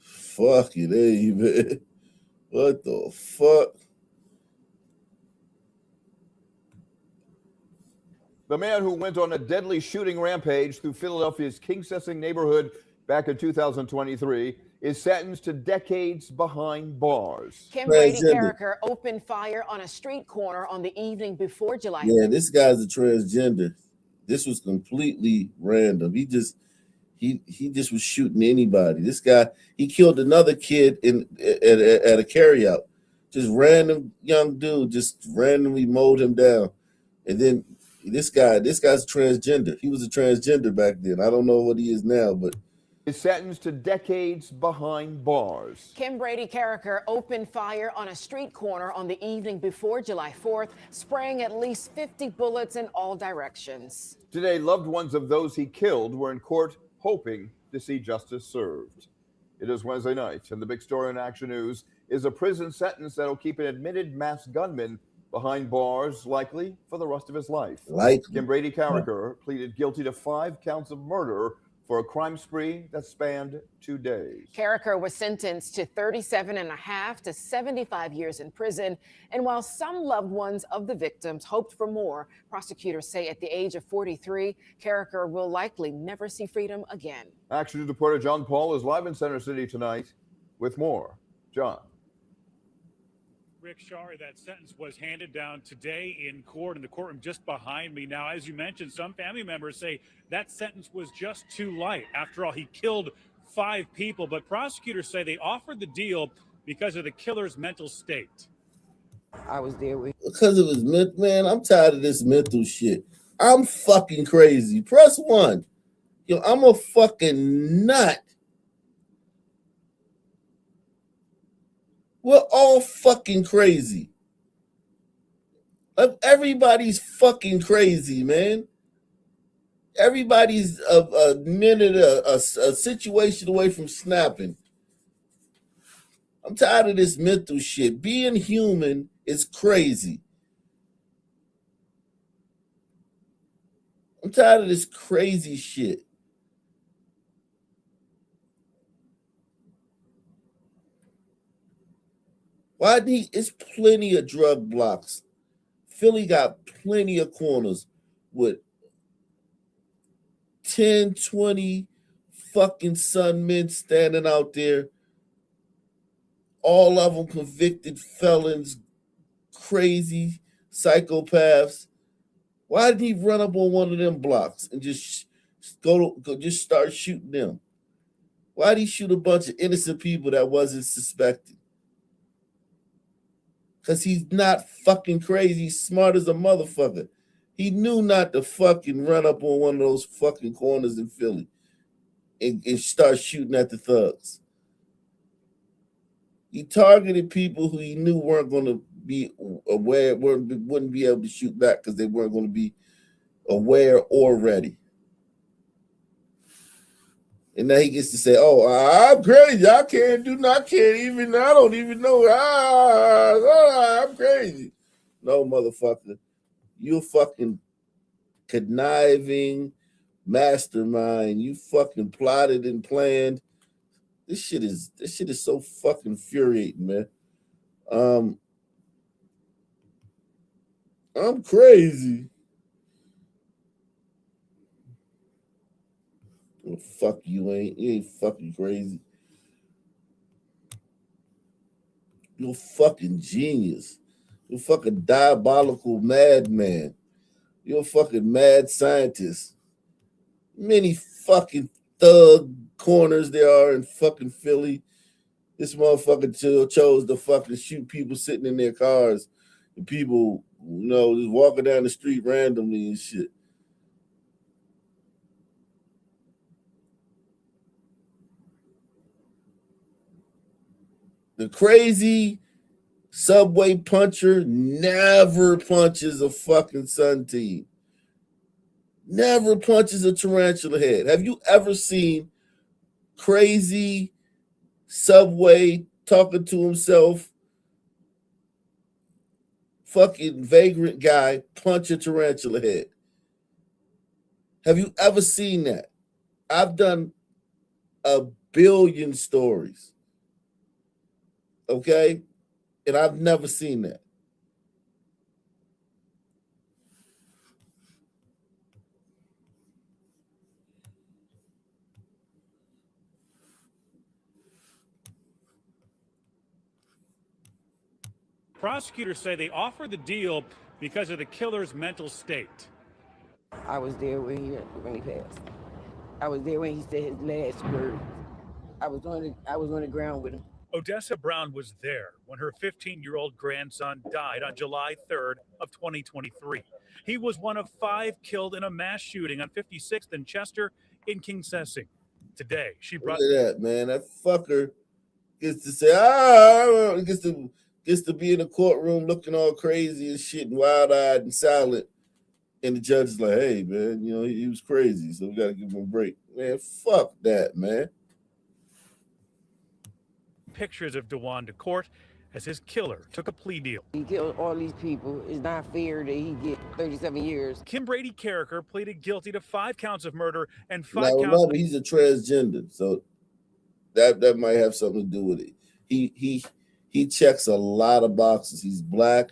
Fucking A, man. What the fuck? The man who went on a deadly shooting rampage through Philadelphia's King Sessing neighborhood back in 2023 is sentenced to decades behind bars. Kim Brady Carricker opened fire on a street corner on the evening before July. Yeah, this guy's a transgender. This was completely random. He just was shooting anybody. This guy, he killed another kid at a carryout. Just random young dude, just randomly mowed him down. And then this guy's transgender. He was a transgender back then. I don't know what he is now, but is sentenced to decades behind bars. Kim Brady Carricker opened fire on a street corner on the evening before July 4th, spraying at least 50 bullets in all directions. Today, loved ones of those he killed were in court hoping to see justice served. It is Wednesday night, and the big story in Action News is a prison sentence that'll keep an admitted mass gunman behind bars, likely for the rest of his life. Kim Brady Carricker pleaded guilty to 5 counts of murder for a crime spree that spanned 2 days. Carricker was sentenced to 37.5 to 75 years in prison. And while some loved ones of the victims hoped for more, prosecutors say at the age of 43, Carricker will likely never see freedom again. Action News reporter John Paul is live in Center City tonight with more. John. Rick Shari, that sentence was handed down today in court in the courtroom just behind me. Now, as you mentioned, some family members say that sentence was just too light. After all, he killed 5 people, but prosecutors say they offered the deal because of the killer's mental state. I was there with because of his mental. Man, I'm tired of this mental shit. I'm fucking crazy. Press 1. Yo, I'm a fucking nut. We're all fucking crazy. Everybody's fucking crazy, man. Everybody's a minute, a situation away from snapping. I'm tired of this mental shit. Being human is crazy. I'm tired of this crazy shit. Why didn't he? It's plenty of drug blocks. Philly got plenty of corners with 10, 20 fucking son men standing out there. All of them convicted felons, crazy psychopaths. Why didn't he run up on one of them blocks and just just start shooting them? Why did he shoot a bunch of innocent people that wasn't suspected? Because he's not fucking crazy. He's smart as a motherfucker. He knew not to fucking run up on one of those fucking corners in Philly and start shooting at the thugs. He targeted people who he knew weren't going to be aware, wouldn't be able to shoot back because they weren't going to be aware or ready. And now he gets to say, "Oh, I'm crazy. I don't even know. I'm crazy." No, motherfucker. You fucking conniving mastermind. You fucking plotted and planned. This shit is so fucking infuriating, man. I'm crazy. Well, fuck you ain't. You ain't fucking crazy. You're a fucking genius. You're a fucking diabolical madman. You're a fucking mad scientist. Many fucking thug corners there are in fucking Philly. This motherfucker chose to fucking shoot people sitting in their cars and people, just walking down the street randomly and shit. The crazy subway puncher never punches a fucking Sun team. Never punches a tarantula head. Have you ever seen crazy subway talking to himself, fucking vagrant guy punch a tarantula head? Have you ever seen that? I've done a billion stories. Okay? And I've never seen that. Prosecutors say they offered the deal because of the killer's mental state. I was there when he passed. I was there when he said his last word. I was on the ground with him. Odessa Brown was there when her 15-year-old grandson died on July 3rd of 2023. He was one of 5 killed in a mass shooting on 56th and Chester in Kingsessing. Today, she brought... Look at that, man. That fucker gets to say, gets to be in the courtroom looking all crazy and shit and wild-eyed and silent. And the judge is like, "Hey, man, he was crazy, so we got to give him a break." Man, fuck that, man. pictures of Dewan to court as his killer took a plea deal. He killed all these people. It's not fair that he get 37 years. Kim Brady Carricker pleaded guilty to 5 counts of murder and 5 now, counts. remember, he's a transgender, so that might have something to do with it. He checks a lot of boxes. He's black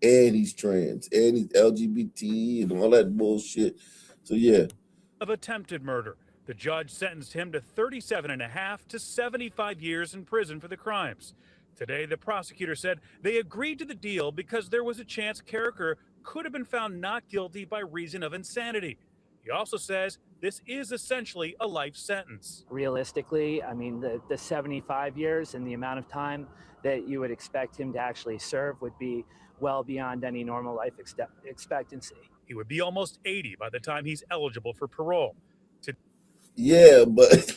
and he's trans and he's LGBT and all that bullshit. So yeah. Of attempted murder. The judge sentenced him to 37.5 to 75 years in prison for the crimes. Today, the prosecutor said they agreed to the deal because there was a chance Carricker could have been found not guilty by reason of insanity. He also says this is essentially a life sentence. Realistically, I mean, the 75 years and the amount of time that you would expect him to actually serve would be well beyond any normal life expectancy. He would be almost 80 by the time he's eligible for parole. Yeah, but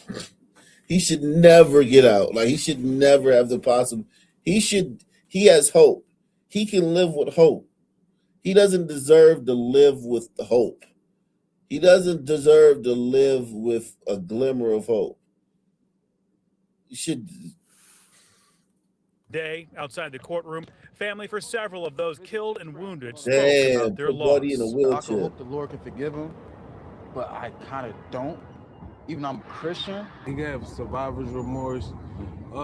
he should never get out. Like, he should never have the possible. He has hope. He can live with hope. He doesn't deserve to live with hope. He doesn't deserve to live with a glimmer of hope. You should. Day outside the courtroom, family for several of those killed and wounded spoke Damn, about their put loss. Buddy in a I wheelchair. hope the Lord can forgive him, but I kind of don't. Even though I'm a Christian. He got survivor's remorse.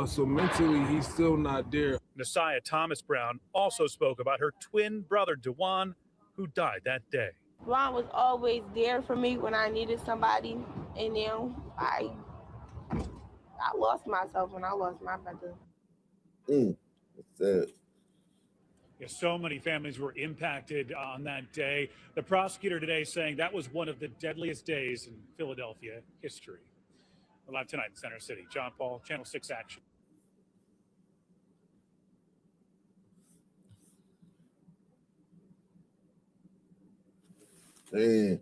So mentally, he's still not there. Nasiah Thomas Brown also spoke about her twin brother, Dewan, who died that day. Ron was always there for me when I needed somebody, and now I lost myself when I lost my brother. That's Yeah, so many families were impacted on that day. The prosecutor today saying that was one of the deadliest days in Philadelphia history. We're live tonight in Center City. John Paul, Channel 6 Action. Damn.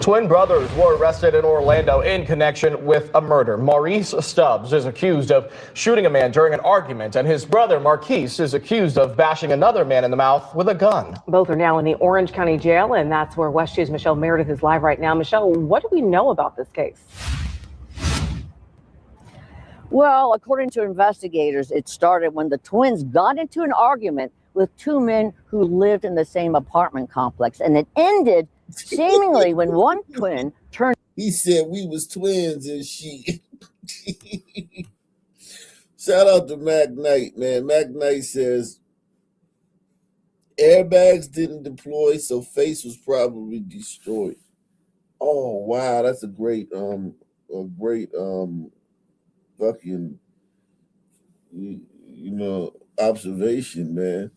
Twin brothers were arrested in Orlando in connection with a murder. Maurice Stubbs is accused of shooting a man during an argument, and his brother Marquise is accused of bashing another man in the mouth with a gun. Both are now in the Orange County Jail, and that's where West 2's Michelle Meredith is live right now. Michelle, what do we know about this case? Well, according to investigators, it started when the twins got into an argument with 2 men who lived in the same apartment complex, and it ended seemingly when one twin turned. He said we was twins and she. Shout out to Mac Knight, man. Mac Knight says airbags didn't deploy, so face was probably destroyed. Oh wow, that's a great fucking observation, man.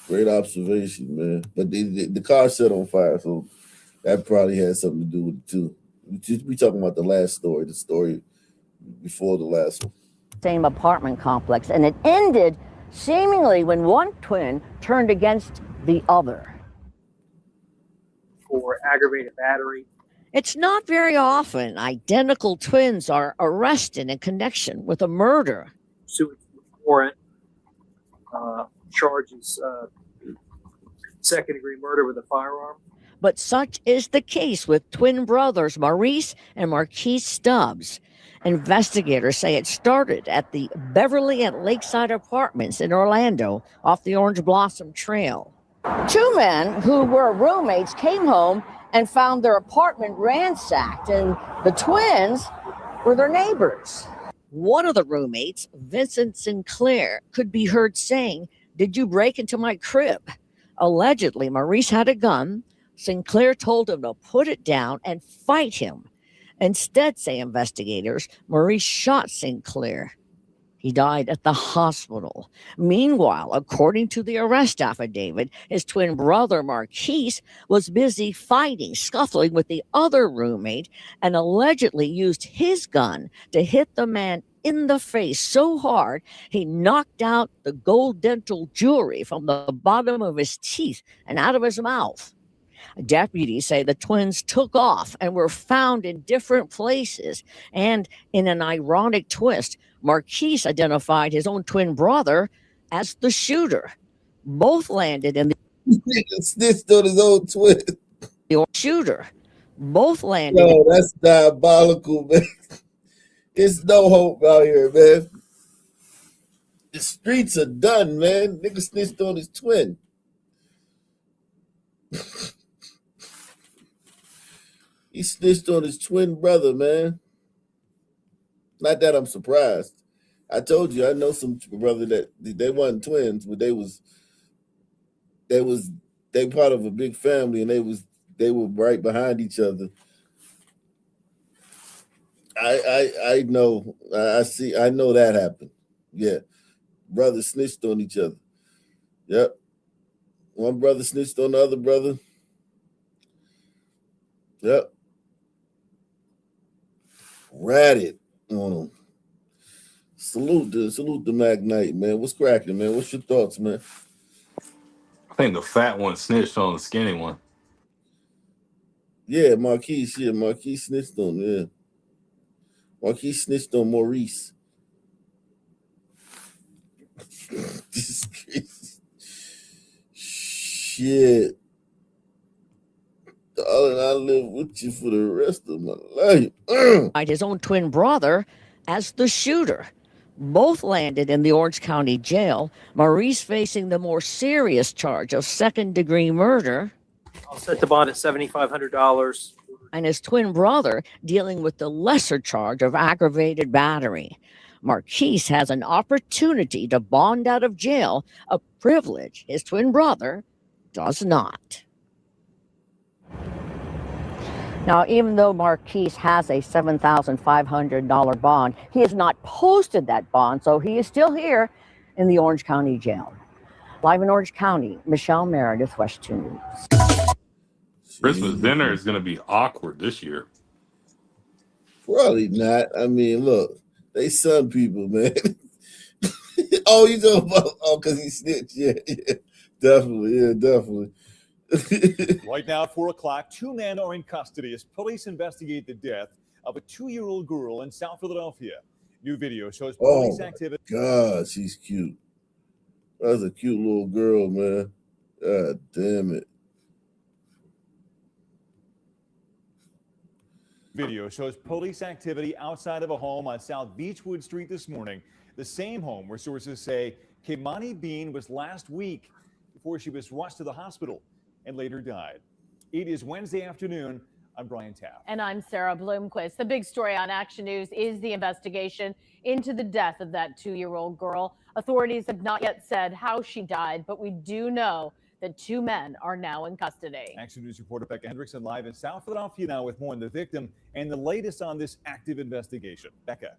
Great observation, man. But the car set on fire, so that probably had something to do with it too. We talking about the last story, the story before the last one. Same apartment complex, and it ended seemingly when one twin turned against the other. For aggravated battery. It's not very often identical twins are arrested in connection with a murder. Suicide warrant charges second-degree murder with a firearm. But such is the case with twin brothers Maurice and Marquise Stubbs. Investigators say it started at the Beverly and Lakeside Apartments in Orlando off the Orange Blossom Trail. 2 men who were roommates came home and found their apartment ransacked, and the twins were their neighbors. One of the roommates, Vincent Sinclair, could be heard saying, "Did you break into my crib?" Allegedly, Maurice had a gun. Sinclair told him to put it down and fight him. Instead, say investigators, Maurice shot Sinclair. He died at the hospital. Meanwhile, according to the arrest affidavit, his twin brother Marquise was busy fighting, scuffling with the other roommate, and allegedly used his gun to hit the man in the face so hard he knocked out the gold dental jewelry from the bottom of his teeth and out of his mouth. Deputies say the twins took off and were found in different places. And in an ironic twist, Marquise identified his own twin brother as the shooter. Both landed in the snitched on his own twin. Shooter. Both landed. Yo, that's diabolical, man. It's no hope out here, man. The streets are done, man. Nigga snitched on his twin. He snitched on his twin brother, man. Not that I'm surprised. I told you I know some brother that they weren't twins, but they part of a big family, and they were right behind each other. I know. I know that happened. Yeah. Brothers snitched on each other. Yep. One brother snitched on the other brother. Yep. Ratted on him. Salute the Mac Knight, man. What's cracking, man? What's your thoughts, man? I think the fat one snitched on the skinny one. Yeah, Marquise. Yeah, Marquise snitched on. Yeah, Marquise snitched on Maurice. Shit. Darling, I live with you for the rest of my life. His own twin brother as the shooter. Both landed in the Orange County jail. Maurice facing the more serious charge of second-degree murder. I'll set the bond at $7,500. And his twin brother dealing with the lesser charge of aggravated battery. Marquise has an opportunity to bond out of jail, a privilege his twin brother does not. Now, even though Marquise has a $7,500 bond, he has not posted that bond, so he is still here in the Orange County jail. Live in Orange County, Michelle Meredith, West 2 News. Christmas dinner is going to be awkward this year. Probably not. I mean, look, they son people, man. Oh, you talking about? Oh, because he snitched. Yeah, definitely. Yeah, definitely. Right now at 4 o'clock, 2 men are in custody as police investigate the death of a 2-year-old girl in South Philadelphia. New video shows police activity. God, she's cute. That's a cute little girl, man. God damn it. Video shows police activity outside of a home on South Beechwood Street this morning. The same home where sources say Kimani Bean was last week before she was rushed to the hospital and later died. It is Wednesday afternoon. I'm Brian Taft. And I'm Sarah Bloomquist. The big story on Action News is the investigation into the death of that 2-year-old girl. Authorities have not yet said how she died, but we do know that 2 men are now in custody. Action News reporter Becca Hendrickson live in South Philadelphia now with more on the victim and the latest on this active investigation. Becca.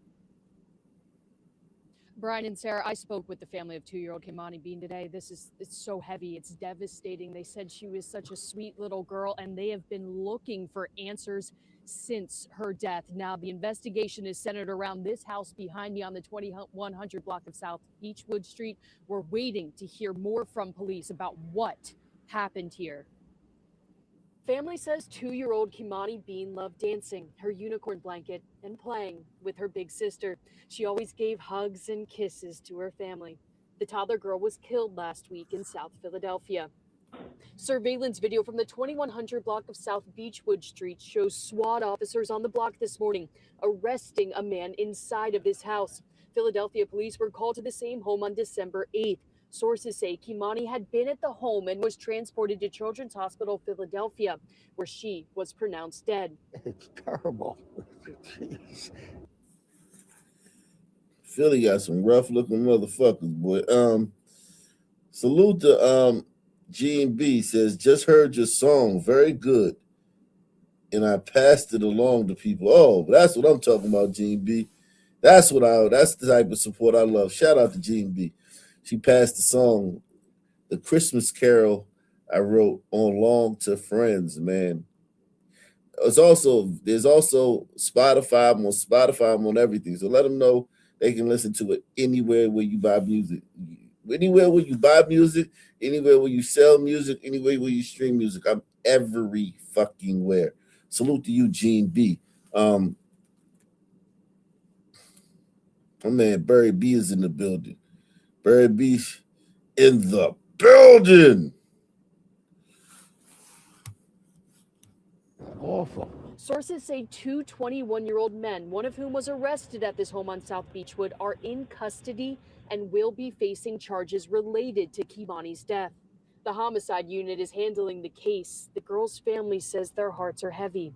Brian and Sarah, I spoke with the family of 2-year-old Kimani Bean today. It's so heavy. It's devastating. They said she was such a sweet little girl, and they have been looking for answers since her death. Now, the investigation is centered around this house behind me on the 2100 block of South Beechwood Street. We're waiting to hear more from police about what happened here. Family says 2-year-old Kimani Bean loved dancing, her unicorn blanket, and playing with her big sister. She always gave hugs and kisses to her family. The toddler girl was killed last week in South Philadelphia. Surveillance video from the 2100 block of South Beechwood Street shows SWAT officers on the block this morning arresting a man inside of this house. Philadelphia police were called to the same home on December 8th. Sources say Kimani had been at the home and was transported to Children's Hospital Philadelphia, where she was pronounced dead. It's terrible. Jeez. Philly got some rough looking motherfuckers, boy. Salute to Gene B says, just heard your song, very good. And I passed it along to people. Oh, that's what I'm talking about, Gene B. That's the type of support I love. Shout out to Gene B. She passed the song, the Christmas Carol I wrote on Long to Friends, man. There's also Spotify. I'm on Spotify. I'm on everything. So let them know they can listen to it anywhere where you buy music. Anywhere where you buy music, anywhere where you sell music, anywhere where you stream music. I'm every fucking where. Salute to you, Gene B. My man Barry B is in the building. Barry B in the building. Awful. Sources say two 21-year-old men, one of whom was arrested at this home on South Beechwood, are in custody and will be facing charges related to Kimani's death. The homicide unit is handling the case. The girl's family says their hearts are heavy.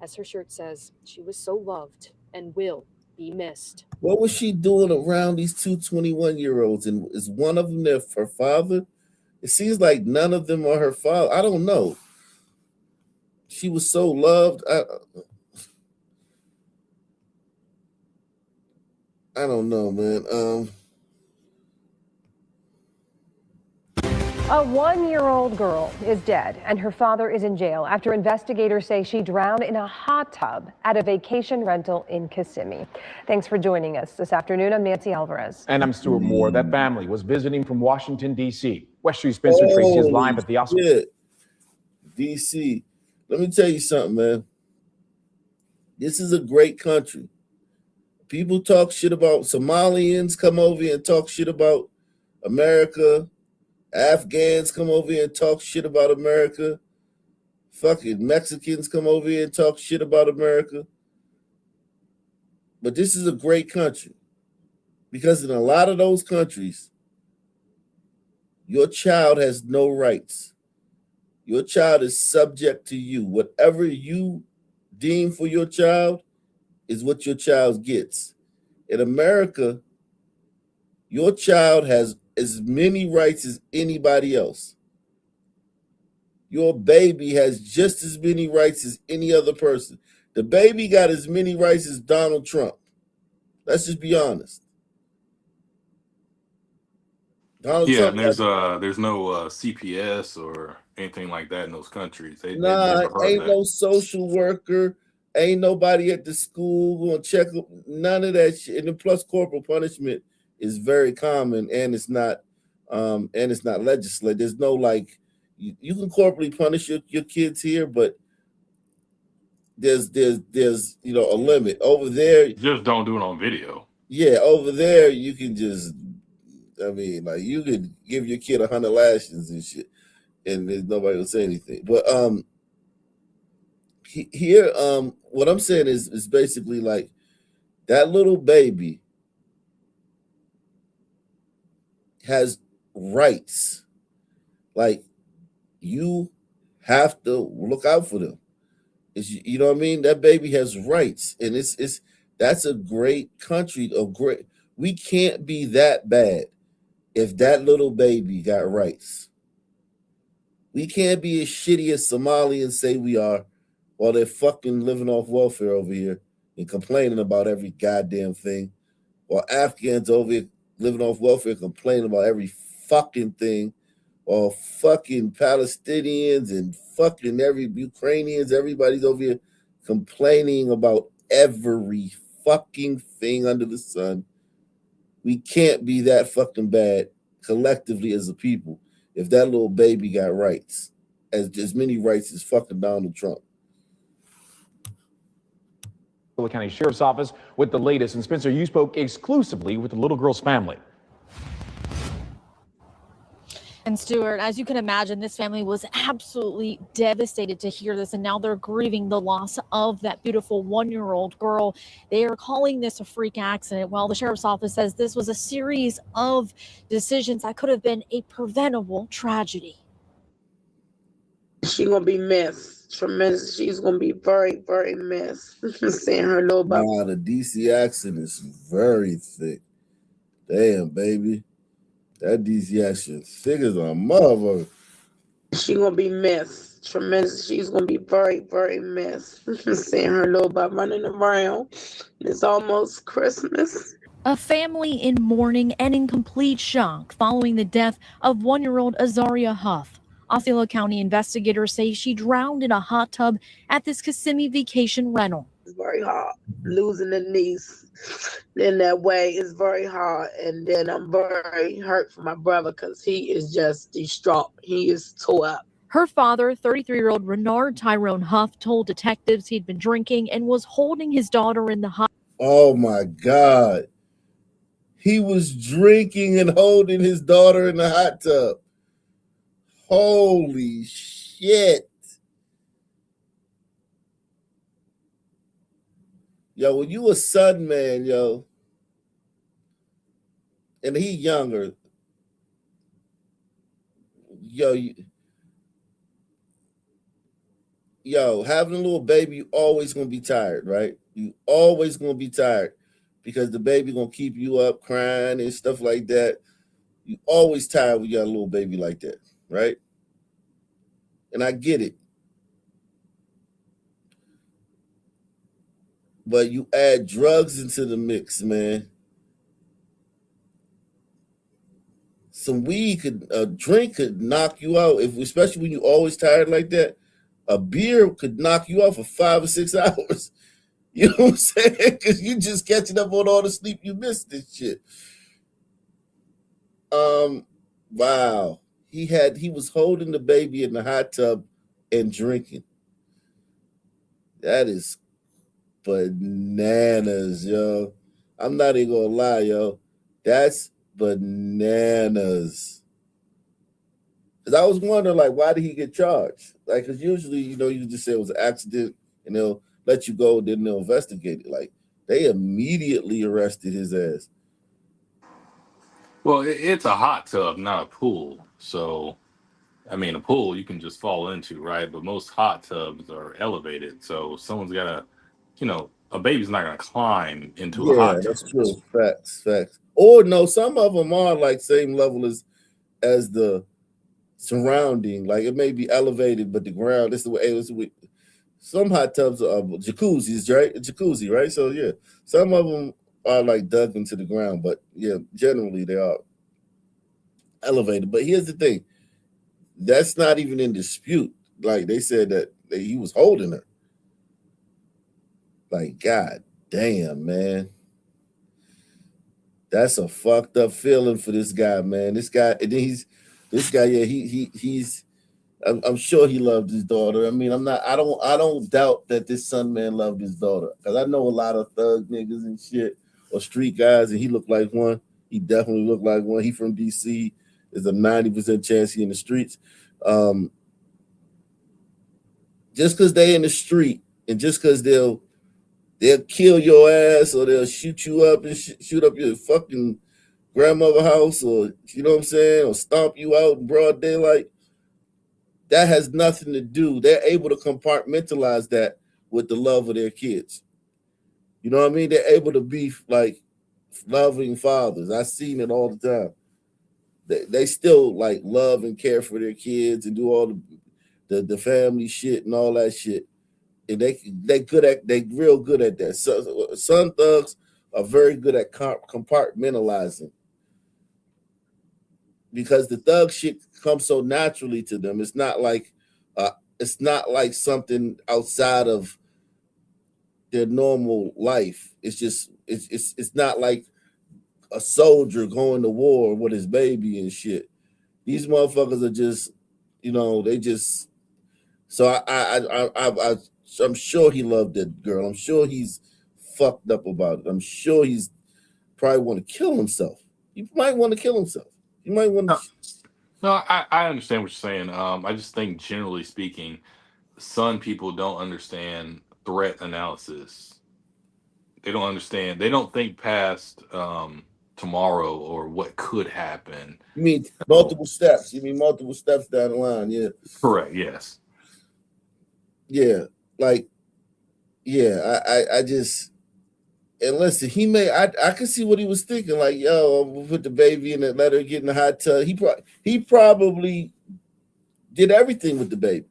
As her shirt says, she was so loved and will be missed. What was she doing around these two 21-year-olds? And is one of them her father? It seems like none of them are her father. I don't know. She was so loved. I don't know, man. A 1-year-old girl is dead and her father is in jail after investigators say she drowned in a hot tub at a vacation rental in Kissimmee. Thanks for joining us this afternoon. I'm Nancy Alvarez. And I'm Stuart Moore. That family was visiting from Washington, D.C. West Street Spencer Tracy is live at the Oscar. D.C. Let me tell you something, man. This is a great country. People talk shit about Somalians, come over here and talk shit about America. Afghans come over here and talk shit about America. Fucking Mexicans come over here and talk shit about America. But this is a great country because in a lot of those countries, your child has no rights. Your child is subject to you. Whatever you deem for your child is what your child gets. In America, your child has as many rights as anybody else. Your baby has just as many rights as any other person. The baby got as many rights as Donald Trump. Let's just be honest. Donald Trump. And there's no CPS or anything like that in those countries. They Nah, never heard ain't that. no social worker. Ain't nobody at the school gonna check up. None of that shit. And then plus corporal punishment is very common, and it's not legislated. There's no like you can corporally punish your kids here, but there's a limit. Over there, Just don't do it on video. yeah, over there you can just you could give your kid 100 lashes and shit, and there's nobody will say anything. But here, what I'm saying is basically like that little baby has rights. Like you have to look out for them. You know what I mean? That baby has rights, and that's a great country. We can't be that bad if that little baby got rights. We can't be as shitty as Somalians say we are while they're fucking living off welfare over here and complaining about every goddamn thing, while Afghans over here living off welfare complaining about every fucking thing, or fucking Palestinians and fucking every Ukrainians, everybody's over here complaining about every fucking thing under the sun. We can't be that fucking bad collectively as a people if that little baby got rights, as many rights as fucking Donald Trump. County Sheriff's Office with the latest. And Spencer, you spoke exclusively with the little girl's family. And Stuart, as you can imagine, this family was absolutely devastated to hear this, and now they're grieving the loss of that beautiful 1-year-old girl. They are calling this a freak accident, while the sheriff's office says this was a series of decisions that could have been a preventable tragedy. She's gonna be missed. Tremendous. She's gonna be very, very missed. Seeing her little baby. Nah, the DC accent is very thick. Damn, baby. That DC accent thick as a motherfucker. She's gonna be missed. Tremendous. She's gonna be very, very missed. Seeing her little baby running around. It's almost Christmas. A family in mourning and in complete shock following the death of 1-year-old Azaria Huff. Osceola County investigators say she drowned in a hot tub at this Kissimmee vacation rental. It's very hard. Losing a niece in that way is very hard. And then I'm very hurt for my brother because he is just distraught. He is tore up. Her father, 33-year-old Renard Tyrone Huff, told detectives he'd been drinking and was holding his daughter in the hot. Oh my God. He was drinking and holding his daughter in the hot tub. Holy shit. Yo, when you a son, man, yo, and he younger, yo, having a little baby, you always gonna be tired, right? You always gonna be tired because the baby gonna keep you up crying and stuff like that. You always tired when you got a little baby like that, right? And I get it. But you add drugs into the mix, man. Some weed a drink could knock you out, especially when you always tired like that. A beer could knock you out for 5 or 6 hours. You know what I'm saying? Because you just catching up on all the sleep you missed this shit. Wow. He was holding the baby in the hot tub and drinking. That is bananas, yo. I'm not even gonna lie, yo. That's bananas. Because I was wondering, like, why did he get charged? Like, because usually, you just say it was an accident and they'll let you go, then they'll investigate it. Like, they immediately arrested his ass. Well, it's a hot tub, not a pool. So, I mean, a pool you can just fall into, right? But most hot tubs are elevated. So, someone's got to, a baby's not going to climb into a Yeah, hot tub. that's true. Facts. Or no, some of them are like same level as the surrounding. Like it may be elevated, but the ground is the way. Some hot tubs are jacuzzis, right? A jacuzzi, right? So yeah, some of them are like dug into the ground, but yeah, generally they are elevated. But here's the thing: that's not even in dispute. Like they said that he was holding her. Like, god damn, man. That's a fucked up feeling for this guy, man. This guy, yeah, he's I'm sure he loved his daughter. I mean, I don't doubt that this son man loved his daughter. Because I know a lot of thug niggas and shit or street guys, and he looked like one. He definitely looked like one. He from DC. There's a 90% chance he in the streets. Just because they in the street and just because they'll kill your ass or they'll shoot you up and shoot up your fucking grandmother house, or you know what I'm saying, or stomp you out in broad daylight. That has nothing to do. They're able to compartmentalize that with the love of their kids. You know what I mean? They're able to be like loving fathers. I've seen it all the time. They still like love and care for their kids and do all the family shit and all that shit. And they real good at that. So, some thugs are very good at compartmentalizing because the thug shit comes so naturally to them. It's not like something outside of their normal life. It's just it's not like a soldier going to war with his baby and shit. These motherfuckers are just, they just. So I'm sure he loved that girl. I'm sure he's fucked up about it. I'm sure he's probably want to kill himself. He might want to kill himself. He might want to. No, I understand what you're saying. I just think generally speaking, some people don't understand threat analysis. They don't understand. They don't think past tomorrow or what could happen. You mean multiple steps? You mean multiple steps down the line? Yeah. Correct. Yes. Yeah. Like, yeah. I just, and listen. I could see what he was thinking. Like, yo, I'm gonna put the baby in and let her get in the hot tub. He probably did everything with the baby,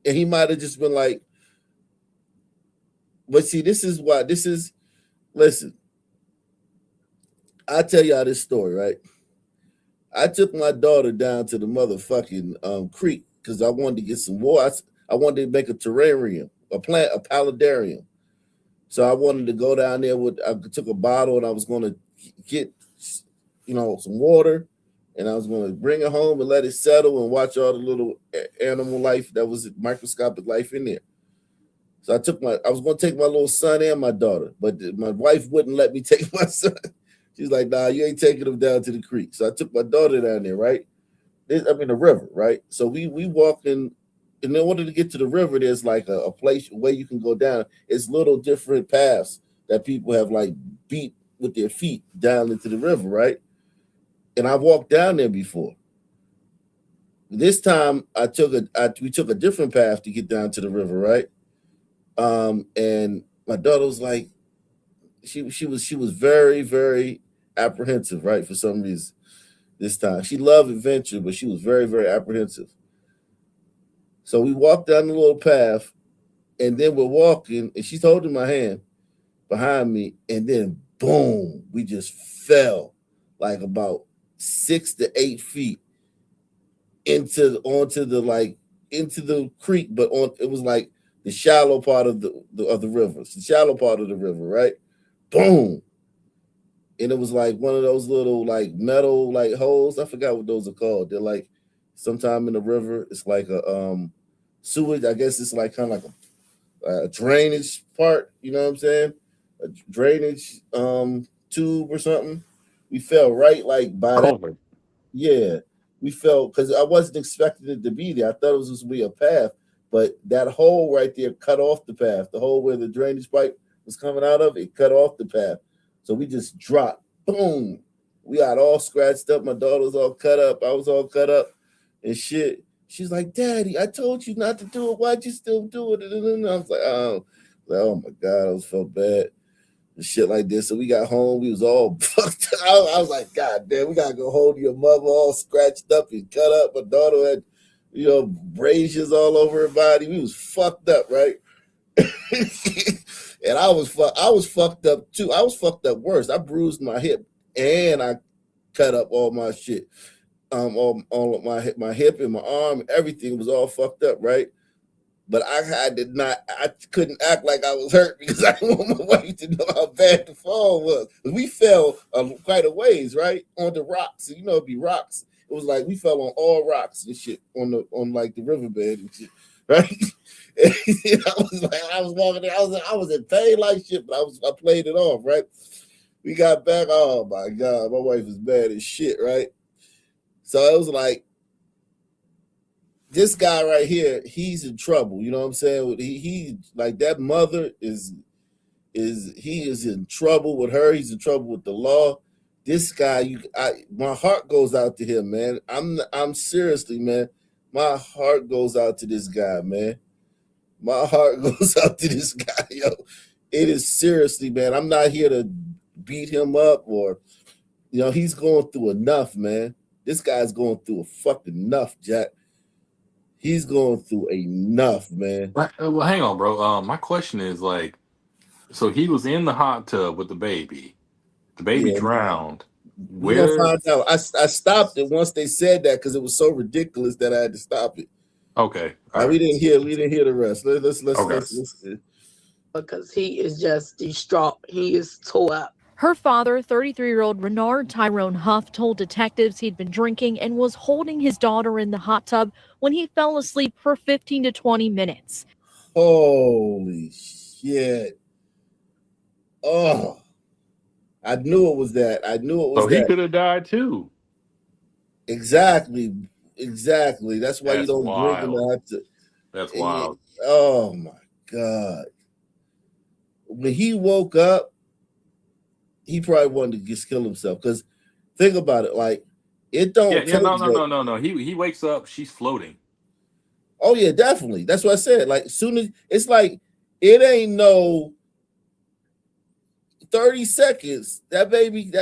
and he might have just been like. But see, this is why. Listen, I'll tell y'all this story, right? I took my daughter down to the motherfucking creek because I wanted to get some water. I wanted to make a terrarium, a paludarium. So I wanted to go down there I took a bottle and I was going to get, some water, and I was going to bring it home and let it settle and watch all the little animal life that was microscopic life in there. So I was going to take my little son and my daughter, but my wife wouldn't let me take my son. She's like, nah, you ain't taking them down to the creek. So I took my daughter down there, right? The river, right? So we walked in, and in order to get to the river, there's like a place where you can go down. It's little different paths that people have like beat with their feet down into the river, right? And I walked down there before. This time we took a different path to get down to the river, right? And my daughter was like, she was very, very apprehensive, right? For some reason. This time. She loved adventure, but she was very, very apprehensive. So we walked down the little path, and then we're walking, and she's holding my hand behind me, and then boom, we just fell like about 6 to 8 feet into the creek, but it was like the shallow part of the river. It's the shallow part of the river, right? Boom. And it was like one of those little like metal like holes. I forgot what those are called. They're like sometime in the river. It's like a sewage. I guess it's like kind of like a drainage part. You know what I'm saying? A drainage tube or something. We fell right like by that. Yeah, we fell because I wasn't expecting it to be there. I thought it was just be a path, but that hole right there cut off the path. The hole where the drainage pipe was coming out of it cut off the path. So we just dropped, boom. We got all scratched up. My daughter was all cut up. I was all cut up and shit. She's like, Daddy, I told you not to do it. Why'd you still do it? And I was like, oh my God, I felt bad and shit like this. So we got home. We was all fucked up. I was like, God damn, we got to go hold your mother all scratched up and cut up. My daughter had, braziers all over her body. We was fucked up, right? And I was fucked up too. I was fucked up worse. I bruised my hip and I cut up all my shit. All of my hip and my arm, everything was all fucked up, right? But I couldn't act like I was hurt because I didn't want my wife to know how bad the fall was. We fell quite a ways, right? On the rocks. It'd be rocks. It was like we fell on all rocks and shit on like the riverbed and shit, right? I was walking there. I was in pain like shit, but I played it off, right? We got back. Oh my God, my wife was bad as shit, right? So it was like this guy right here, he's in trouble. You know what I'm saying? He like that mother is in trouble with her. He's in trouble with the law. This guy, my heart goes out to him, man. I'm seriously, man. My heart goes out to this guy, man. My heart goes out to this guy, yo. It is seriously, man. I'm not here to beat him up or, he's going through enough, man. This guy's going through a fucking enough, Jack. He's going through enough, man. Well, hang on, bro. My question is like, so he was in the hot tub with the baby. The baby drowned. We're gonna find out. I stopped it once they said that because it was so ridiculous that I had to stop it. Okay. We didn't hear the rest. Let's because he is just distraught. He is tore up. Her father, 33-year-old Renard Tyrone Huff, told detectives he'd been drinking and was holding his daughter in the hot tub when he fell asleep for 15 to 20 minutes. Holy shit. Oh, I knew it was that. So he could have died too. Exactly. That's why you don't drink in the hot tub. That's wild. Oh my God. When he woke up, he probably wanted to just kill himself. Because think about it, like it don't. No. He wakes up, she's floating. Oh yeah, definitely. That's what I said. Like soon as it's like it ain't no 30 seconds. That baby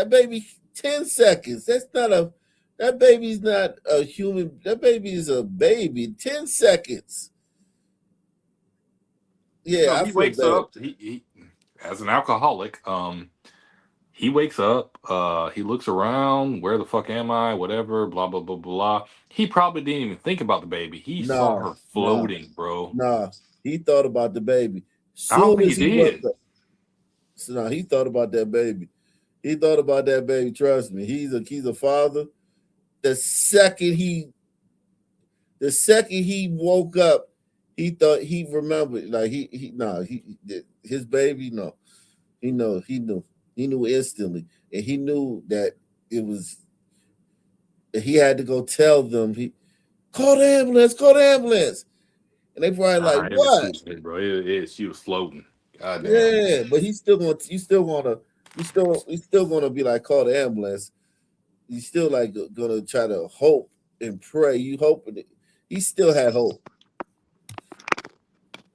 10 seconds. That baby's not a human. That baby is a baby. 10 seconds. Yeah, he wakes up. He as an alcoholic, he wakes up, he looks around, where the fuck am I? Whatever, blah, blah, blah, blah. He probably didn't even think about the baby. He saw her floating, bro. Nah, he thought about the baby. I don't think he did. He thought about that baby. He thought about that baby. Trust me. He's a father. The second he woke up, he thought he remembered. Like his baby. No, he knew instantly, and he knew that it was. He had to go tell them. He call the ambulance, and they probably like what? Bro, she was floating. God damn. Yeah, but he's still gonna be like, call the ambulance. He's still like gonna try to hope and pray. You hoping it. He still had hope.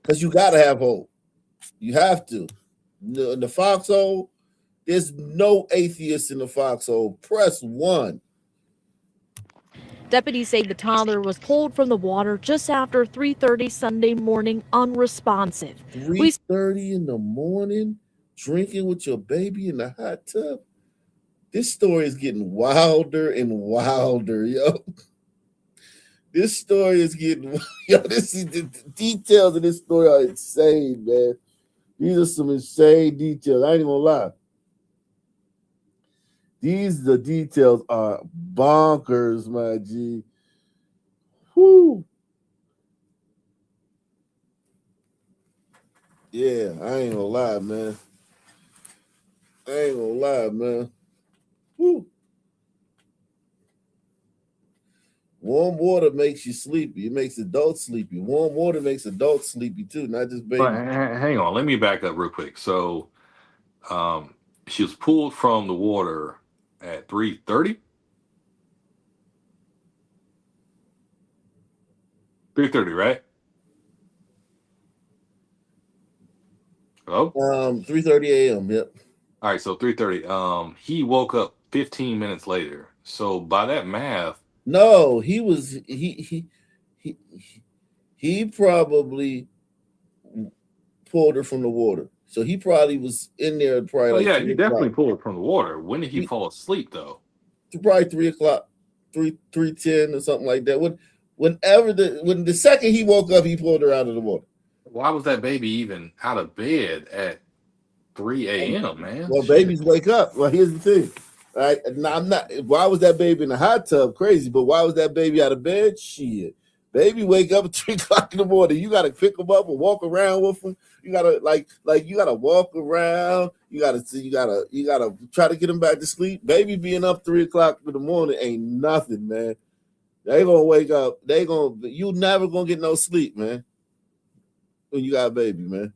Because you gotta have hope. You have to. In the foxhole, there's no atheists in the foxhole. Press 1. Deputies say the toddler was pulled from the water just after 3:30 Sunday morning, unresponsive. 3:30 in the morning, drinking with your baby in the hot tub. This story is getting wilder and wilder, yo. This story is getting, yo. The details of this story are insane, man. These are some insane details. I ain't gonna lie. The details are bonkers, my G. Whoo. Yeah, I ain't gonna lie, man. Whoo. Warm water makes you sleepy. It makes adults sleepy. Warm water makes adults sleepy too, not just babies. But hang on, let me back up real quick. So, she was pulled from the water at 3:30. 3:30, right? Hello? 3:30 a.m. Yep. All right, so 3:30. He woke up 15 minutes later. So by that math, no, he probably pulled her from the water. So he probably was in there probably. Oh like yeah, he definitely pulled her from the water. When did he fall asleep though? Probably 3 o'clock, 3:10 or something like that. When the second he woke up, he pulled her out of the water. Why was that baby even out of bed at 3 a.m., man? Well, babies wake up. Well, here's the thing. All right. Now, I'm not. Why was that baby in the hot tub? Crazy. But why was that baby out of bed? Shit. Baby wake up at 3 o'clock in the morning. You gotta pick him up and walk around with him. You gotta you gotta walk around. You gotta try to get him back to sleep. Baby being up 3 o'clock in the morning ain't nothing, man. They gonna wake up. You never gonna get no sleep, man. When you got a baby, man.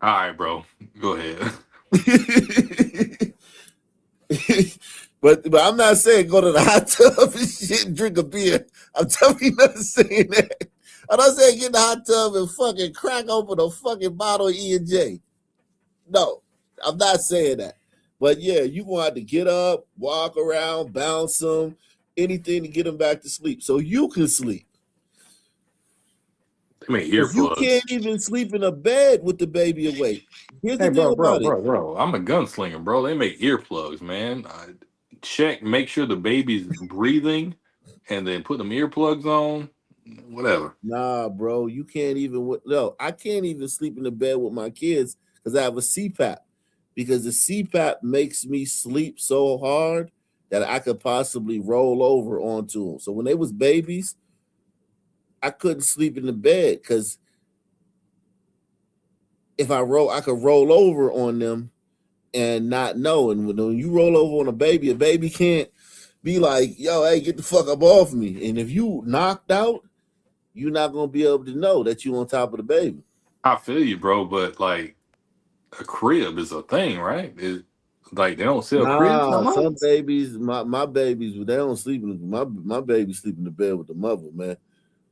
All right, bro. Go ahead. But I'm not saying go to the hot tub and shit and drink a beer. I'm definitely not saying that. I'm not saying get in the hot tub and fucking crack open a fucking bottle of E&J. No, I'm not saying that. But yeah, you gonna have to get up, walk around, bounce them, anything to get them back to sleep so you can sleep. I mean, earplugs. You can't even sleep in a bed with the baby awake. Here's the thing about it. Bro, I'm a gunslinger, bro. They make earplugs, man. Make sure the baby's breathing, and then put them earplugs on. Whatever. Nah, bro, you can't even. No, I can't even sleep in the bed with my kids because I have a CPAP. Because the CPAP makes me sleep so hard that I could possibly roll over onto them. So when they was babies, I couldn't sleep in the bed because if I could roll over on them and not know. And when you roll over on a baby can't be like, yo, hey, get the fuck up off me. And if you knocked out, you're not gonna be able to know that you on top of the baby. I feel you, bro, but like a crib is a thing, right? Like they don't sell cribs no more? Some babies, my babies, they don't sleep in my babies sleep in the bed with the mother, man.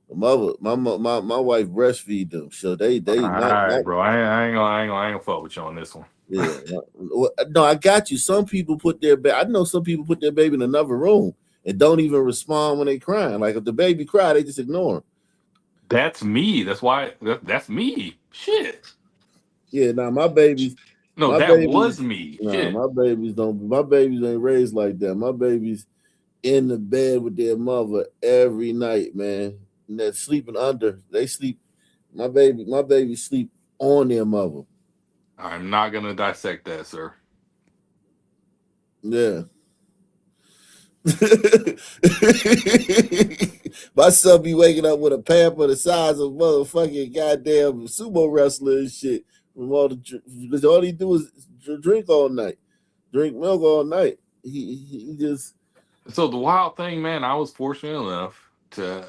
The mother, my wife breastfeed them, so they. All right, bro. I ain't gonna fuck with you on this one. Yeah, no, I got you. Some people put their I know some people put their baby in another room and don't even respond when they crying. Like if the baby cry, they just ignore them. That's me. That's why. That's me. Shit. Yeah, now my babies. No, was me. No, shit. My babies don't. My babies ain't raised like that. My babies in the bed with their mother every night, man. And they're sleeping under. They sleep. My baby sleep on their mother. I'm not gonna dissect that, sir. Yeah. My son be waking up with a pamper the size of motherfucking goddamn sumo wrestler and shit. Because all he do is drink all night, drink milk all night. He just. So the wild thing, man, I was fortunate enough to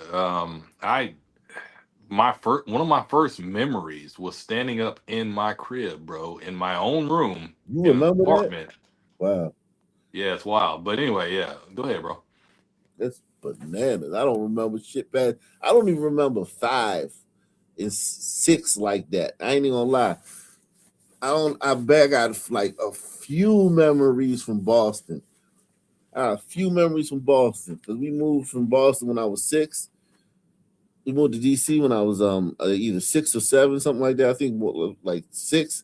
one of my first memories was standing up in my crib, bro, in my own room You in an remember that? apartment. Wow. Yeah, it's wild. But anyway, yeah, go ahead, bro. That's bananas. I don't remember shit bad. I don't even remember 5 and 6 like that. I ain't even gonna lie. I bet I got like a few memories from Boston. A few memories from Boston because we moved from Boston when I was 6. We moved to DC when I was either 6 or 7, something like that. I think like 6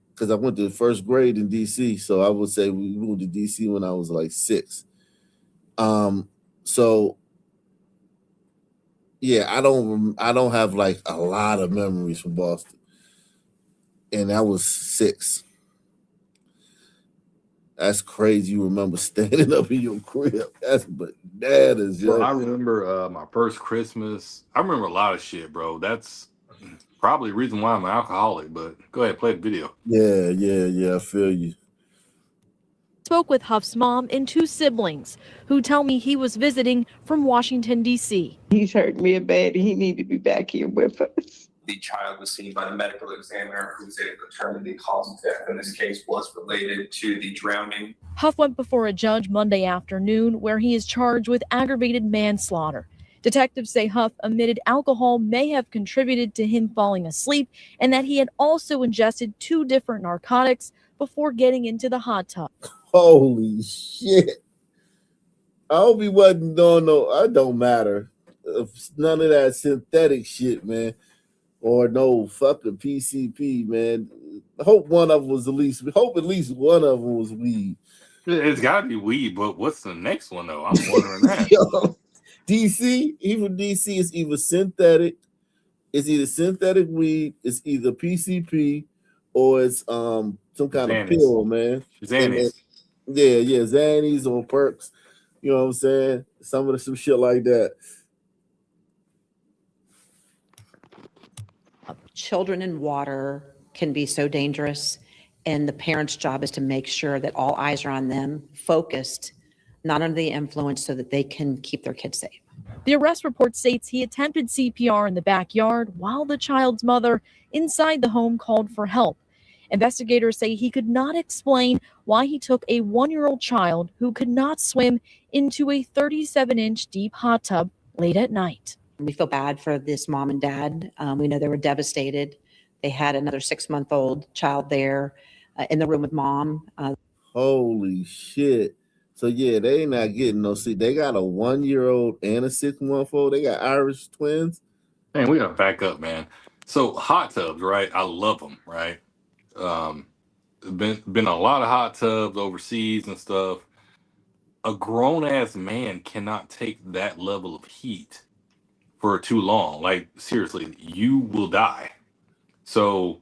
because I went to first grade in DC. So I would say we moved to DC when I was like 6. So yeah, I don't have like a lot of memories from Boston, and I was 6. That's crazy. You remember standing up in your crib? That's bananas, yo. Bro, I remember my first Christmas. I remember a lot of shit, bro. That's probably the reason why I'm an alcoholic. But go ahead, play the video. Yeah. I feel you. Spoke with Huff's mom and 2 siblings who tell me he was visiting from Washington, D.C. He's hurt me bad and he needed to be back here with us. The child was seen by the medical examiner who was able to determine the cause of death in this case was related to the drowning. Huff went before a judge Monday afternoon where he is charged with aggravated manslaughter. Detectives say Huff admitted alcohol may have contributed to him falling asleep and that he had also ingested 2 different narcotics before getting into the hot tub. Holy shit. I hope he wasn't doing it don't matter. None of that synthetic shit, man. Or no fucking PCP, man. Hope at least one of them was weed. It's gotta be weed, but what's the next one though? I'm wondering that. Yo, DC, even DC is either synthetic weed, it's either PCP, or it's some kind of pill, man. Xannies. Yeah, Xannies or perks. You know what I'm saying? Some shit like that. Children in water can be so dangerous, and the parent's job is to make sure that all eyes are on them, focused, not under the influence, so that they can keep their kids safe. The arrest report states he attempted CPR in the backyard while the child's mother inside the home called for help. Investigators say he could not explain why he took a 1-year-old child who could not swim into a 37-inch deep hot tub late at night. We feel bad for this mom and dad. We know they were devastated. They had another 6-month-old child there in the room with mom. Holy shit. So yeah, they not getting no sleep. They got a 1-year-old and a 6-month-old. They got Irish twins. Man, we gotta back up, man. So hot tubs, right? I love them, right? Been a lot of hot tubs overseas and stuff. A grown ass man cannot take that level of heat for too long. Like seriously, you will die. So,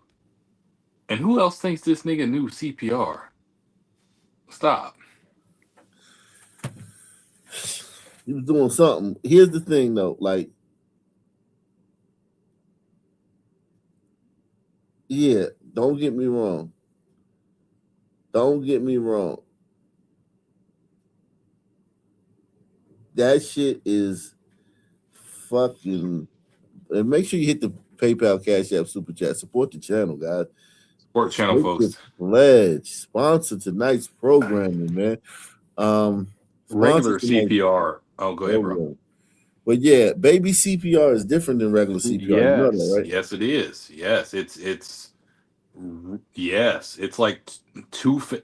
and who else thinks this nigga knew CPR? Stop. He was doing something. Here's the thing, though. Like, yeah, don't get me wrong. That shit is fucking. And make sure you hit the PayPal, Cash App, Super Chat. Support the channel, guys. Support the channel, folks. Pledge. Sponsor tonight's programming, man. Regular CPR. Oh, go ahead, bro. But yeah, baby CPR is different than regular CPR. Yes, you know that, right? Yes, it is. Yes, it's like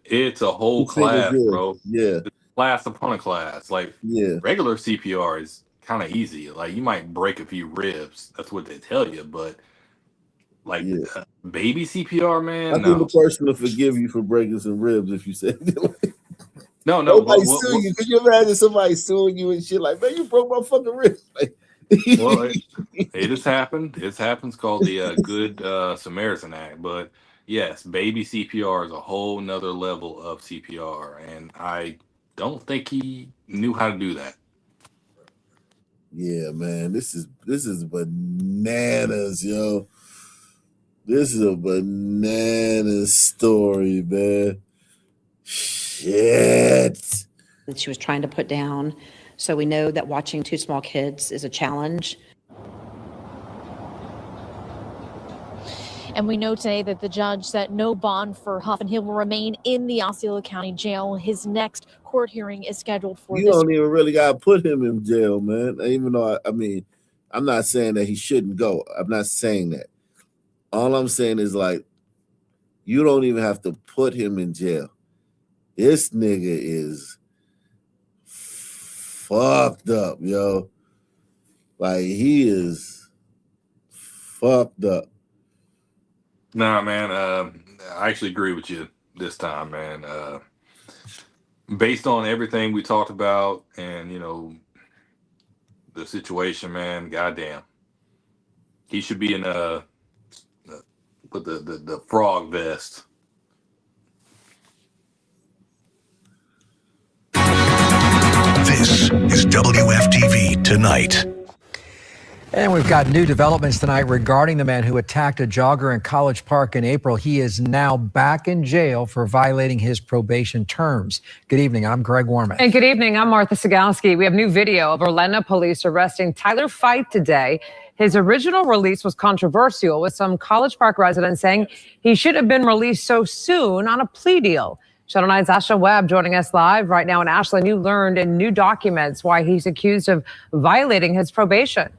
it's a whole class, bro. Yeah, class upon a class. Like regular CPR is kind of easy. Like you might break a few ribs. That's what they tell you, but like baby CPR, man. I think the person will forgive you for breaking some ribs if you said it. No. Nobody sue you. Can you imagine somebody suing you and shit like, man, you broke my fucking ribs? Like, well, it has happened. It happens. Called the Good Samaritan Act. But yes, baby CPR is a whole nother level of CPR, and I don't think he knew how to do that. Yeah, man, this is bananas, yo. This is a banana story, man. Shit. That she was trying to put down. So we know that watching 2 small kids is a challenge. And we know today that the judge set no bond for Huff, and he will remain in the Osceola County Jail. His next court hearing is scheduled for You this. don't even really got to put him in jail, man. Even though, I mean, I'm not saying that he shouldn't go. I'm not saying that. All I'm saying is, like, you don't even have to put him in jail. This nigga is fucked up, yo. Like, he is fucked up. Nah, man. I actually agree with you this time, man. Based on everything we talked about, and the situation, man. Goddamn, he should be in with the frog vest. This is WFTV Tonight. And we've got new developments tonight regarding the man who attacked a jogger in College Park in April. He is now back in jail for violating his probation terms. Good evening. I'm Greg Warman. And good evening. I'm Martha Sigalski. We have new video of Orlando police arresting Tyler Fight today. His original release was controversial, with some College Park residents saying he should have been released so soon on a plea deal. Channel 9's Ashland Webb joining us live right now. And Ashland, you learned in new documents why he's accused of violating his probation.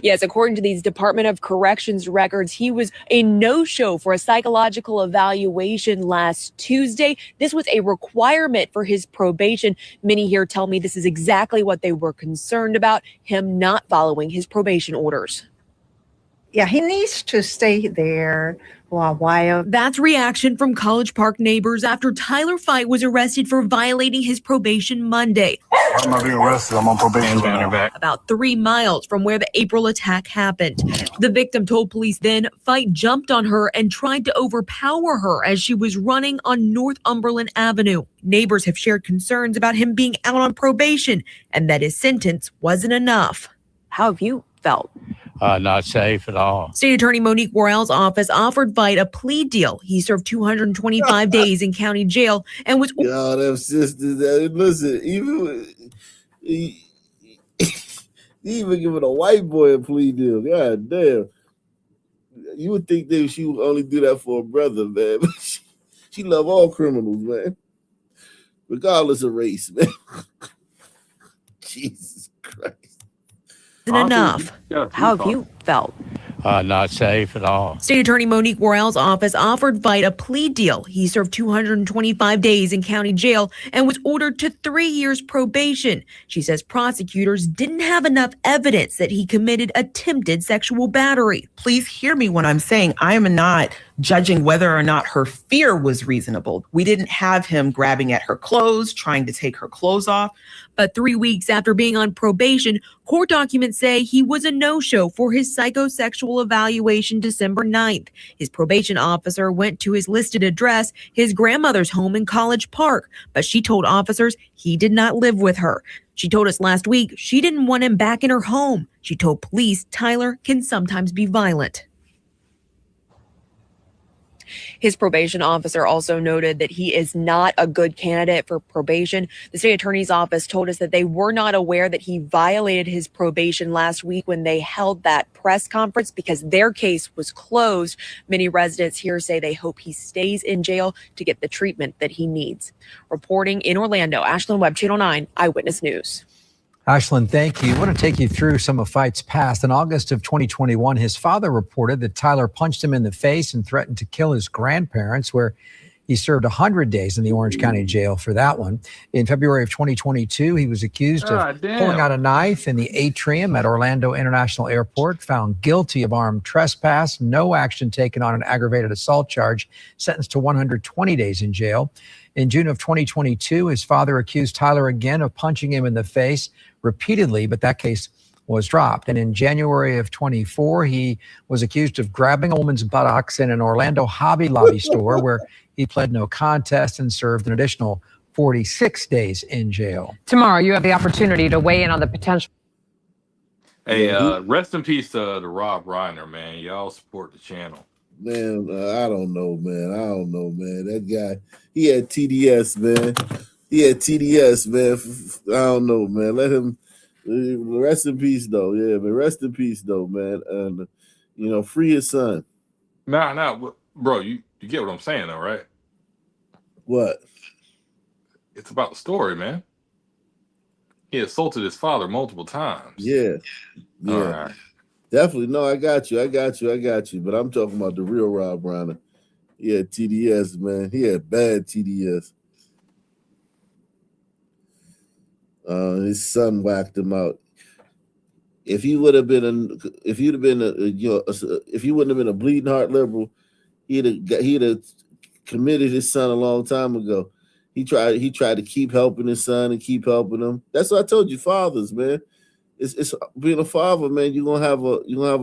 Yes, according to these Department of Corrections records, he was a no-show for a psychological evaluation last Tuesday. This was a requirement for his probation. Many here tell me this is exactly what they were concerned about, him not following his probation orders. Yeah, he needs to stay there for a while. That's reaction from College Park neighbors after Tyler Fight was arrested for violating his probation Monday. I'm not being arrested. I'm on probation right now. About 3 miles from where the April attack happened. The victim told police then Fight jumped on her and tried to overpower her as she was running on Northumberland Avenue. Neighbors have shared concerns about him being out on probation and that his sentence wasn't enough. How have you felt? Not safe at all. State Attorney Monique Worrell's office offered Fight a plea deal. He served 225 days in county jail and was. Yo, them sisters, listen, he even giving a white boy a plea deal. God damn. You would think that she would only do that for a brother, man. But she love all criminals, man. Regardless of race, man. Jesus Christ. Enough. How have you felt? Not safe at all. State Attorney Monique Worrell's office offered Fight a plea deal. He served 225 days in county jail and was ordered to 3 years probation. She says prosecutors didn't have enough evidence that he committed attempted sexual battery. Please hear me when I'm saying I am not judging whether or not her fear was reasonable. We didn't have him grabbing at her clothes, trying to take her clothes off. But 3 weeks after being on probation, court documents say he was a no-show for his psychosexual evaluation December 9th. His probation officer went to his listed address, his grandmother's home in College Park, but she told officers he did not live with her. She told us last week she didn't want him back in her home. She told police Tyler can sometimes be violent. His probation officer also noted that he is not a good candidate for probation. The state attorney's office told us that they were not aware that he violated his probation last week when they held that press conference because their case was closed. Many residents here say they hope he stays in jail to get the treatment that he needs. Reporting in Orlando, Ashland Webb, Channel 9 Eyewitness News. Ashland, thank you. I want to take you through some of Fight's past. In August of 2021, his father reported that Tyler punched him in the face and threatened to kill his grandparents, where he served 100 days in the Orange County Jail for that one. In February of 2022, he was accused of pulling out a knife in the atrium at Orlando International Airport, found guilty of armed trespass, no action taken on an aggravated assault charge, sentenced to 120 days in jail. In June of 2022, his father accused Tyler again of punching him in the face repeatedly, but that case was dropped. And in January of 24, he was accused of grabbing a woman's buttocks in an Orlando Hobby Lobby store where he pled no contest and served an additional 46 days in jail. Tomorrow, you have the opportunity to weigh in on the potential. Hey, rest in peace to Rob Reiner, man. Y'all support the channel. Man, I don't know, man. That guy, he had TDS, man. I don't know, man. Let him rest in peace, though. Yeah, but rest in peace, though, man. And You know, free his son. Nah, bro, you get what I'm saying, though, right? What? It's about the story, man. He assaulted his father multiple times. Yeah. All right. Definitely. No, I got you. But I'm talking about the real Rob Reiner. He had TDS, man. He had bad TDS. His son whacked him out. If he would have been if he wouldn't have been a bleeding heart liberal, he'd have committed his son a long time ago. He tried to keep helping his son and keep helping him. That's what I told you, fathers, man. It's being a father, man. You're gonna have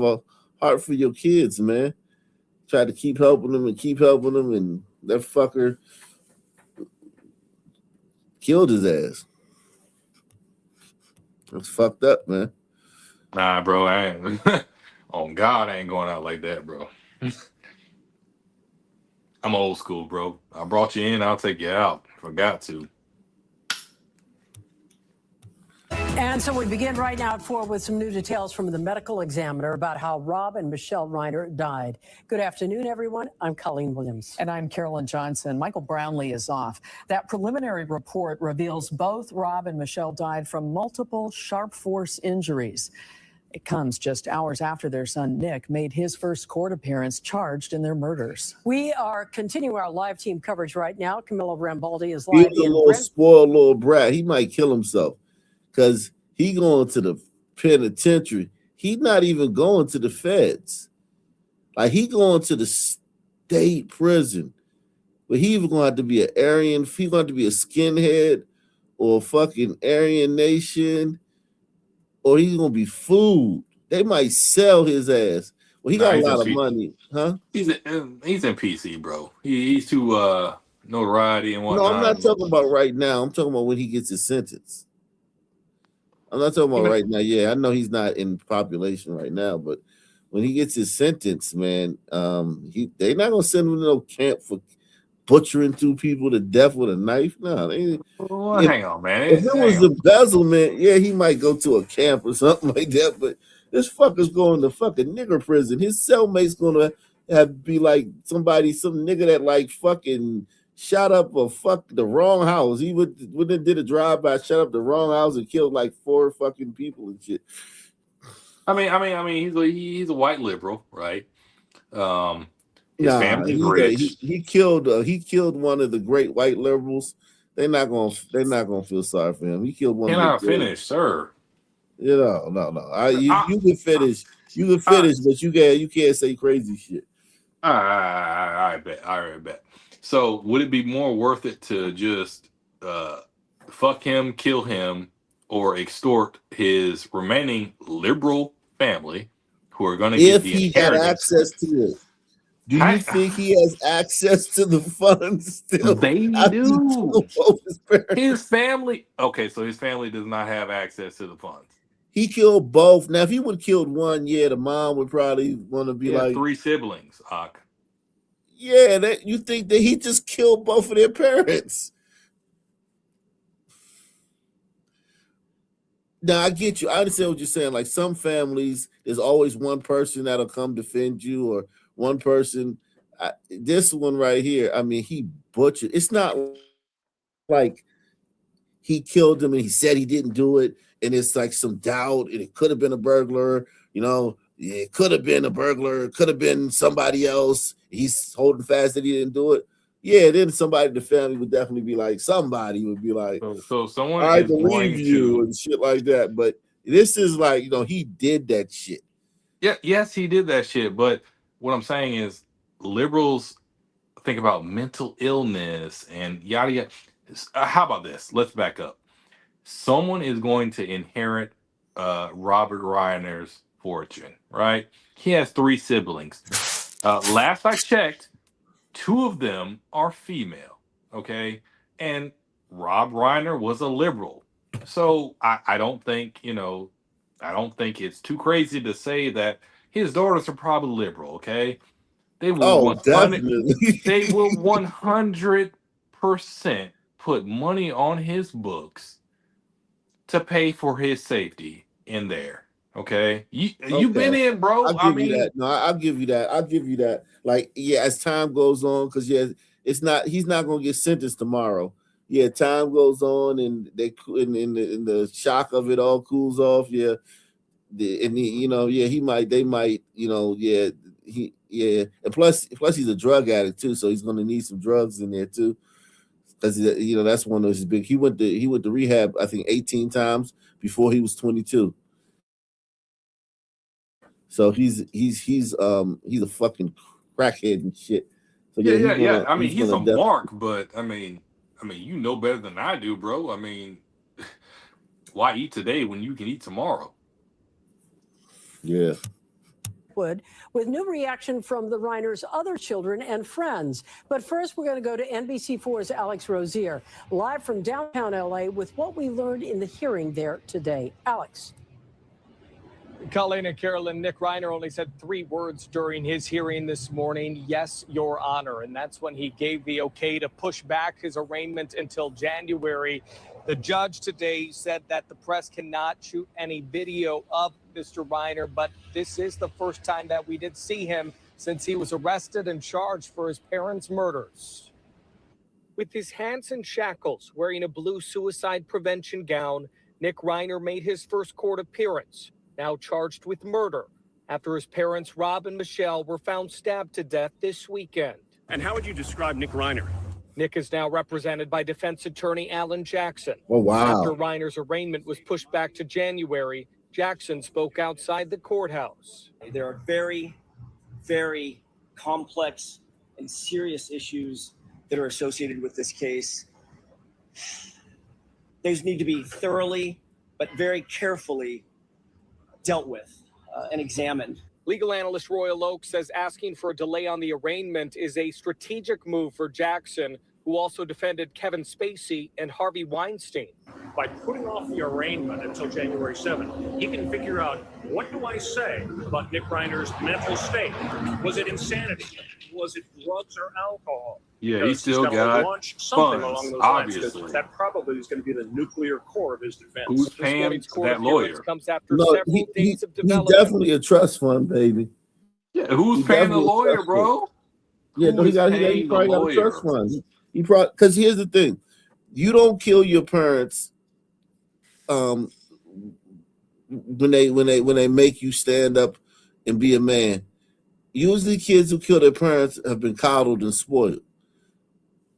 a heart for your kids, man. Try to keep helping them, and that fucker killed his ass. That's fucked up, man. Nah, bro, I ain't. On God, I ain't going out like that, bro. I'm old school, bro. I brought you in, I'll take you out if I got to. And so we begin right now at 4 with some new details from the medical examiner about how Rob and Michelle Reiner died. Good afternoon, everyone. I'm Colleen Williams. And I'm Carolyn Johnson. Michael Brownlee is off. That preliminary report reveals both Rob and Michelle died from multiple sharp force injuries. It comes just hours after their son, Nick, made his first court appearance charged in their murders. We are continuing our live team coverage right now. Camilla Rambaldi is live He's a in little spoiled little brat. He might kill himself because he going to the penitentiary. He's not even going to the feds. Like, he going to the state prison. But he even going to have to be an Aryan. He going to have to be a skinhead or fucking Aryan Nation, or he's going to be food. They might sell his ass. Well, he got a lot of money, huh? He's in PC, bro. He's too notoriety and whatnot. No, I'm not talking about right now. I'm talking about when he gets his sentence. I'm not talking about right now. Yeah, I know he's not in population right now, but when he gets his sentence, man, they're not gonna send him to no camp for butchering two people to death with a knife. No, hang on, man. If it was embezzlement, yeah, he might go to a camp or something like that. But this fucker's going to fucking nigger prison. His cellmate's gonna be like some nigga that like fucking shot up the wrong house. He would have did a drive-by, shut up the wrong house and killed like 4 fucking people and shit. I mean, he's a white liberal, right? His family's rich. He killed one of the great white liberals. They're not gonna feel sorry for him. He killed one. Can I finish, sir? You know, no. You can finish. You can finish, but you can't say crazy shit. I bet. So would it be more worth it to just fuck him, kill him, or extort his remaining liberal family who are going to get the inheritance? If he had access to it. Do you think he has access to the funds still? They do. His family. Okay, so his family does not have access to the funds. He killed both. Now, if he would have killed one, yeah, the mom would probably want to be like 3 siblings. Yeah, you think that he just killed both of their parents? Now, I get you. I understand what you're saying. Like, some families, there's always one person that'll come defend you, or one person. This one right here, I mean, he butchered. It's not like he killed him and he said he didn't do it, and it's like some doubt, and it could have been a burglar. You know, it could have been a burglar. It could have been somebody else. He's holding fast that he didn't do it. Yeah, then somebody in the family would definitely be like, somebody would be like, so someone I is believe going you to, and shit like that. But this is like, he did that shit. Yeah, yes, he did that shit. But what I'm saying is, liberals think about mental illness and yada yada. How about this? Let's back up. Someone is going to inherit Robert Reiner's fortune, right? He has 3 siblings. Last I checked, 2 of them are female, okay? And Rob Reiner was a liberal. So I don't think, I don't think it's too crazy to say that his daughters are probably liberal, okay? They will definitely. They will 100% put money on his books to pay for his safety in there, Okay, you've been Okay. in, bro. I'll I give you mean, that. No, I'll give you that. I'll give you that. Like, yeah, as time goes on, because yeah, he's not gonna get sentenced tomorrow. Yeah, time goes on and in the shock of it all cools off. Yeah. They might, and plus he's a drug addict too, so he's gonna need some drugs in there too. Because that's one of those big. He went to rehab, I think 18 times before he was 22. So he's a fucking crackhead and shit. So yeah. I mean, he's he's gonna a mark, but I mean, you know better than I do, bro. I mean, why eat today when you can eat tomorrow? Yeah. With new reaction from the Reiner's other children and friends. But first, we're going to go to NBC4's Alex Rozier, live from downtown LA with what we learned in the hearing there today. Alex. Colleen and Carolyn, Nick Reiner only said 3 words during his hearing this morning: "Yes, Your Honor." And that's when he gave the okay to push back his arraignment until January. The judge today said that the press cannot shoot any video of Mr. Reiner, but this is the first time that we did see him since he was arrested and charged for his parents' murders. With his hands in shackles, wearing a blue suicide prevention gown, Nick Reiner made his first court appearance, now charged with murder, after his parents, Rob and Michelle, were found stabbed to death this weekend. And how would you describe Nick Reiner? Nick is now represented by defense attorney Alan Jackson. Oh, wow. After Reiner's arraignment was pushed back to January, Jackson spoke outside the courthouse. There are very, very complex and serious issues that are associated with this case. Those need to be thoroughly, but very carefully dealt with and examined. Legal analyst Royal Oak says asking for a delay on the arraignment is a strategic move for Jackson, who also defended Kevin Spacey and Harvey Weinstein. By putting off the arraignment until January 7th, he can figure out, what do I say about Nick Reiner's mental state? Was it insanity? Was it drugs or alcohol? Yeah, Because he still he's gotta got launch something funds, along those lines, 'cause obviously. that probably is going to be the nuclear core of his defense. Who's This paying morning's court that appearance lawyer? comes after No, several days of he's development. definitely a trust fund, baby. Yeah, who's He's paying the definitely a lawyer, trust bro? fund. Yeah, Who no, he is probably paying the got a lawyer? trust fund. He probably, because here's the thing: you don't kill your parents when they make you stand up and be a man. Usually kids who kill their parents have been coddled and spoiled.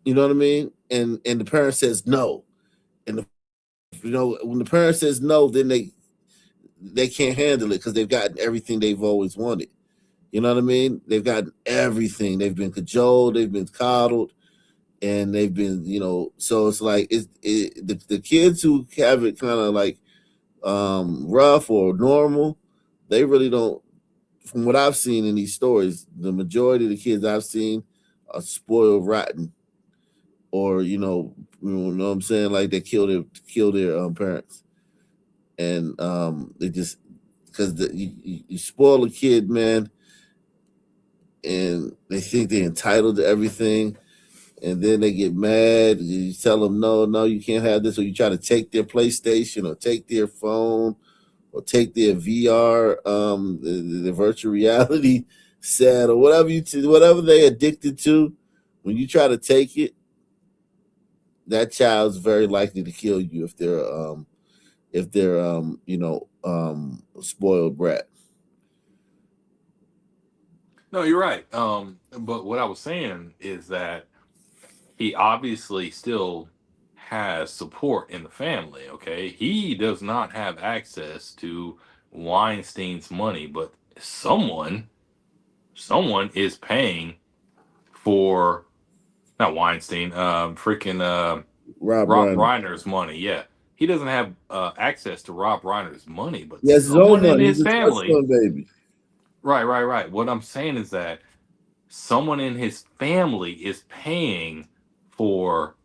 You know what I mean? And the parent says no. And when the parent says no, then they can't handle it because they've gotten everything they've always wanted. You know what I mean? They've gotten everything. They've been cajoled, they've been coddled, and they've been, so it's like the kids who have it kind of like rough or normal, they really don't. From what I've seen in these stories, the majority of the kids I've seen are spoiled rotten, or you know what I'm saying, like they kill their parents, and they just because you spoil a kid, man, and they think they're entitled to everything, and then they get mad. You tell them no, you can't have this, or you try to take their PlayStation or take their phone or take their VR, the virtual reality set, or whatever they're addicted to. When you try to take it, that child's very likely to kill you if they're a spoiled brat. No, you're right. But what I was saying is that he obviously still has support in the family. Okay, he does not have access to Weinstein's money, but someone is paying for not Weinstein, freaking Rob Reiner's money. Yeah, he doesn't have access to Rob Reiner's money, but Yes, his someone own in money. his He's a trust family. fund baby. Right. What I'm saying is that someone in his family is paying for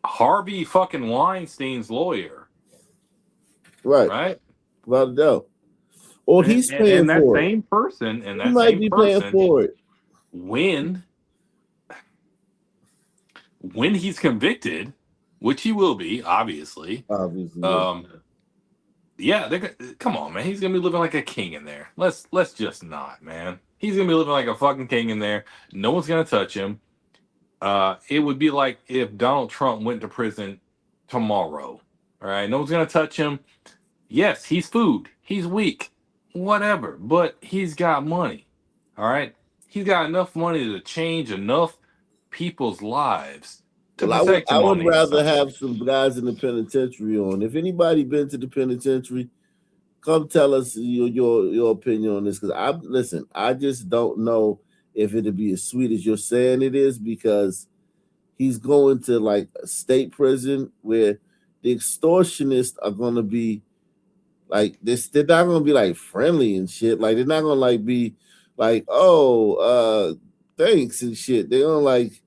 Harvey fucking Weinstein's lawyer. Right? Without a doubt. Or he's paying and that for same it. person, and He that might same be paying person, for it. when he's convicted, which he will be, obviously. Obviously. Yeah, come on, man. He's gonna be living like a king in there. Let's just not, man. He's gonna be living like a fucking king in there. No one's gonna touch him. It would be like if Donald Trump went to prison tomorrow. All right, no one's gonna touch him. Yes, he's food. He's weak, whatever. But he's got money. All right, he's got enough money to change enough people's lives to Well, protect I him on would the rather inside. have some guys in the penitentiary on. If anybody been to the penitentiary, come tell us your opinion on this. Because I just don't know if it'd be as sweet as you're saying it is, because he's going to like a state prison where the extortionists are going to be like this. They're not going to be like friendly and shit. Like they're not going to like be like, oh, thanks and shit. They're going to like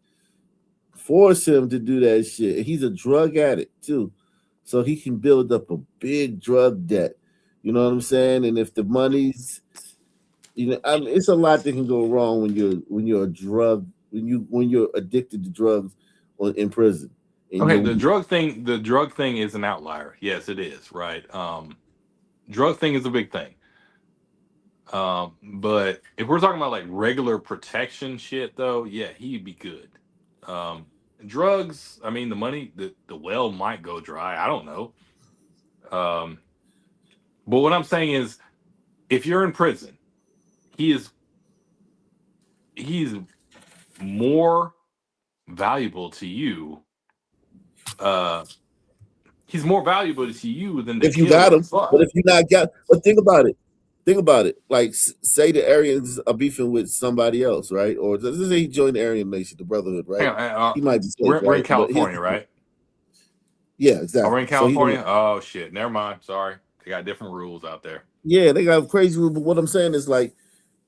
force him to do that shit. He's a drug addict too, so he can build up a big drug debt. You know what I'm saying? And if the money's, I mean, it's a lot that can go wrong when you're addicted to drugs in prison. And Okay, the drug thing is an outlier. Yes, it is, right? Drug thing is a big thing. But if we're talking about like regular protection shit though, yeah, he'd be good. Drugs, I mean the money, the well might go dry. I don't know. But what I'm saying is if you're in prison, he's more valuable to you. He's more valuable to you than to if you kill got or him, but fuck. if you not got, but think about it. Like, say the Aryans are beefing with somebody else, right? Or let's say he joined the Aryan Nation, the Brotherhood, right? Hang on, He might be safe, we're in right? But California, right? yeah, Are we exactly. in So he California? don't. Oh shit, never mind. Sorry, they got different rules out there. Yeah, they got crazy rules. But what I'm saying is like,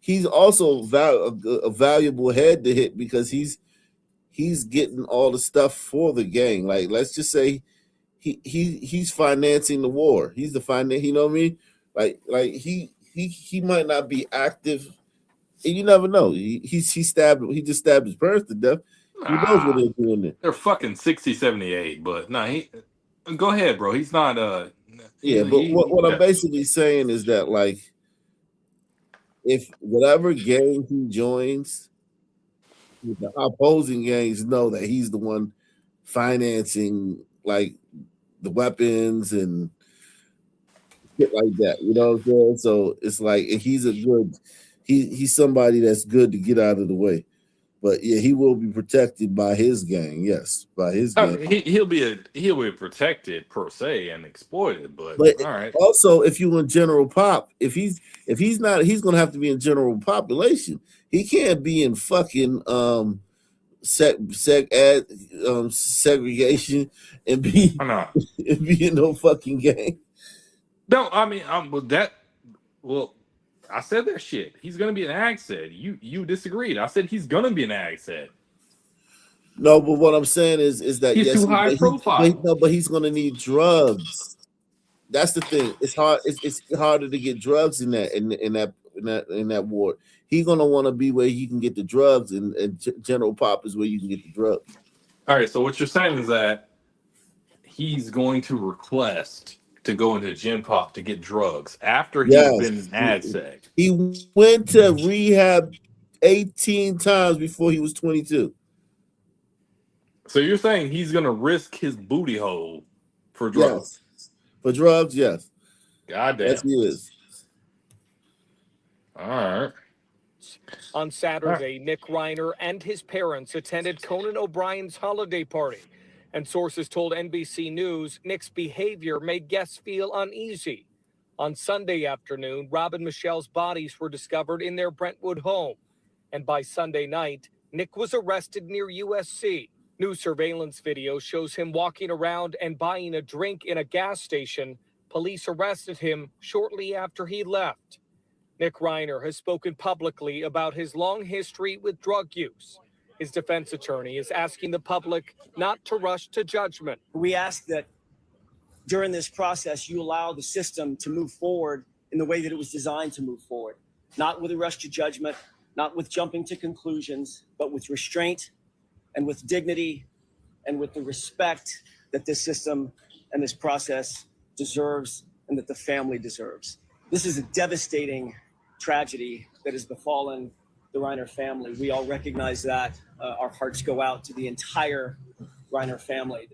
he's also a valuable head to hit because he's getting all the stuff for the gang. Like, let's just say he's financing the war. He's the finance. You know what I mean? Like he might not be active. And you never know. He just stabbed his parents to death. Who knows what Ah, they're doing there? they're fucking 60, 78. But no, he. Go ahead, bro. He's not. Yeah, but what I'm Yeah. basically saying is that like, if whatever gang he joins, the opposing gangs know that he's the one financing like the weapons and shit like that. You know what I'm saying? So it's like he's somebody that's good to get out of the way. But yeah, he will be protected by his gang. Yes, by his gang. He'll be protected per se and exploited. But But all right. also, if you in general pop, if he's not, he's gonna have to be in general population. He can't be in fucking segregation and be I know. and be in no fucking gang. No, I mean, with that. Well, I said that shit. He's gonna be an ag said. You disagreed. I said he's gonna be an ag said. No, but what I'm saying is that He's yes, too high profile. but he's gonna need drugs. That's the thing. It's hard. It's harder to get drugs in that ward. He's gonna want to be where he can get the drugs, and general pop is where you can get the drugs. All right. So what you're saying is that he's going to request to go into Gen Pop to get drugs after he's been in ad seg. He went to rehab 18 times before he was 22. So you're saying he's gonna risk his booty hole for drugs? Yes. For drugs, yes. Goddamn. Yes, he is. All right. On Saturday, Nick Reiner and his parents attended Conan O'Brien's holiday party. And sources told NBC News Nick's behavior made guests feel uneasy. On Sunday afternoon, Rob and Michelle's bodies were discovered in their Brentwood home. And by Sunday night, Nick was arrested near USC. New surveillance video shows him walking around and buying a drink in a gas station. Police arrested him shortly after he left. Nick Reiner has spoken publicly about his long history with drug use. His defense attorney is asking the public not to rush to judgment. We ask that during this process, you allow the system to move forward in the way that it was designed to move forward, not with a rush to judgment, not with jumping to conclusions, but with restraint and with dignity and with the respect that this system and this process deserves and that the family deserves. This is a devastating tragedy that has befallen the Reiner family. We all recognize that. Our hearts go out to the entire Reiner family.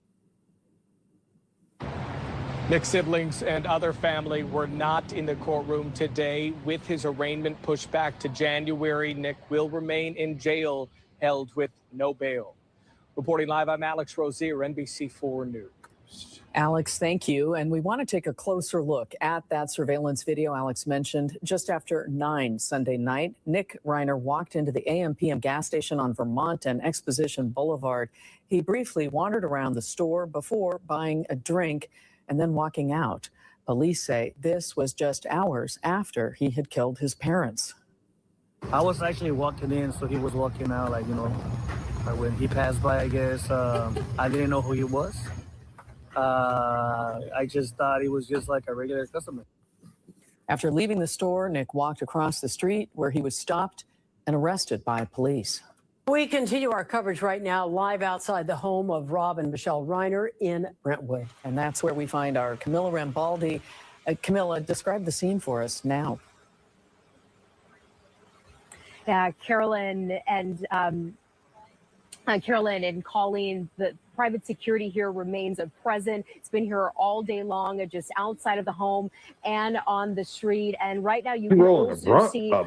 Nick's siblings and other family were not in the courtroom today. With his arraignment pushed back to January, Nick will remain in jail, held with no bail. Reporting live, I'm Alex Rozier, NBC4 News. Alex, thank you. And we want to take a closer look at that surveillance video Alex mentioned. Just after 9 Sunday night, Nick Reiner walked into the AM/PM gas station on Vermont and Exposition Boulevard. He briefly wandered around the store before buying a drink and then walking out. Police say this was just hours after he had killed his parents. I was actually walking in, so he was walking out, like when he passed by, I guess. I didn't know who he was. I just thought he was just like a regular customer. After leaving the store, Nick walked across the street where he was stopped and arrested by police. We continue our coverage right now live outside the home of Rob and Michelle Reiner in Brentwood. And that's where we find our Camilla Rambaldi. Camilla, describe the scene for us now. Carolyn and Colleen, the private security here remains present. It's been here all day long, just outside of the home and on the street. And right now you can also see a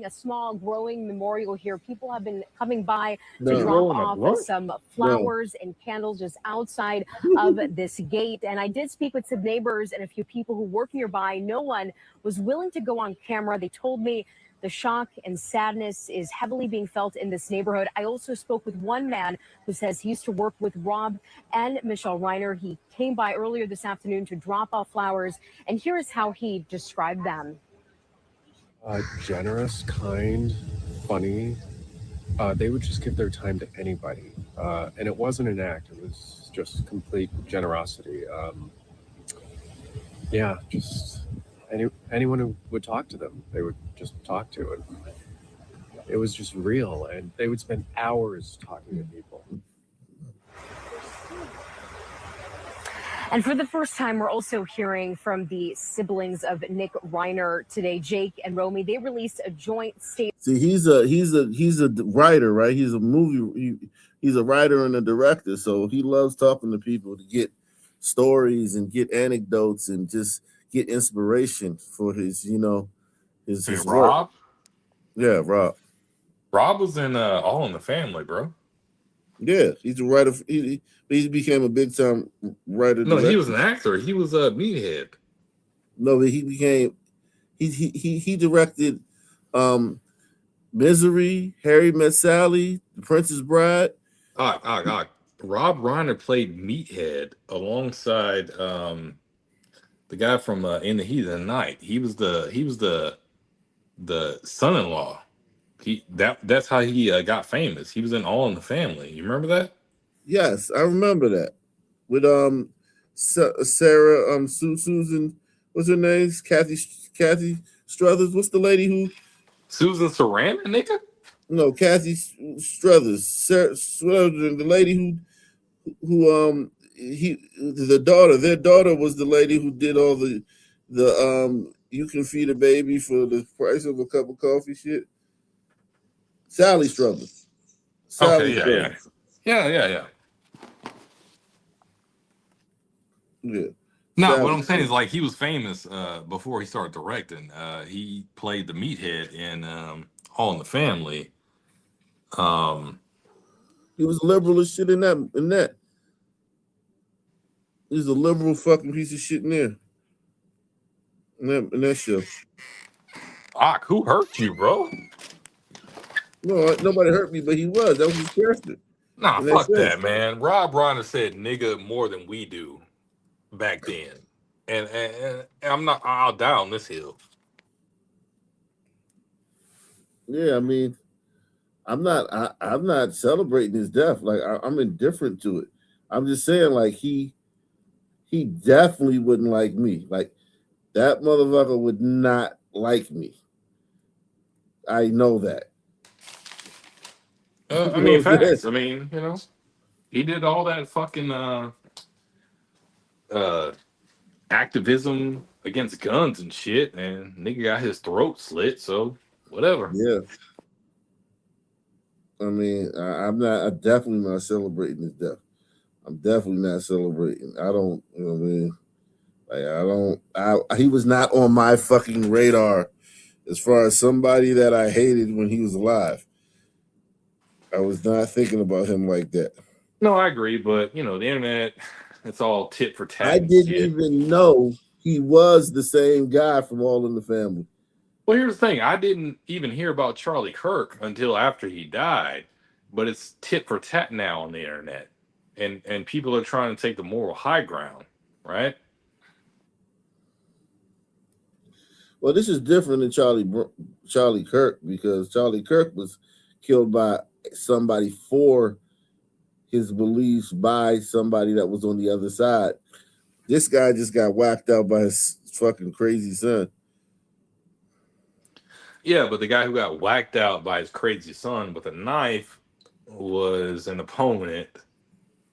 small growing memorial here. People have been coming by to drop off some flowers and candles just outside of this gate. And I did speak with some neighbors and a few people who work nearby. No one was willing to go on camera. They told me the shock and sadness is heavily being felt in this neighborhood. I also spoke with one man who says he used to work with Rob and Michelle Reiner. He came by earlier this afternoon to drop off flowers, and here is how he described them. Generous, kind, funny. They would just give their time to anybody. And it wasn't an act. It was just complete generosity. Just anyone who would talk to them, they would just talk to. And it was just real. And they would spend hours talking to people. And for the first time, we're also hearing from the siblings of Nick Reiner today, Jake and Romy. They released a joint statement. See, he's a writer, right? He's a writer and a director, so he loves talking to people to get stories and get anecdotes and just get inspiration for his Rob. Work. Yeah, Rob. Rob was in All in the Family, bro. Yeah, he's a writer. He became a big time writer. No, director. he was an actor. He was a meathead. No, but he became. He directed Misery, Harry Met Sally, The Princess Bride. Rob Reiner played Meathead alongside the guy from In the Heat of the Night. He was the son-in-law. That's how he got famous. He was in All in the Family. You remember that? Yes, I remember that. With Sarah, Susan, what's her name? Kathy Struthers. What's the lady who? Susan Sarandon, nigga? No, Kathy Struthers. Sarah, the lady who their daughter was the lady who did all the you can feed a baby for the price of a cup of coffee shit. Sally Struthers. Yeah. No, Sally what I'm saying is like he was famous before he started directing. He played the meathead in All in the Family. He was liberal as shit in that. He's a liberal fucking piece of shit in there. In that show. Who hurt you, bro? No, nobody hurt me, but he was. That was his character. Nah, fuck that, man. Rob Reiner said nigga more than we do back then. And I'll die on this hill. Yeah, I mean, I'm not celebrating his death. Like I'm indifferent to it. I'm just saying, like he definitely wouldn't like me. Like that motherfucker would not like me. I know that. I mean, facts. I mean, he did all that fucking activism against guns and shit, and nigga got his throat slit, so whatever. Yeah. I mean, I'm definitely not celebrating his death. I'm definitely not celebrating. I don't, you know what I mean? Like, he was not on my fucking radar as far as somebody that I hated when he was alive. I was not thinking about him like that. No, I agree, but the internet, it's all tit for tat. I didn't even know he was the same guy from All in the Family. Well, here's the thing. I didn't even hear about Charlie Kirk until after he died, but it's tit for tat now on the internet. And people are trying to take the moral high ground, right? Well, this is different than Charlie Kirk, because Charlie Kirk was killed by somebody for his beliefs by somebody that was on the other side. This guy just got whacked out by his fucking crazy son. Yeah, but the guy who got whacked out by his crazy son with a knife was an opponent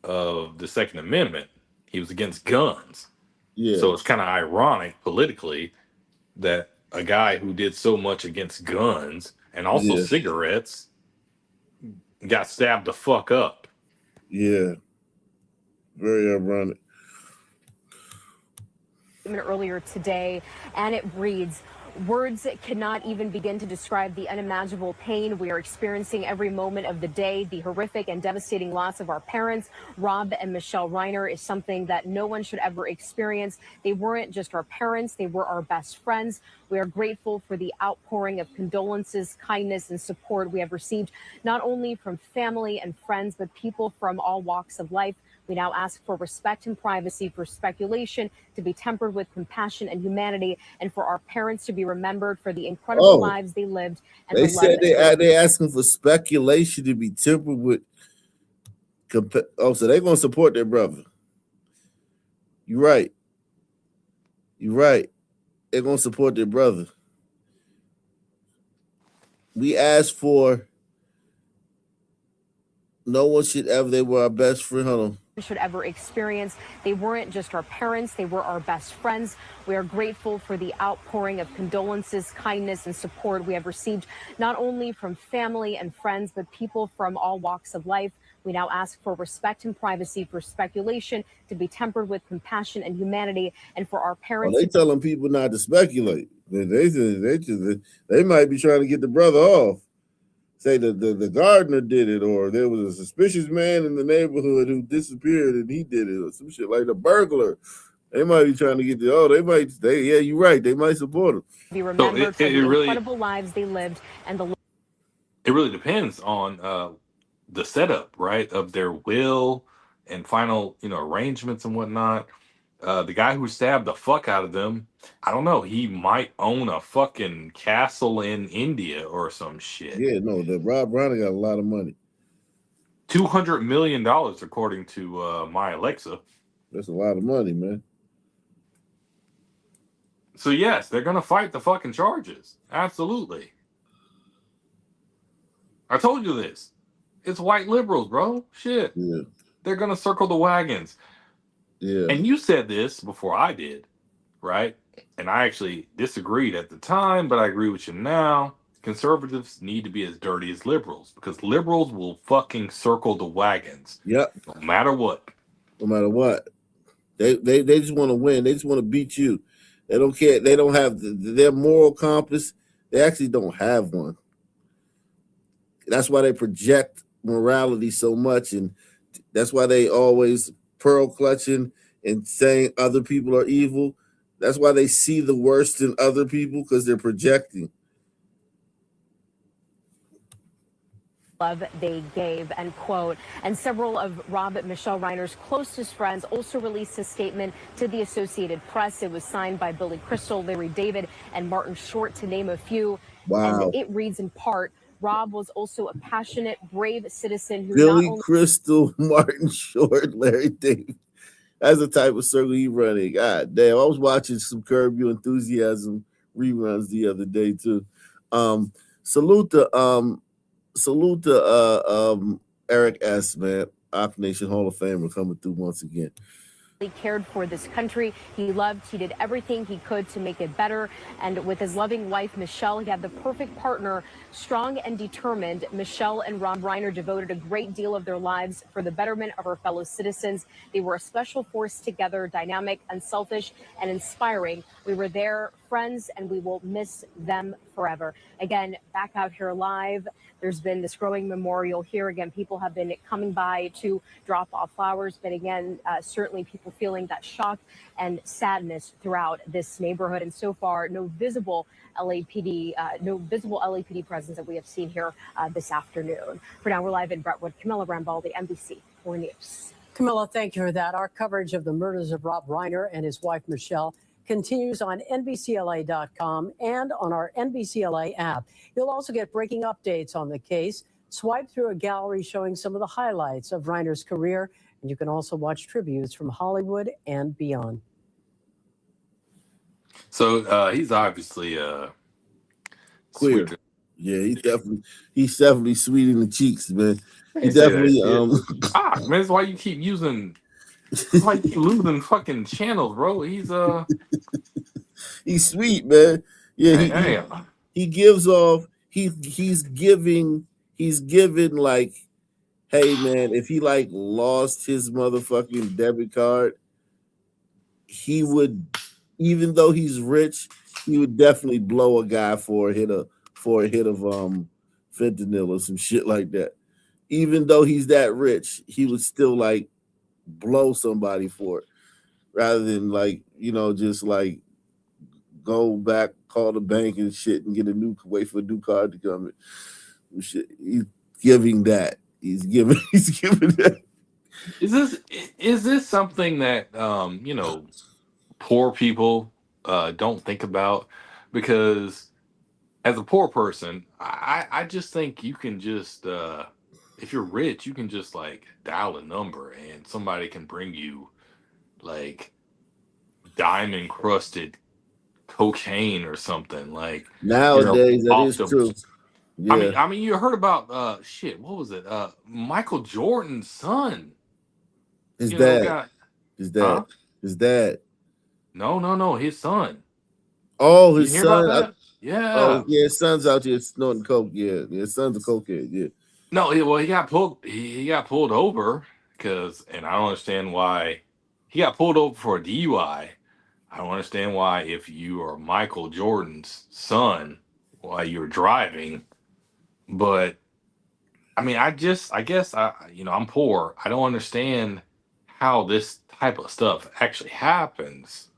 of the Second Amendment. He was against guns. Yeah. So it's kind of ironic politically that a guy who did so much against guns and also cigarettes got stabbed the fuck up. Yeah. Very ironic. Earlier today, and it reads, "Words cannot even begin to describe the unimaginable pain we are experiencing every moment of the day. The horrific and devastating loss of our parents, Rob and Michelle Reiner, is something that no one should ever experience. They weren't just our parents, they were our best friends. We are grateful for the outpouring of condolences, kindness, and support we have received, not only from family and friends, but people from all walks of life. We now ask for respect and privacy, for speculation to be tempered with compassion and humanity, and for our parents to be remembered for the incredible lives they lived. And They the said love they asking for speculation to be tempered with. So they're gonna support their brother. You're right. You're right. They're gonna support their brother. We asked for. No one should ever. They were our best friend. Hold on. should ever experience. They weren't just our parents, they were our best friends. We are grateful for the outpouring of condolences, kindness, and support we have received, not only from family and friends, but people from all walks of life. We now ask for respect and privacy, for speculation to be tempered with compassion and humanity, and for our parents. They telling people not to speculate. They might be trying to get the brother off. Say the gardener did it, or there was a suspicious man in the neighborhood who disappeared and he did it, or some shit like the burglar. They might be trying to get yeah, you're right. They might support him. Be remembered for the incredible lives they lived, and it really depends on the setup, right, of their will and final, arrangements and whatnot. The guy who stabbed the fuck out of them, I don't know, he might own a fucking castle in India or some shit. Yeah, no, the Rob Reiner got a lot of money. $200 million, according to my Alexa. That's a lot of money, man. So yes, they're gonna fight the fucking charges. Absolutely. I told you this. It's white liberals, bro. Shit. Yeah. They're gonna circle the wagons. Yeah. And you said this before I did, right? And I actually disagreed at the time, but I agree with you now. Conservatives need to be as dirty as liberals, because liberals will fucking circle the wagons. Yep. No matter what. No matter what. They just want to win. They just want to beat you. They don't care. They don't have their moral compass. They actually don't have one. That's why they project morality so much, and that's why they always pearl clutching and saying other people are evil. That's why they see the worst in other people, because they're projecting. Love they gave, end quote. And several of Rob and Michelle Reiner's closest friends also released a statement to the Associated Press. It was signed by Billy Crystal, Larry David, and Martin Short, to name a few. Wow. And it reads in part, Rob was also a passionate, brave citizen who Billy not only Crystal, Martin Short, Larry David. That's the type of circle he running. God damn, I was watching some Curb Your Enthusiasm reruns the other day too. Salute to Eric S., man. Ock Nation Hall of Famer coming through once again. He cared for this country. He did everything he could to make it better. And with his loving wife, Michelle, he had the perfect partner, strong and determined. Michelle and Rob Reiner devoted a great deal of their lives for the betterment of our fellow citizens. They were a special force together, dynamic, unselfish, and inspiring. We were their friends, and we will miss them forever. Again, back out here live. There's been this growing memorial here. Again, people have been coming by to drop off flowers, but again, certainly people feeling that shock and sadness throughout this neighborhood. And so far, no visible LAPD presence that we have seen here this afternoon. For now, we're live in Brentwood. Camilla Rambaldi, NBC 4 News. Camilla, thank you for that. Our coverage of the murders of Rob Reiner and his wife, Michelle, continues on NBCLA.com and on our NBCLA app. You'll also get breaking updates on the case. Swipe through a gallery showing some of the highlights of Reiner's career, and you can also watch tributes from Hollywood and beyond. So he's obviously Queer. sweet. Yeah, he's definitely sweet in the cheeks, man. He Say that definitely shit. Man, that's why you keep using. That's why you keep losing fucking channels, bro. he's sweet, man. Yeah, Hey, he gives off. He's giving like, hey man, if he like lost his motherfucking debit card, he would, even though he's rich, he would definitely blow a guy for a hit of fentanyl or some shit like that. Even though he's that rich, he would still like blow somebody for it, rather than like, just like go back, call the bank and shit and wait for a new card to come in. Shit. He's giving that. He's giving that. is this something that poor people don't think about? Because as a poor person, I just think you can just if you're rich, you can just like dial a number and somebody can bring you like diamond crusted cocaine or something, like Nowadays that is true. Yeah. I mean you heard about what was it, Michael Jordan's son, His dad. No, his son. Oh, his You hear about son. that? Yeah. Oh yeah, his son's out here snorting coke. Yeah, his son's a cokehead. Yeah. No, he got pulled. He got pulled over and I don't understand why he got pulled over for a DUI. I don't understand why, if you are Michael Jordan's son, why you're driving. But I mean, I guess I'm poor. I don't understand how this type of stuff actually happens.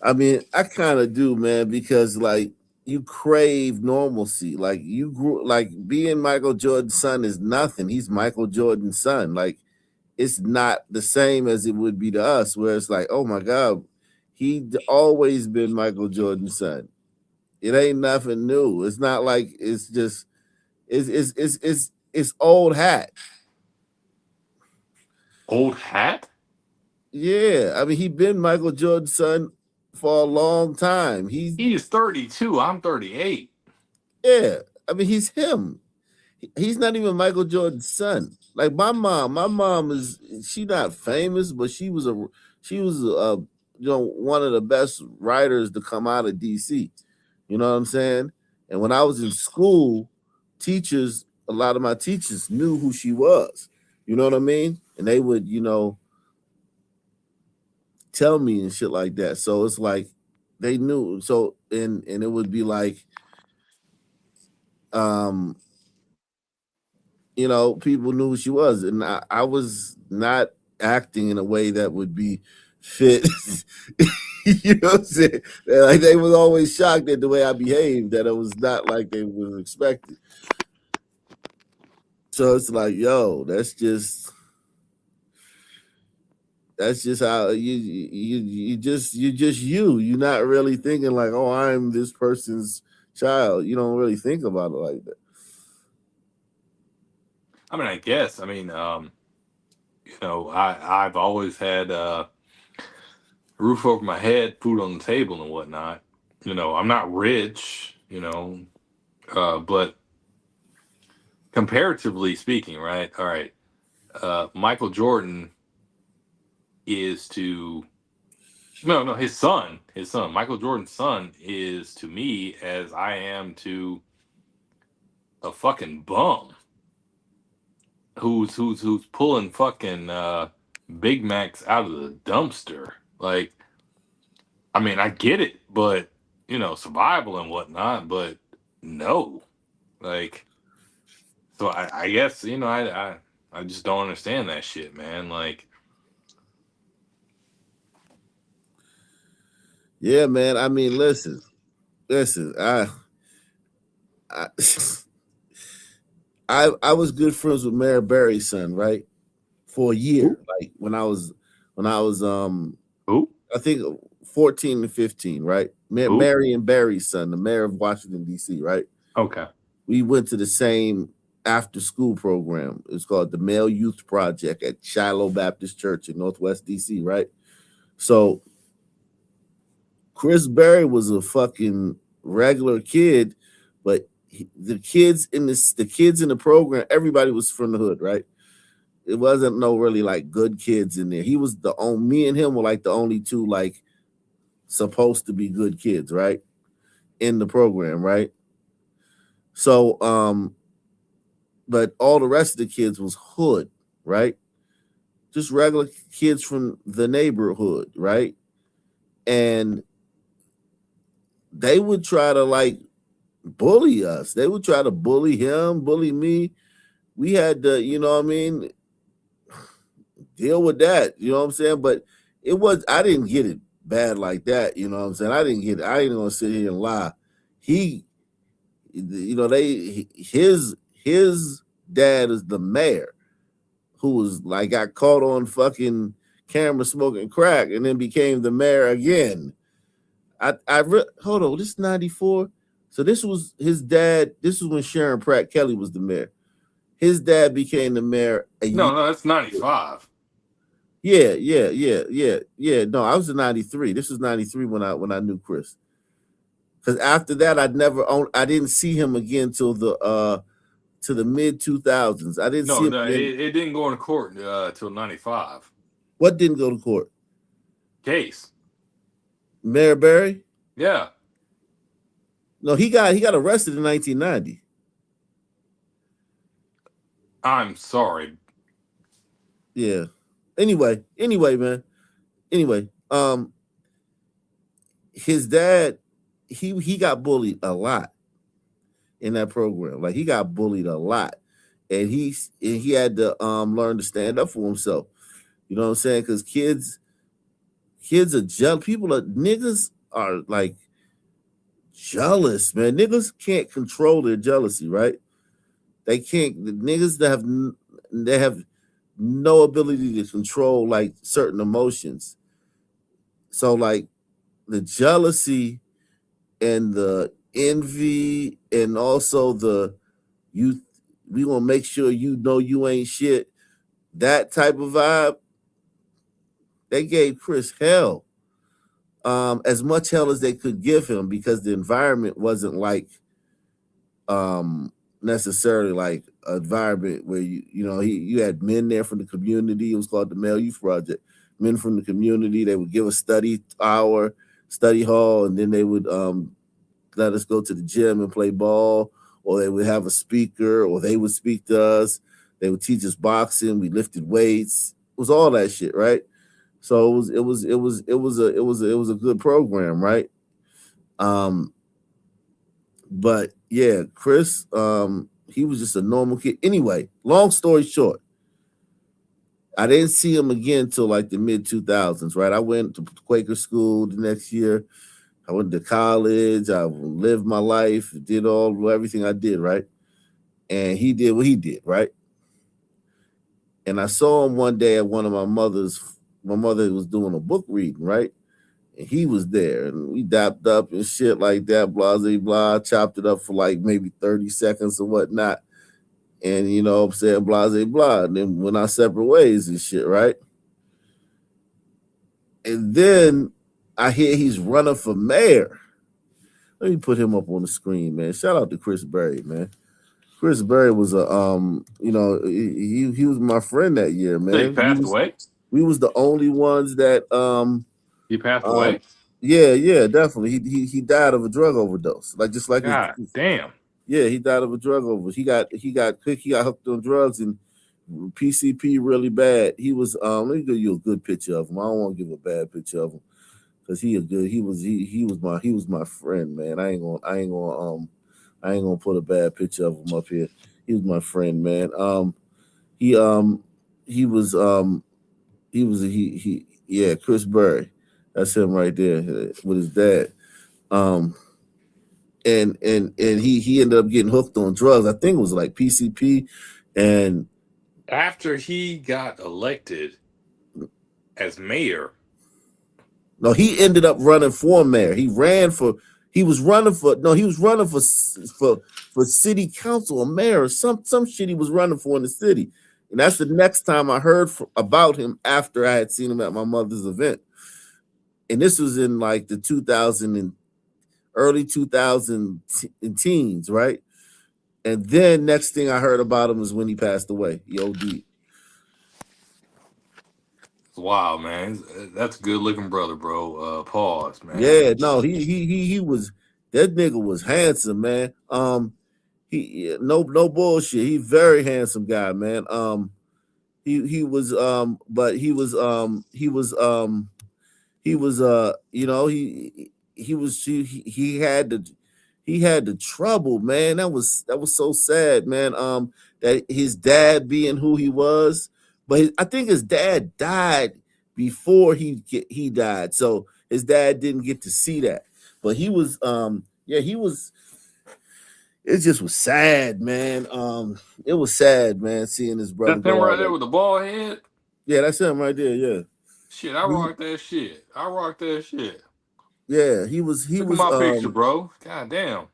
I mean, I kind of do, man, because like you crave normalcy. Like you grew, like being Michael Jordan's son is nothing. He's Michael Jordan's son. Like it's not the same as it would be to us, where it's like, oh my God, he'd always been Michael Jordan's son. It ain't nothing new. It's not like it's just it's old hat. Old hat? Yeah, I mean he been Michael Jordan's son for a long time. He's 32. I'm 38. Yeah, I mean he's him. He's not even Michael Jordan's son. Like my mom she not famous, but she was one of the best writers to come out of DC. You know what I'm saying? And when I was in school, a lot of my teachers knew who she was. You know what I mean? And they would, tell me and shit like that. So it's like they knew. So and it would be like people knew who she was, and I was not acting in a way that would be fit. You know what I'm saying? Like they was always shocked at the way I behaved, that it was not like they was expected. So it's like, yo, that's just how you just you're not really thinking like, oh, I'm this person's child. You don't really think about it like that. I mean, I guess. I mean, I've always had a roof over my head, food on the table, and whatnot. I'm not rich, but comparatively speaking, right? All right. Michael Jordan is to his son, Michael Jordan's son is to me as I am to a fucking bum who's pulling fucking Big Macs out of the dumpster. Like, I mean, I get it, but survival and whatnot, but no. Like, so I guess, I just don't understand that shit, man. Like, Yeah, man. I mean, listen. I was good friends with Mary Berry's son, right? For a year. Like when I was I think 14 and 15, right? Marion Barry's son, the mayor of Washington, D.C., right? Okay. We went to the same after school program. It's called the Male Youth Project at Shiloh Baptist Church in Northwest D.C., right? So Chris Berry was a fucking regular kid, but the kids in the program, everybody was from the hood, right? It wasn't no really like good kids in there. He was me and him were like the only two like supposed to be good kids, right? In the program, right? So but all the rest of the kids was hood, right? Just regular kids from the neighborhood, right? And they would try to like bully us. They would try to bully him, bully me. We had to, deal with that, you know what I'm saying? But I didn't get it bad like that, you know what I'm saying? I ain't gonna sit here and lie. His dad is the mayor who was like got caught on fucking camera smoking crack and then became the mayor again. Hold on, this is 94. So this was his dad. This was when Sharon Pratt Kelly was the mayor. His dad became the mayor. No, that's 95. Yeah. No, I was in 93. This was 93 when I knew Chris. Because after that, I didn't see him again till the mid 2000s. I didn't see him. It didn't go into court till 95. What didn't go to court? Case. Mayor Berry? Yeah. No, he got arrested in 1990. I'm sorry. Yeah. Anyway, man. His dad, he got bullied a lot in that program. Like he got bullied a lot. And he had to learn to stand up for himself. You know what I'm saying? Because kids are jealous. Niggas are like jealous, man. Niggas can't control their jealousy, right? They can't. The niggas that have no ability to control like certain emotions. So like the jealousy and the envy and also we gonna make sure you ain't shit. That type of vibe, they gave Chris hell. As much hell as they could give him because the environment wasn't like necessarily like an environment where you had men there from the community. It was called the Male Youth Project. Men from the community, they would give a study hall, and then they would let us go to the gym and play ball, or they would have a speaker, or they would speak to us. They would teach us boxing. We lifted weights. It was all that shit, right? So it was a good program, right? But yeah, Chris, he was just a normal kid. Anyway, long story short, I didn't see him again till like the mid 2000s, right? I went to Quaker school the next year. I went to college. I lived my life, did everything I did, right? And he did what he did, right? And I saw him one day at one of my mother was doing a book reading, right? And he was there, and we dapped up and shit like that, blah, blah, blah, chopped it up for like maybe 30 seconds or whatnot. And, you know what I'm saying, blah, blah, blah. And then went our separate ways and shit, right? And then I hear he's running for mayor. Let me put him up on the screen, man. Shout out to Chris Berry, man. Chris Berry was he was my friend that year, man. He passed away? We was the only ones that He passed away. yeah, definitely. He died of a drug overdose. Like just like his God damn. yeah, he died of a drug overdose. He got hooked on drugs and PCP really bad. He was let me give you a good picture of him. I don't want to give a bad picture of him because he was my friend, man. I ain't gonna put a bad picture of him up here. He was my friend, man. He Chris Berry. That's him right there with his dad. And he ended up getting hooked on drugs. I think it was like PCP, and After he got elected as mayor. No, he ended up running for mayor. He was running for city council or mayor or some shit he was running for in the city. And that's the next time I heard about him after I had seen him at my mother's event. And this was in like the early 2000 teens, right? And then next thing I heard about him is when he passed away. He OD'd. Wow, man, that's a good looking brother, bro. Pause, man. Yeah, no, he was, that nigga was handsome, man. No bullshit. He very handsome guy, man. He was but he was you know, he had the trouble, man. That was so sad, man. That his dad being who he was, but I think his dad died before he died, so his dad didn't get to see that. But he was he was. It just was sad, man. It was sad, man, seeing his brother That's him go right out. there with the bald head. Yeah, that's him right there. Yeah. Shit, I rock that shit. Yeah, he was. Look at my picture, bro. God damn.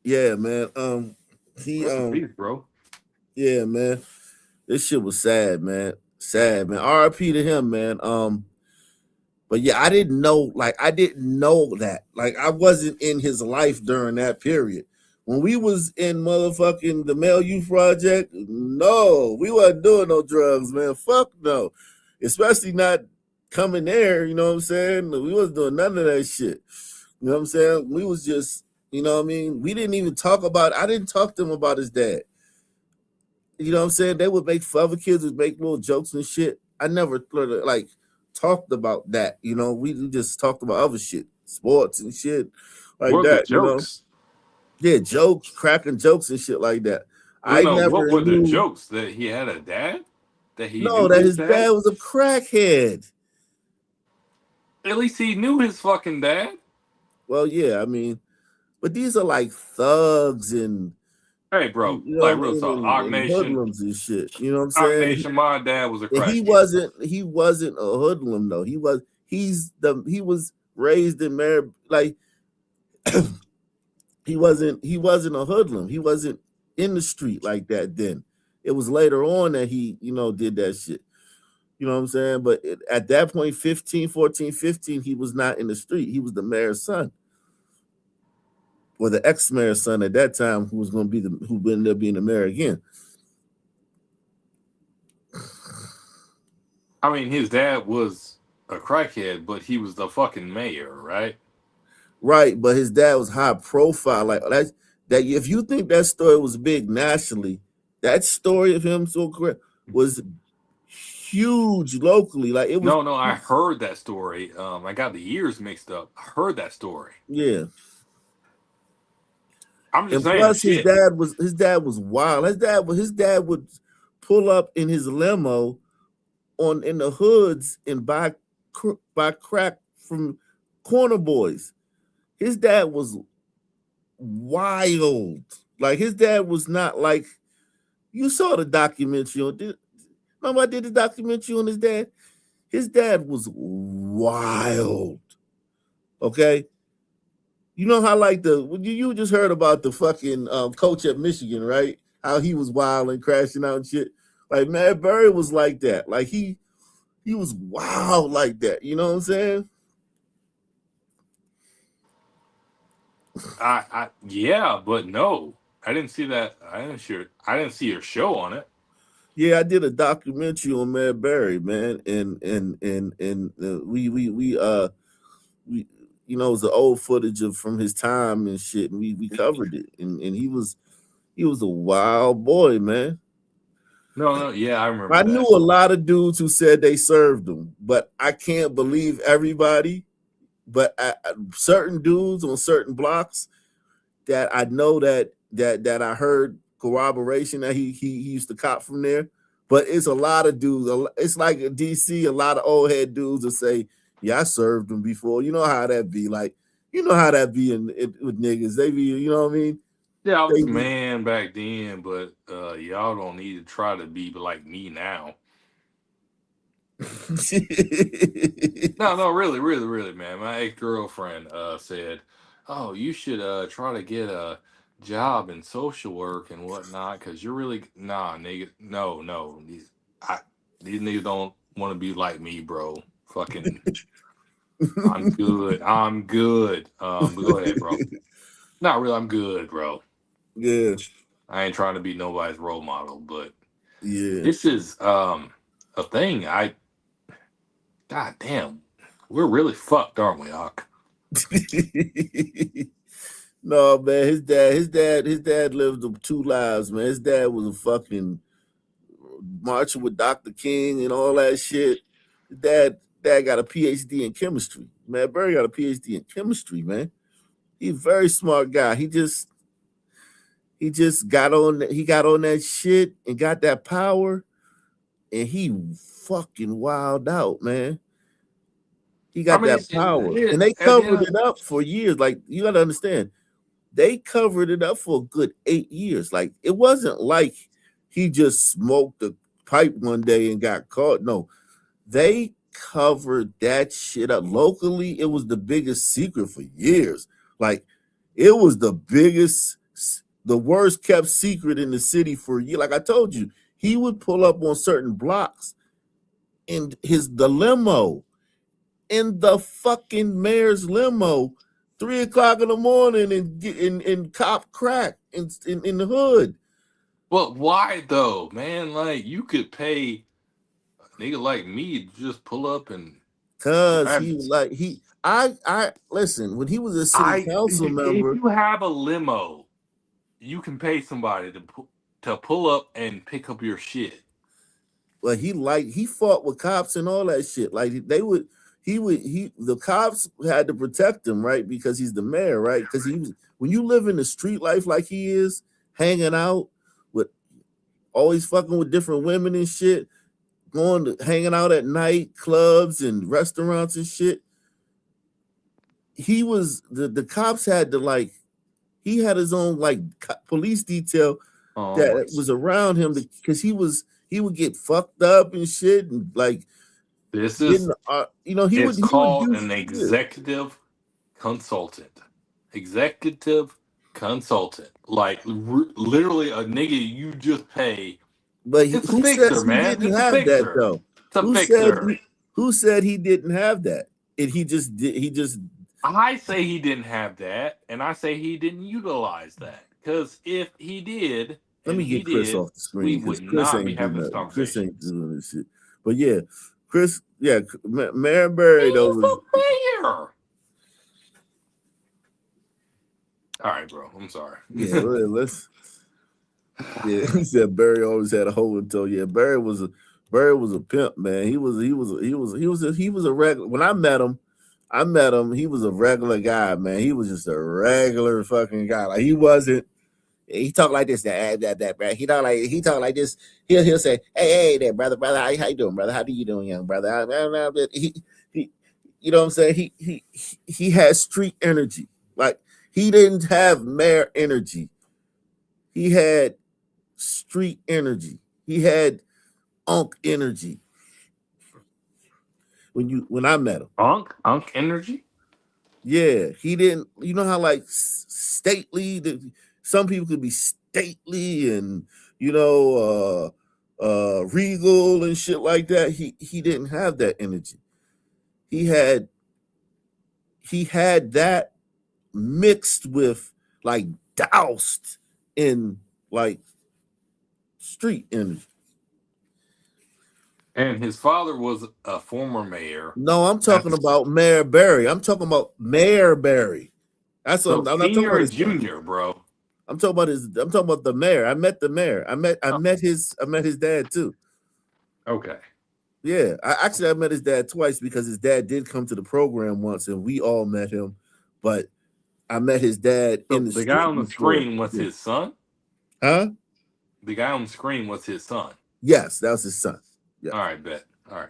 Yeah, man. Peace, bro. Yeah, man. This shit was sad, man. Sad, man. RIP to him, man. But yeah, I didn't know that. Like, I wasn't in his life during that period. When we was in motherfucking the Male Youth Project, no, we wasn't doing no drugs, man. Fuck no. Especially not coming there, you know what I'm saying? We wasn't doing none of that shit. You know what I'm saying? We was just, you know what I mean? We didn't even I didn't talk to him about his dad. You know what I'm saying? They would other kids would make little jokes and shit. I never like talked about that, you know. We just talked about other shit, sports and shit like What that, the jokes? You know? Yeah, jokes, cracking jokes and shit like that. What were the jokes? That he had a dad? That he knew that his dad was a crackhead. At least he knew his fucking dad. Well, yeah, I mean, but these are like thugs and hey, bro, you know, like real talk, and hoodlums and shit. You know what I'm saying? Nation, my dad was a crackhead. He wasn't a hoodlum though. He was raised and married like he wasn't a hoodlum. He wasn't in the street like that then. It was later on that he, you know, did that shit. You know what I'm saying? But at that point, 14, 15, he was not in the street. He was the mayor's son. Or the ex-mayor's son at that time, who ended up being the mayor again. I mean, his dad was a crackhead, but he was the fucking mayor, right? Right, but his dad was high profile. Like that if you think that story was big nationally, that story of him was huge locally. Like it was. No, I heard that story. I got the years mixed up. I heard that story. Yeah. I'm just saying. Plus, his dad was wild. His dad would pull up in his limo in the hoods and buy crack from corner boys. His dad was wild. Like his dad was not like, you saw the documentary on. Remember I did the documentary on his dad? His dad was wild. Okay. You know how like you just heard about the fucking coach at Michigan, right? How he was wild and crashing out and shit. Like Matt Berry was like that. Like he was wild like that. You know what I'm saying? Yeah, but no, I didn't see that. I didn't see your show on it. Yeah, I did a documentary on Mayor Barry, man, and we you know, it was the old footage from his time and shit, and we covered it, and he was a wild boy, man. No, yeah, I remember I that. knew a lot of dudes who said they served him, but I can't believe everybody. But certain dudes on certain blocks that I know that I heard corroboration that he used to cop from there. But it's a lot of dudes. It's like a DC. A lot of old head dudes will say, "Yeah, I served him before." You know how that be. Like, you know how that be with niggas. They be, you know what I mean? Yeah, I was They a be, man back then, but y'all don't need to try to be like me now. No, really, man. My ex-girlfriend said, "Oh, you should try to get a job in social work and whatnot, because you're really nah, nigga. No. These niggas don't want to be like me, bro. Fucking, I'm good. I'm good. But go ahead, bro. Not really. I'm good, bro. yeah, I ain't trying to be nobody's role model, but yeah. this is a thing. God damn, we're really fucked, aren't we, Hawk? No, man, his dad lived 2 lives, man. His dad was a fucking marching with Dr. King and all that shit. His dad got a PhD in chemistry. Man, Barry got a PhD in chemistry, man. He's a very smart guy. He just got on that shit and got that power, and he fucking wild out, man. He I got mean, that power. And they at the covered end, it up for years. Like, you gotta understand, they covered it up for a good 8 years. Like, it wasn't like he just smoked a pipe one day and got caught. No, they covered that shit up. Locally, it was the biggest secret for years. Like, it was the worst kept secret in the city for a year. Like I told you, he would pull up on certain blocks in the limo, in the fucking mayor's limo, 3 o'clock in the morning, and get in cop crack in the hood. but why though, man? Like, you could pay a nigga like me to just pull up and Cause grab he this. like I listen, when he was a city council If member, you have a limo, you can pay somebody to pull up and pick up your shit. well, he fought with cops and all that shit. Like, the cops had to protect him, right? Because he's the mayor, right? Because when you live in the street life like he is, hanging out with, always fucking with different women and shit, hanging out at night clubs and restaurants and shit. He was the cops had to, like, he had his own, like, police detail Oh my! that was around him, because he would get fucked up and shit, and like, This is he it's would called do an shit. executive consultant. Executive consultant, like literally a nigga you just pay. But It's a who fixer, says he man. didn't It's a have that fixer. though? It's a Who fixer. said he didn't have that? And he just did. I say he didn't have that, and I say he didn't utilize that. Because if he did, Let and me he get Chris did, off the we screen, because would Chris not be ain't doing having this nothing. Chris conversation. ain't doing this shit. But yeah, Chris, yeah, Mayor Barry though. He's the mayor. All right, bro. I'm sorry. Yeah, let's. Yeah, he said Barry always had a hole in toe. Yeah, Barry was a pimp, man. He was a regular. When I met him, he was a regular guy, man. He was just a regular fucking guy. Like, he wasn't. He talked like this, that, bro. He talk like this. He'll say, hey, there, brother, how you doing, brother? How you doing, young brother? He you know what I'm saying? He has street energy. Like, he didn't have mayor energy. He had street energy. He had unk energy. When I met him, Unk energy. yeah, he didn't. You know how, like, stately. Some people could be stately and, regal and shit like that. He didn't have that energy. He had that mixed with, like, doused in, like, street energy. And his father was a former mayor. No, I'm talking about Mayor Barry. I'm talking about Mayor Barry. That's So what I'm not talking senior about and his junior, bro. I'm talking about the mayor. I met the mayor. I met his dad too. Okay. Yeah, I met his dad twice because his dad did come to the program once, and we all met him. But I met his dad So in the the guy on the before. screen was his son? Huh? The guy on the screen was his son. Yes, that was his son. Yeah. All right, bet. All right.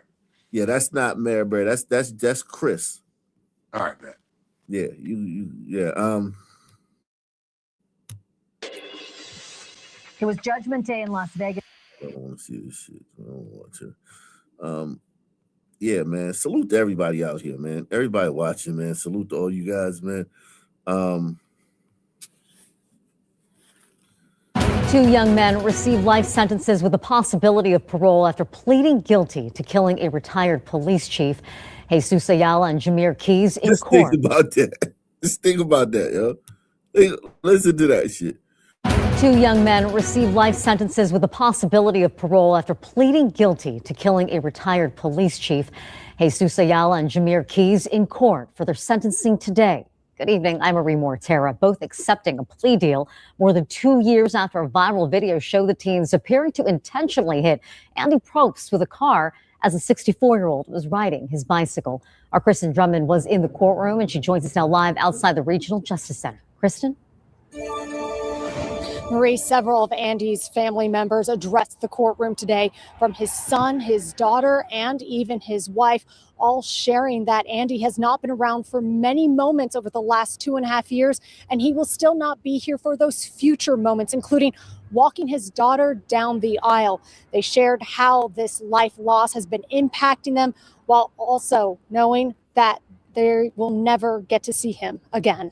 Yeah, that's not Mayor Barry. That's Chris. All right, bet. Yeah, yeah. It was Judgment Day in Las Vegas. I don't want to see this shit. I don't want to. Yeah, man. Salute to everybody out here, man. Everybody watching, man. Salute to all you guys, man. Two young men received life sentences with the possibility of parole after pleading guilty to killing a retired police chief. Jesus Ayala and Jameer Keys in court. Think about that. Just think about that, yo. Listen to that shit. Two young men received life sentences with the possibility of parole after pleading guilty to killing a retired police chief. Jesus Ayala and Jameer Keys in court for their sentencing today. Good evening. I'm Marie Mortera, both accepting a plea deal more than 2 years after a viral video showed the teens appearing to intentionally hit Andy Probst with a car as a 64-year-old was riding his bicycle. Our Kristen Drummond was in the courtroom, and she joins us now live outside the Regional Justice Center. Kristen? Marie, several of Andy's family members addressed the courtroom today, from his son, his daughter, and even his wife, all sharing that Andy has not been around for many moments over the last 2.5 years, and he will still not be here for those future moments, including walking his daughter down the aisle. They shared how this life loss has been impacting them, while also knowing that they will never get to see him again.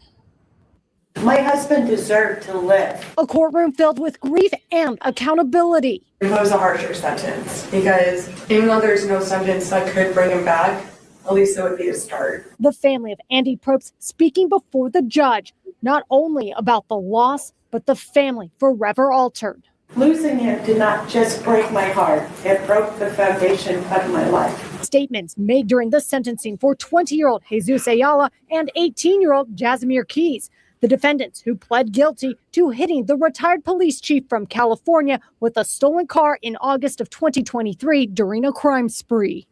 My husband deserved to live. A courtroom filled with grief and accountability. It was a harsher sentence because even though there's no sentence that could bring him back, at least it would be a start. The family of Andy Probst speaking before the judge, not only about the loss, but the family forever altered. Losing him did not just break my heart, it broke the foundation of my life. Statements made during the sentencing for 20-year-old Jesus Ayala and 18-year-old Jameer Keys, the defendants who pled guilty to hitting the retired police chief from California with a stolen car in August of 2023 during a crime spree.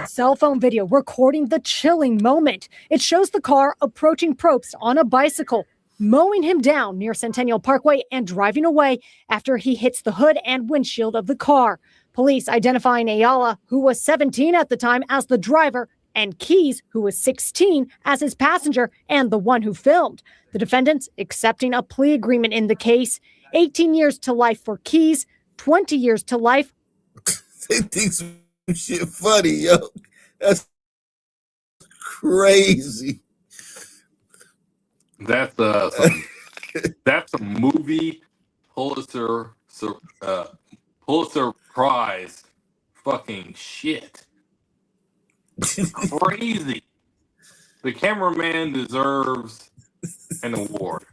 Cell phone video recording the chilling moment. It shows the car approaching Probst on a bicycle, mowing him down near Centennial Parkway and driving away after he hits the hood and windshield of the car. Police identifying Ayala, who was 17 at the time, as the driver, and Keys, who was 16, as his passenger and the one who filmed. The defendants accepting a plea agreement in the case. 18 years to life for Keys, 20 years to life. They think some shit funny, yo. That's crazy. That's that's a movie Pulitzer Prize fucking shit. Crazy. The cameraman deserves an award.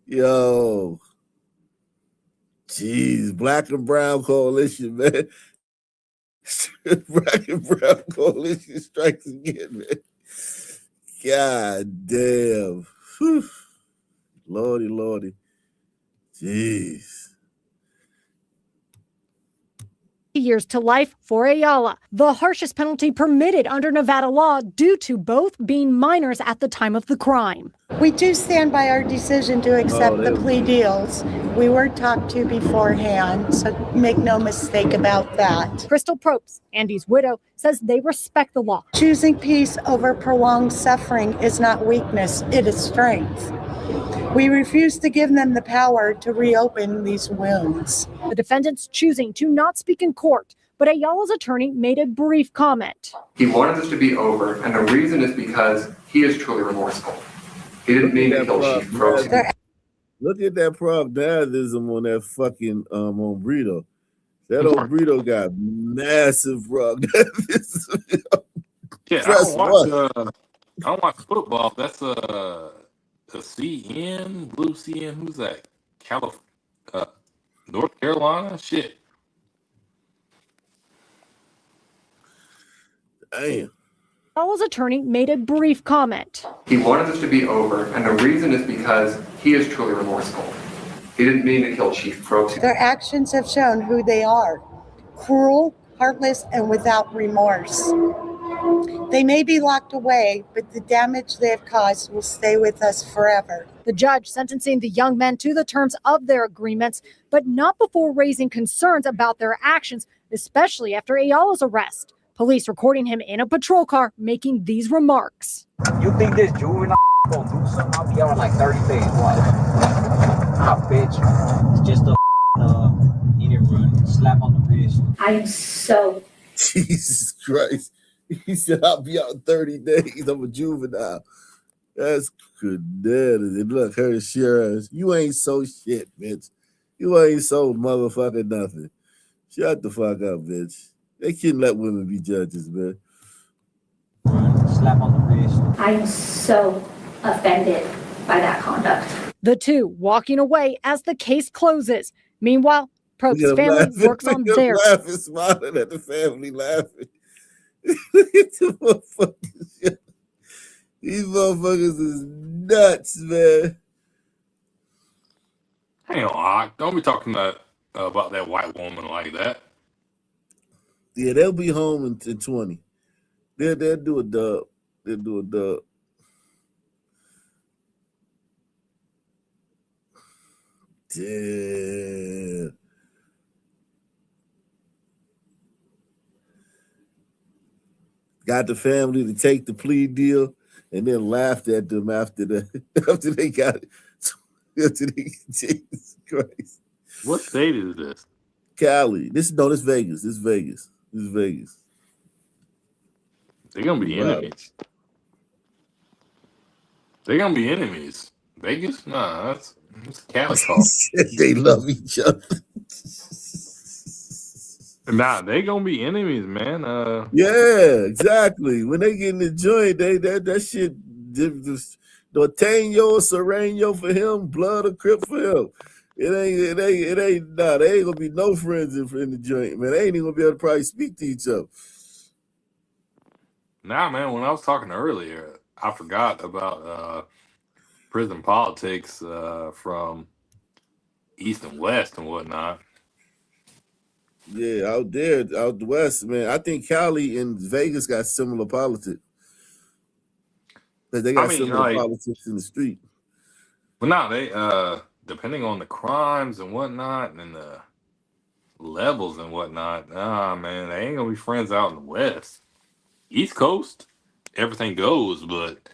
Yo. Jeez, Black and Brown Coalition, man. Black and Brown Coalition strikes again, man. God damn. Whew. Lordy. Jeez. Years to life for Ayala, the harshest penalty permitted under Nevada law due to both being minors at the time of the crime. We do stand by our decision to accept the plea deals. We were talked to beforehand, so make no mistake about that. Crystal Probst, Andy's widow, says they respect the law. Choosing peace over prolonged suffering is not weakness, it is strength. We refuse to give them the power to reopen these wounds. The defendants choosing to not speak in court, but Ayala's attorney made a brief comment. He wanted this to be over, and the reason is because he is truly remorseful. He didn't mean to kill Chief Probst. Look at that prognathism on that fucking on Brito. That old Brito got massive prognathism. Yeah, I don't watch football. That's a CN, Blue CN. Who's that? North Carolina, shit. Damn. Howell's attorney made a brief comment. He wanted this to be over, and the reason is because he is truly remorseful. He didn't mean to kill Chief Probst. Their actions have shown who they are: cruel, heartless, and without remorse. They may be locked away, but the damage they have caused will stay with us forever. The judge sentencing the young men to the terms of their agreements, but not before raising concerns about their actions, especially after Ayala's arrest. Police recording him in a patrol car making these remarks. You think this juvenile gonna do something? I'll be out in like 30 days. What? Ah, bitch. It's just a hit and run, slap on the wrist. I am so. Jesus Christ. He said, I'll be out in 30 days. I'm a juvenile. That's good. And look, her Sharon, you ain't so shit, bitch. You ain't so motherfucking nothing. Shut the fuck up, bitch. They can't let women be judges, man. Slap on the wrist. I am so offended by that conduct. The two walking away as the case closes. Meanwhile, Probst's family works on their. Laughing, smiling at the family, laughing. Look at the motherfuckers. These motherfuckers is nuts, man. Hang on, Ock. Don't be talking about that white woman like that. Yeah, they'll be home in 20. They'll do a dub. They'll do a dub. Damn. Got the family to take the plea deal and then laughed at them after they got it. Jesus Christ. What state is this? Cali. This Vegas. This is Vegas. They're gonna be enemies. They're gonna be enemies. Vegas? Nah, that's Cali talk. They love each other. Nah, they gonna be enemies, man. Yeah, exactly. When they get in the joint, that shit just Norteño, Sereno for him, blood or crip for him. It ain't nah, they ain't gonna be no friends in the joint, man. They ain't even gonna be able to probably speak to each other. Nah, man, when I was talking earlier, I forgot about prison politics from East and West and whatnot. Yeah, out there, out the West, man. I think Cali and Vegas got similar politics. Because they got similar politics in the street. But nah, they depending on the crimes and whatnot and the levels and whatnot, nah, man, they ain't gonna be friends out in the West. East Coast, everything goes, but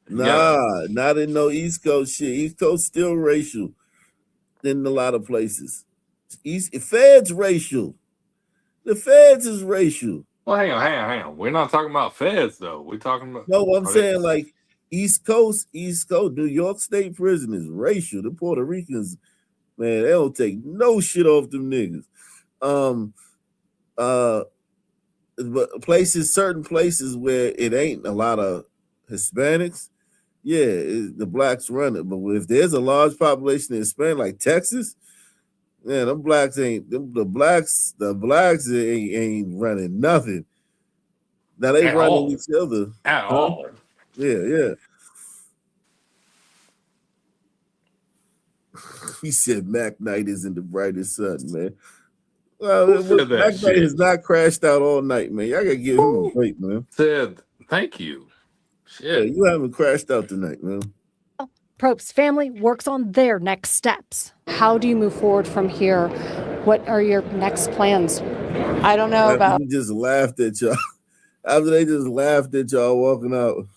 not in no East Coast shit. East Coast still racial in a lot of places. Feds racial. The feds is racial. Well, hang on. We're not talking about feds though. We're talking about I'm saying like East Coast, New York State prison is racial. The Puerto Ricans, man, they don't take no shit off them niggas. But certain places where it ain't a lot of Hispanics, yeah, the blacks run it. But if there's a large population of Hispanic, like Texas, man, the blacks ain't running nothing. Now they running each other at all. Yeah. He said Mac Knight isn't the brightest sun, man. Well, Mac Knight has not crashed out all night, man. Y'all gotta give him a break, man. Said thank you. Shit. Yeah, you haven't crashed out tonight, man. Probst's family works on their next steps. How do you move forward from here? What are your next plans? I don't know about. They just laughed at y'all. After they just laughed at y'all walking out.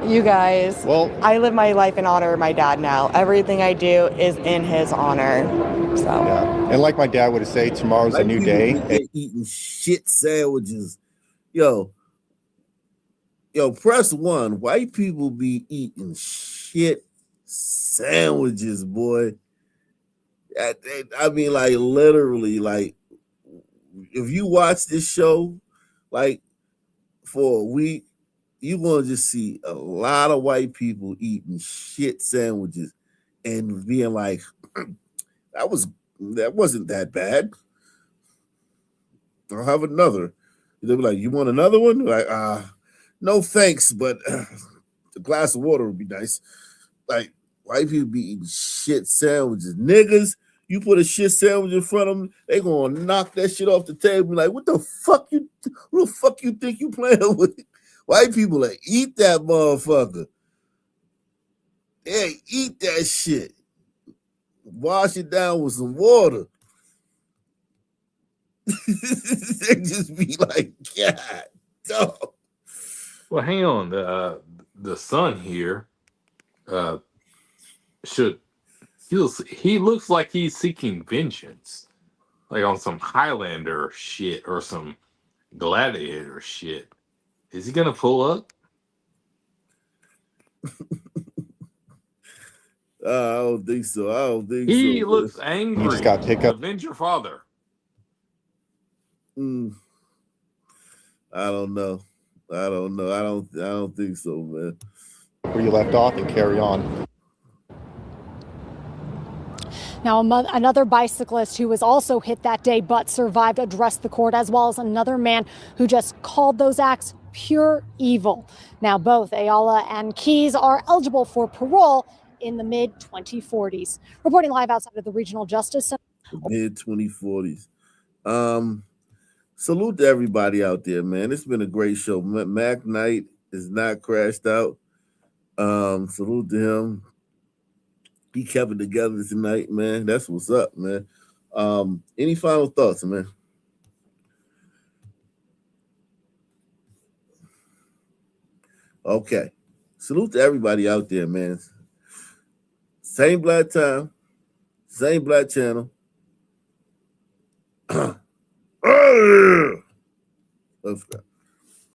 You guys. Well, I live my life in honor of my dad now. Everything I do is in his honor. So. Yeah. And like my dad would say, tomorrow's a new day. They're eating shit sandwiches. Yo, press one. White people be eating shit sandwiches, boy. I mean, like literally, like if you watch this show, like for a week, you're gonna just see a lot of white people eating shit sandwiches and being like, that was that wasn't that bad. I'll have another. They'll be like, you want another one? Like, no thanks, but a glass of water would be nice. Like, white people be eating shit sandwiches. Niggas, you put a shit sandwich in front of them, they gonna knock that shit off the table. Like, what the fuck who the fuck you think you playing with? White people like, eat that motherfucker. Yeah, eat that shit. Wash it down with some water. They just be like, God, no. Well, hang on. The son here should he looks like he's seeking vengeance, like on some Highlander shit or some Gladiator shit. Is he gonna pull up? I don't think so. I don't think He so. looks Man. angry. You just got to pick up. Avenge your father. I don't know. I don't think so, man. Where you left off and carry on. Now, another bicyclist who was also hit that day but survived addressed the court, as well as another man who just called those acts pure evil. Now, both Ayala and Keys are eligible for parole in the mid-2040s. Reporting live outside of the Regional Justice Center. Mid-2040s. Salute to everybody out there, man. It's been a great show. Mac Knight is not crashed out. Salute to him. He kept it together tonight, man. That's what's up, man. Any final thoughts, man? Okay. Salute to everybody out there, man. Same black time, same black channel. Let's go.